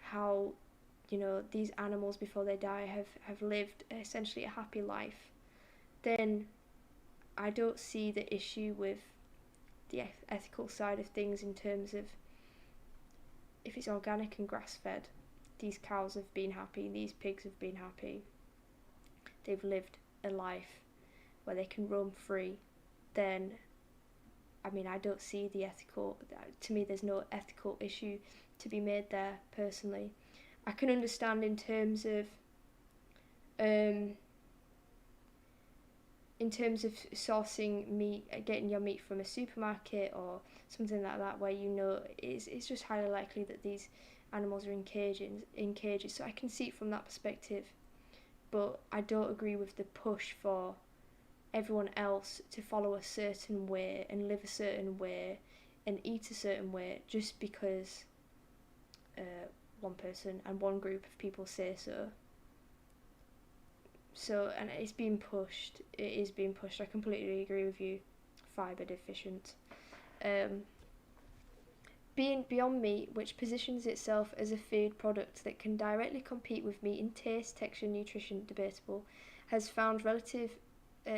how these animals before they die have lived essentially a happy life, then I don't see the issue with the ethical side of things in terms of if it's organic and grass-fed, these cows have been happy, these pigs have been happy, they've lived a life where they can roam free, then I mean, I don't see the ethical, to me there's no ethical issue to be made there personally. I can understand in terms of sourcing meat, getting your meat from a supermarket or something like that, where it's just highly likely that these animals are in cages. So I can see it from that perspective, but I don't agree with the push for everyone else to follow a certain way and live a certain way and eat a certain way just because one person and one group of people say so. And it's being pushed. It is being pushed. I completely agree with you. Fibre deficient. Being Beyond Meat, which positions itself as a food product that can directly compete with meat in taste, texture, nutrition, debatable, has found relative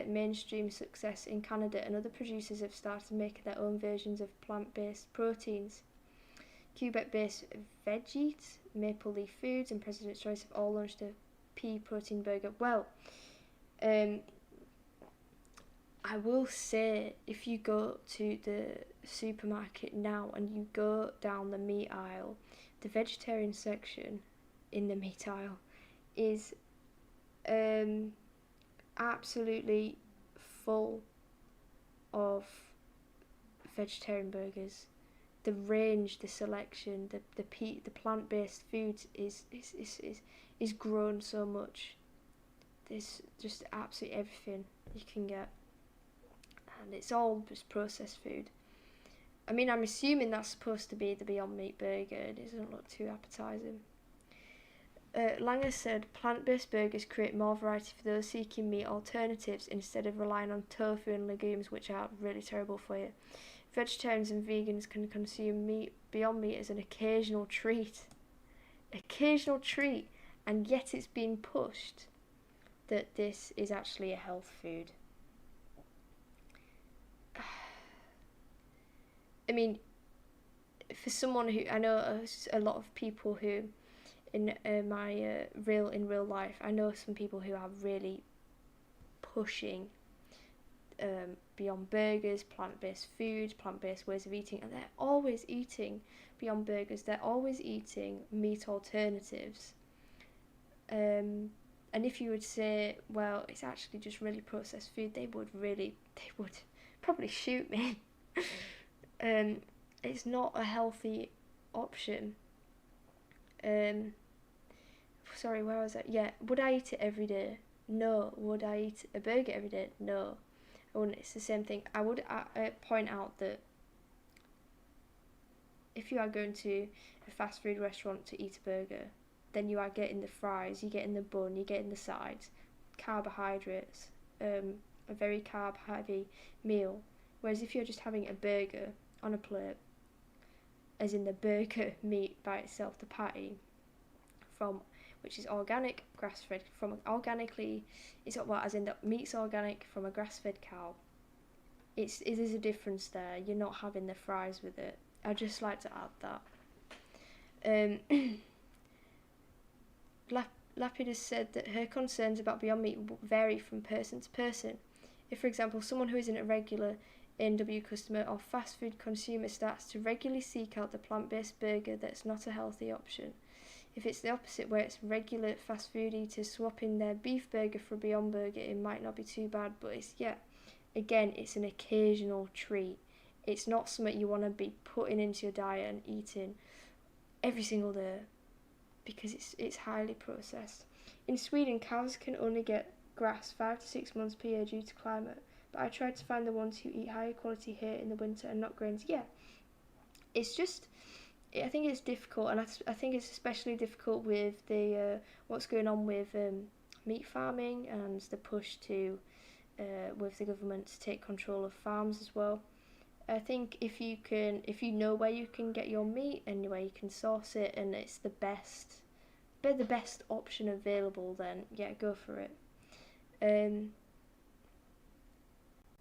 mainstream success in Canada, and other producers have started making their own versions of plant-based proteins. Quebec-based Veggies, Maple Leaf Foods, and President's Choice have all launched a pea protein burger. Well, I will say, if you go to the supermarket now and you go down the meat aisle, the vegetarian section in the meat aisle is absolutely full of vegetarian burgers. The range, the selection, the plant-based foods is grown so much. There's just absolutely everything you can get. and it's all just processed food. I mean, I'm assuming that's supposed to be the Beyond Meat burger. It doesn't look too appetising. Langer said, plant-based burgers create more variety for those seeking meat alternatives instead of relying on tofu and legumes, which are really terrible for you. Vegetarians and vegans can consume meat, Beyond Meat, as an occasional treat. Occasional treat, and yet it's being pushed that this is actually a health food. I mean, for someone who, I know a lot of people who, in real life, I know some people who are really pushing Beyond Burgers, plant-based food, plant-based ways of eating, and they're always eating Beyond Burgers. They're always eating meat alternatives. And if you would say, well, it's actually just really processed food, they would probably shoot me. It's not a healthy option. Sorry, where was it? Yeah, would I eat it every day? No. Would I eat a burger every day? No. I wouldn't. It's the same thing. I would point out that if you are going to a fast food restaurant to eat a burger, then you are getting the fries, you're getting the bun, you're getting the sides, carbohydrates, a very carb-heavy meal. Whereas if you're just having a burger on a plate, as in the burger meat by itself, the patty, which is organic, grass-fed, as in the meat's organic from a grass-fed cow. It is a difference there. You're not having the fries with it. I'd just like to add that. Lapidus said that her concerns about Beyond Meat vary from person to person. If, for example, someone who isn't a regular A&W customer or fast food consumer starts to regularly seek out the plant-based burger, that's not a healthy option. If it's the opposite, where it's regular fast food eaters swapping their beef burger for a Beyond Burger, it might not be too bad, but it's an occasional treat. It's not something you want to be putting into your diet and eating every single day, because it's highly processed. In Sweden, cows can only get grass 5 to 6 months per year due to climate, but I tried to find the ones who eat higher quality here in the winter and not grains. Yeah, it's just, I think it's difficult, and I think it's especially difficult with the what's going on with meat farming and the push to with the government to take control of farms as well. I think if you know where you can get your meat and where you can source it, and it's the best option available, then yeah, go for it.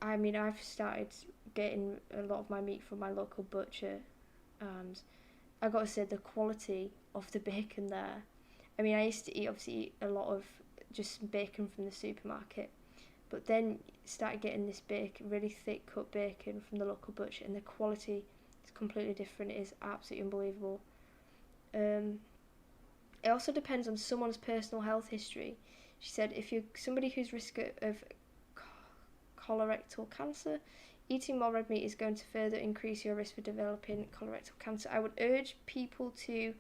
I mean, I've started getting a lot of my meat from my local butcher, and I got to say the quality of the bacon there. I mean, I used to eat a lot of just bacon from the supermarket, but then started getting this really thick cut bacon from the local butcher, and the quality is completely different. It is absolutely unbelievable. It also depends on someone's personal health history. She said, if you're somebody who's risk of colorectal cancer, eating more red meat is going to further increase your risk for developing colorectal cancer. I would urge people to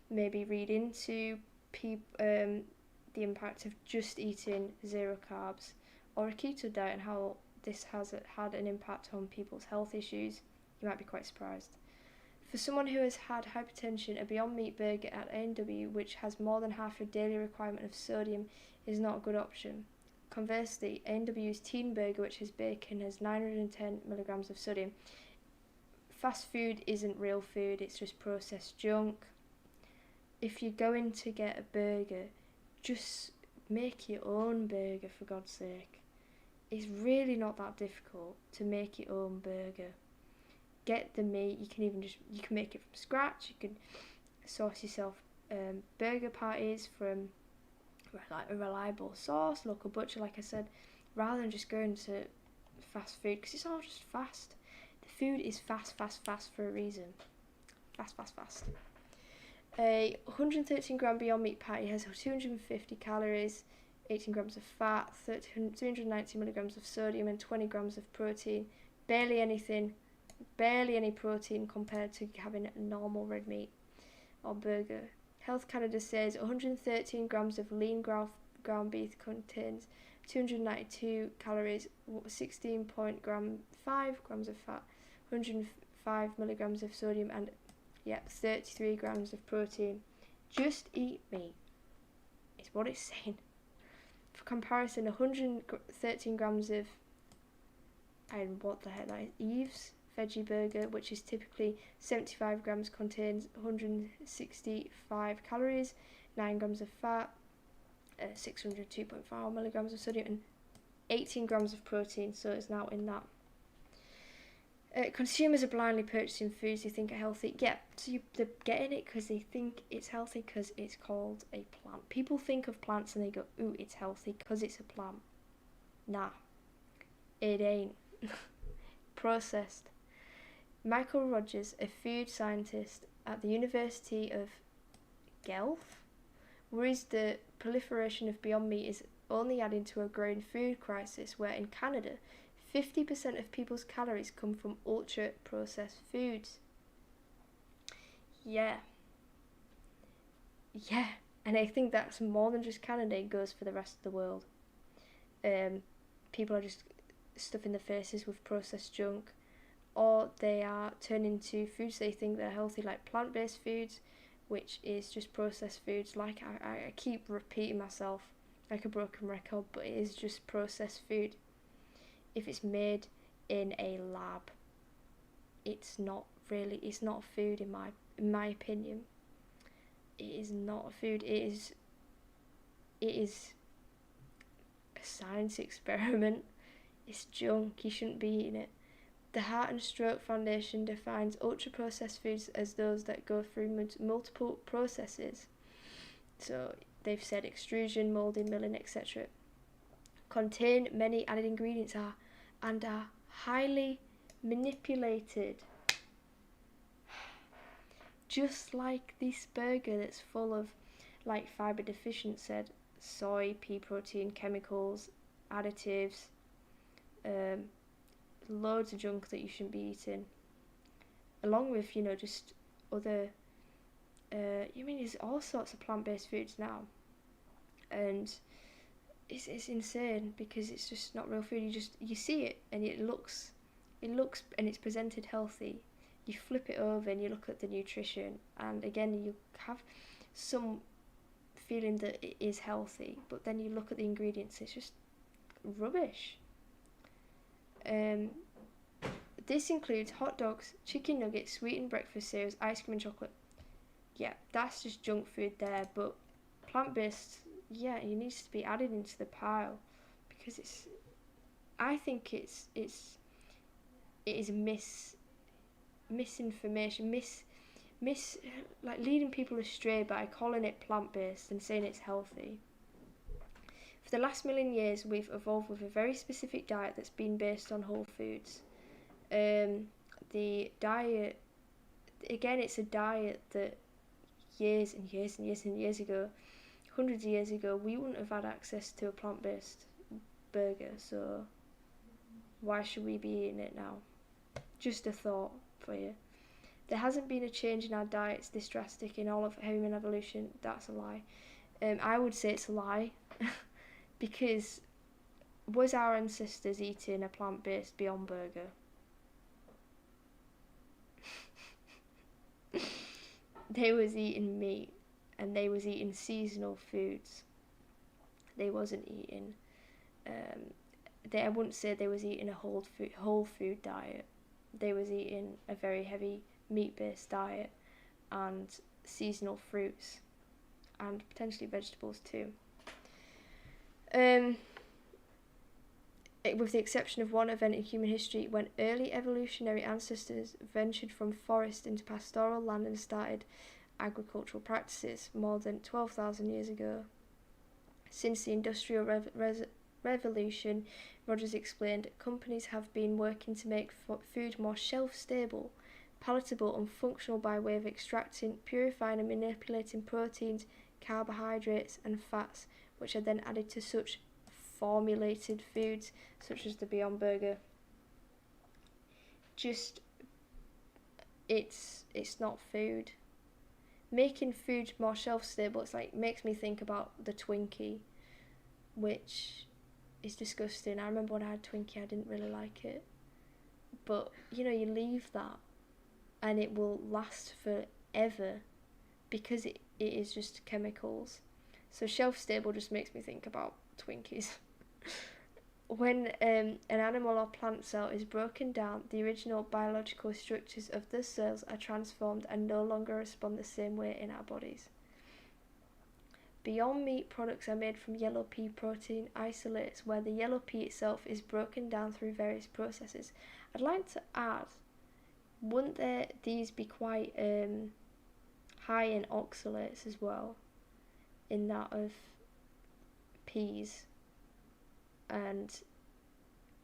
maybe read into the impact of just eating zero carbs or a keto diet and how this has had an impact on people's health issues. You might be quite surprised. For someone who has had hypertension, a Beyond Meat burger at A&W, which has more than half your daily requirement of sodium, is not a good option. Conversely, A&W's Teen Burger, which has bacon, has 910 milligrams of sodium. Fast food isn't real food, it's just processed junk. If you're going to get a burger, just make your own burger, for God's sake. It's really not that difficult to make your own burger. Get the meat, you can make it from scratch, you can source yourself burger patties from like a reliable source, local butcher, like I said, rather than just going to fast food, because it's all just fast. The food is fast for a reason. Fast. A 113 gram Beyond Meat patty has 250 calories, 18 grams of fat, 390 milligrams of sodium, and 20 grams of protein. Barely any protein compared to having a normal red meat or burger. Health Canada says 113 grams of lean ground beef contains 292 calories, 16.5 grams of fat, 105 milligrams of sodium, and 33 grams of protein. Just eat meat, is what it's saying. For comparison, 113 grams of, and what the heck that is, Eve's veggie burger, which is typically 75 grams, contains 165 calories, 9 grams of fat, 602.4 milligrams of sodium, and 18 grams of protein. So it's now in that. Consumers are blindly purchasing foods they think are healthy. Yeah, so they're getting it because they think it's healthy because it's called a plant. People think of plants and they go, ooh, it's healthy because it's a plant. Nah, it ain't. Processed. Michael Rogers, a food scientist at the University of Guelph, worries the proliferation of Beyond Meat is only adding to a growing food crisis, where in Canada, 50% of people's calories come from ultra-processed foods. Yeah, and I think that's more than just Canada, it goes for the rest of the world. People are just stuffing their faces with processed junk, or they are turning to foods they think they're healthy, like plant-based foods, which is just processed foods. Like I keep repeating myself like a broken record, but it is just processed food. If it's made in a lab, it's not food in my opinion. It is not a food. It is a science experiment. It's junk. You shouldn't be eating it. The Heart and Stroke Foundation defines ultra-processed foods as those that go through multiple processes. So they've said extrusion, moulding, milling, etc. Contain many added ingredients and are highly manipulated. Just like this burger that's full of, like Fibre Deficient said, soy, pea protein, chemicals, additives, loads of junk that you shouldn't be eating, along with, just other, there's all sorts of plant-based foods now, and it's insane because it's just not real food. You see it and it looks and it's presented healthy. You flip it over and you look at the nutrition, and again you have some feeling that it is healthy, but then you look at the ingredients, it's just rubbish. This includes hot dogs, chicken nuggets, sweetened breakfast cereals, ice cream and chocolate. Yeah, that's just junk food there, but plant-based, it needs to be added into the pile, because I think it is misinformation, like leading people astray by calling it plant-based and saying it's healthy. For the last million years, we've evolved with a very specific diet that's been based on whole foods. The diet, again, it's a diet that years and years and years and years ago, hundreds of years ago, we wouldn't have had access to a plant-based burger, so why should we be eating it now? Just a thought for you. There hasn't been a change in our diets this drastic in all of human evolution. That's a lie. I would say it's a lie, because was our ancestors eating a plant-based Beyond Burger? They was eating meat, and they was eating seasonal foods. They wasn't eating, I wouldn't say they was eating a whole food diet. They was eating a very heavy meat-based diet and seasonal fruits and potentially vegetables too. With the exception of one event in human history when early evolutionary ancestors ventured from forest into pastoral land and started agricultural practices more than 12,000 years ago. Since the Industrial Revolution, Rogers explained, companies have been working to make food more shelf-stable, palatable and functional by way of extracting, purifying and manipulating proteins, carbohydrates and fats, which are then added to such formulated foods such as the Beyond Burger. It's not food. Making food more shelf stable, makes me think about the Twinkie, which is disgusting. I remember when I had Twinkie, I didn't really like it. But, you know, you leave that and it will last forever because it is just chemicals. So shelf stable just makes me think about Twinkies. When an animal or plant cell is broken down, the original biological structures of the cells are transformed and no longer respond the same way in our bodies. Beyond Meat products are made from yellow pea protein isolates, where the yellow pea itself is broken down through various processes. I'd like to add, wouldn't these be quite high in oxalates as well, in that of peas, and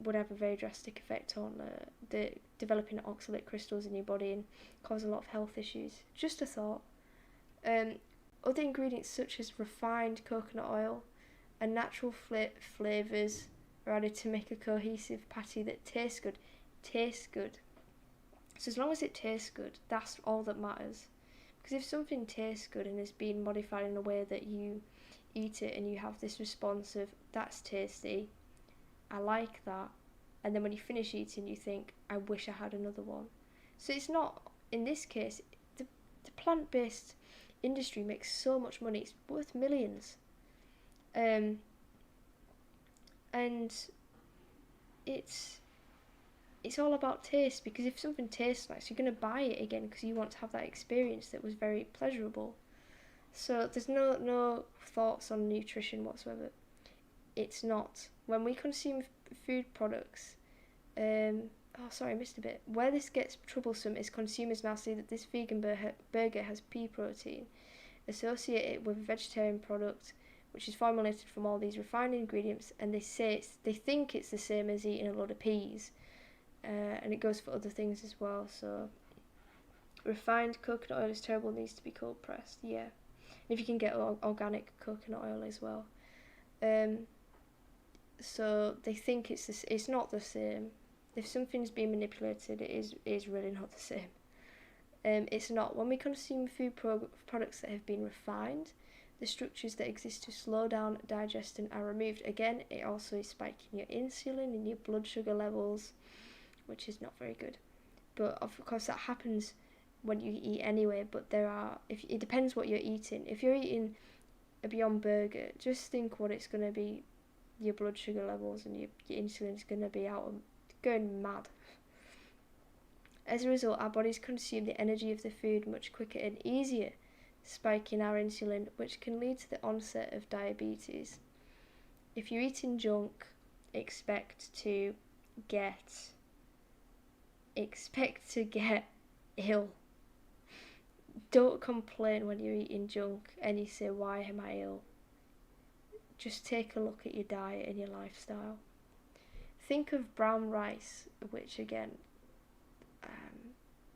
would have a very drastic effect on the developing oxalate crystals in your body and cause a lot of health issues. Just a thought. Other ingredients such as refined coconut oil and natural flavours are added to make a cohesive patty that tastes good. So as long as it tastes good, that's all that matters. Because if something tastes good and is being modified in a way that you eat it and you have this response of, that's tasty, I like that, and then when you finish eating you think, I wish I had another one. So it's not, in this case, the plant-based industry makes so much money, it's worth millions. And it's all about taste, because if something tastes nice, you're going to buy it again because you want to have that experience that was very pleasurable. So there's no thoughts on nutrition whatsoever. It's not. When we consume food products, I missed a bit. Where this gets troublesome is consumers now see that this vegan burger has pea protein, associate it with a vegetarian product, which is formulated from all these refined ingredients, and they think it's the same as eating a lot of peas, and it goes for other things as well. So refined coconut oil is terrible, needs to be cold pressed. Yeah, if you can get organic coconut oil as well. So they think it's not the same. If something's being manipulated, it is really not the same. It's not. When we consume food products that have been refined, the structures that exist to slow down digestion are removed. Again, it also is spiking your insulin and your blood sugar levels, which is not very good. But of course that happens when you eat anyway, but it depends what you're eating. If you're eating a Beyond Burger, just think what it's going to be, your blood sugar levels and your insulin is going to be going mad. As a result, our bodies consume the energy of the food much quicker and easier, spiking our insulin, which can lead to the onset of diabetes. If you're eating junk, expect to get ill. Don't complain when you're eating junk and you say, why am I ill? Just take a look at your diet and your lifestyle. Think of brown rice, which again,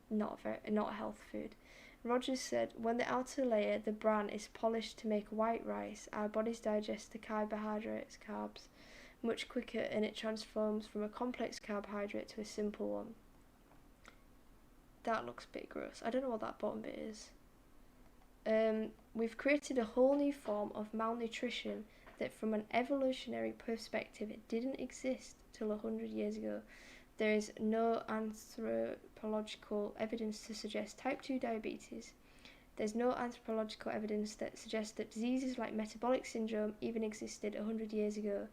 not a health food. Rogers said, when the outer layer, the bran, is polished to make white rice, our bodies digest the carbohydrates, carbs, much quicker, and it transforms from a complex carbohydrate to a simple one. That looks a bit gross. I don't know what that bottom bit is. We've created a whole new form of malnutrition that from an evolutionary perspective it didn't exist till 100 years ago. There is no anthropological evidence to suggest type 2 diabetes. There's no anthropological evidence that suggests that diseases like metabolic syndrome even existed 100 years ago.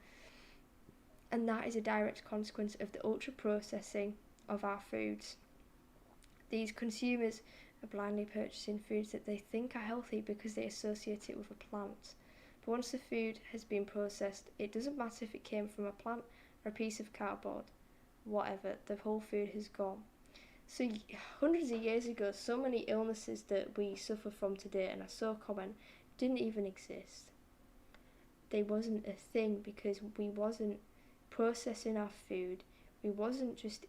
And that is a direct consequence of the ultra-processing of our foods. These consumers are blindly purchasing foods that they think are healthy because they associate it with a plant. But once the food has been processed, it doesn't matter if it came from a plant or a piece of cardboard. Whatever, the whole food has gone. So hundreds of years ago, so many illnesses that we suffer from today and are so common didn't even exist. They wasn't a thing because we wasn't processing our food. We wasn't just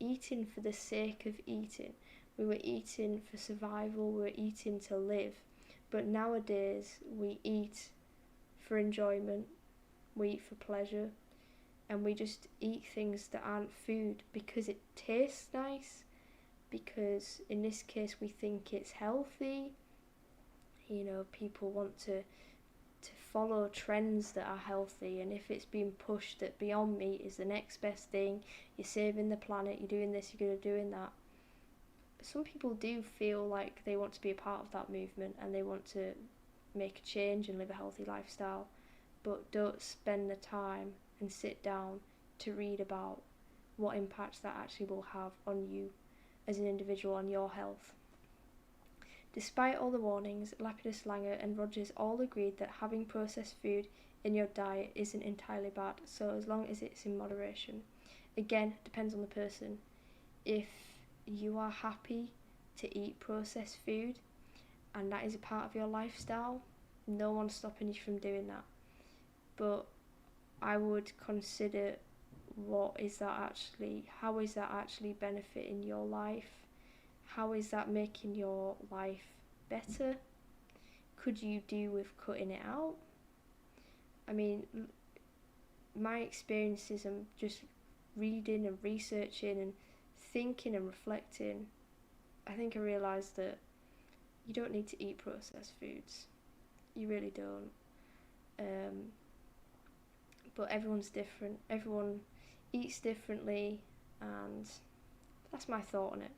eating for the sake of eating. We were eating for survival, we were eating to live. But nowadays, we eat for enjoyment, we eat for pleasure, and we just eat things that aren't food because it tastes nice, because in this case we think it's healthy. You know, people want to follow trends that are healthy, and if it's being pushed that Beyond Meat is the next best thing, you're saving the planet, you're doing this, you're doing that. Some people do feel like they want to be a part of that movement and they want to make a change and live a healthy lifestyle, but don't spend the time and sit down to read about what impacts that actually will have on you as an individual, on your health. Despite all the warnings, Lapidus, Langer and Rogers all agreed that having processed food in your diet isn't entirely bad, so as long as it's in moderation. Again, depends on the person. If you are happy to eat processed food and that is a part of your lifestyle, no one's stopping you from doing that. But I would consider how is that actually benefiting your life? How is that making your life better? Could you do with cutting it out? I mean, my experiences and just reading and researching and thinking and reflecting, I think I realised that you don't need to eat processed foods. You really don't. But everyone's different. Everyone eats differently, and that's my thought on it.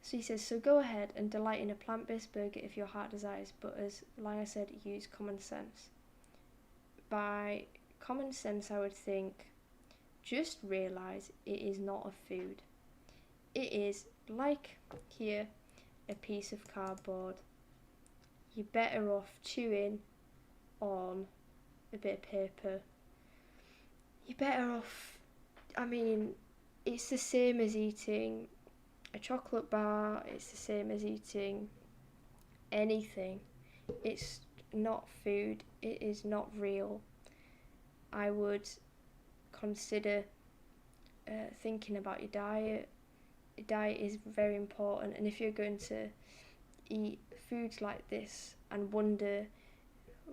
So he says, so go ahead and delight in a plant-based burger if your heart desires, but as Langer said, use common sense. By common sense, I would think, just realise it is not a food. It is, like here, a piece of cardboard. You're better off chewing on a bit of paper. You're better off, I mean, it's the same as eating a chocolate bar, it's the same as eating anything. It's not food, it is not real. I would consider thinking about your diet. Your diet is very important, and if you're going to eat foods like this and wonder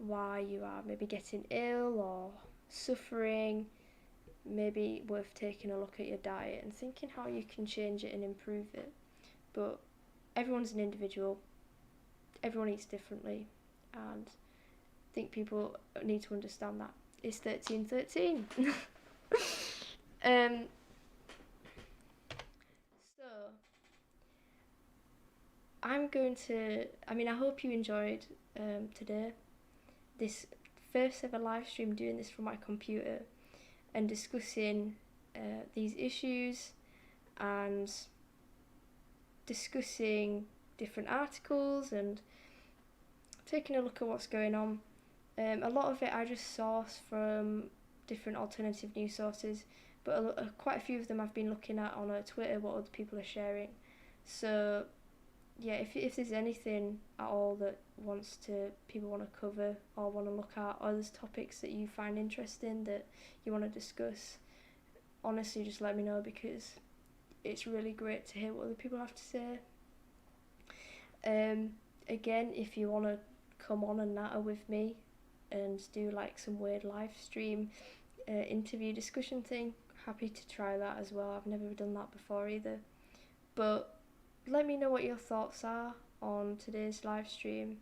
why you are maybe getting ill or suffering, maybe worth taking a look at your diet and thinking how you can change it and improve it. But everyone's an individual, everyone eats differently, and I think people need to understand that. It's 1313. So I hope you enjoyed today, this first ever live stream, doing this from my computer and discussing these issues and discussing different articles and taking a look at what's going on. A lot of it I just source from different alternative news sources, but quite a few of them I've been looking at on Twitter, what other people are sharing. So yeah, if there's anything at all that people want to cover or want to look at, or there's topics that you find interesting that you want to discuss, honestly just let me know, because it's really great to hear what other people have to say. Again, if you want to come on and natter with me and do like some weird live stream interview discussion thing, happy to try that as well. I've never done that before either. But let me know what your thoughts are on today's live stream.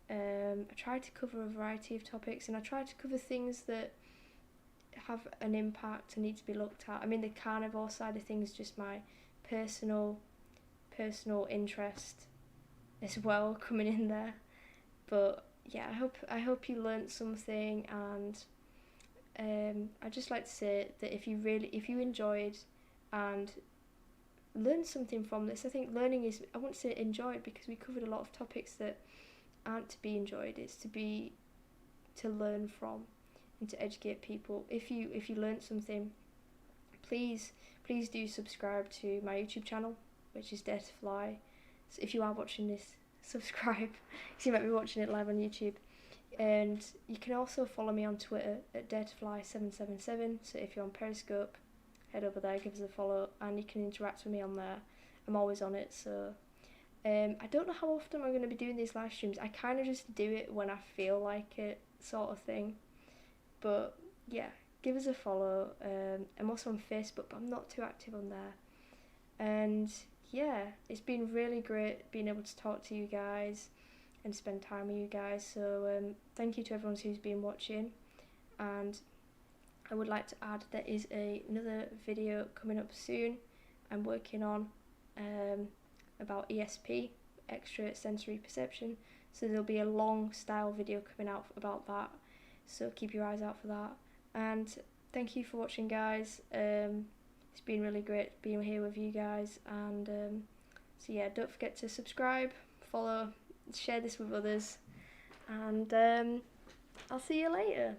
I tried to cover a variety of topics, and I tried to cover things that have an impact and need to be looked at. I mean, the carnivore side of things is just my personal interest as well coming in there. But yeah, I hope you learnt something, and I'd just like to say that if you enjoyed and learn something from this. I think learning is, I won't say enjoyed, because we covered a lot of topics that aren't to be enjoyed. It's to learn from and to educate people. If you learned something, please do subscribe to my YouTube channel, which is Dare To Fly. So if you are watching this, subscribe, because you might be watching it live on YouTube. And you can also follow me on Twitter at Dare To Fly 777. So if you're on Periscope, head over there, give us a follow, and you can interact with me on there. I'm always on it, so I don't know how often I'm going to be doing these live streams. I kind of just do it when I feel like it, sort of thing. But yeah, give us a follow. I'm also on Facebook, but I'm not too active on there. And yeah, it's been really great being able to talk to you guys and spend time with you guys. So thank you to everyone who's been watching, and I would like to add there is another video coming up soon I'm working on about ESP, extra sensory perception, so there'll be a long style video coming out about that, so keep your eyes out for that. And thank you for watching, guys. It's been really great being here with you guys, and so yeah, don't forget to subscribe, follow, share this with others, and I'll see you later.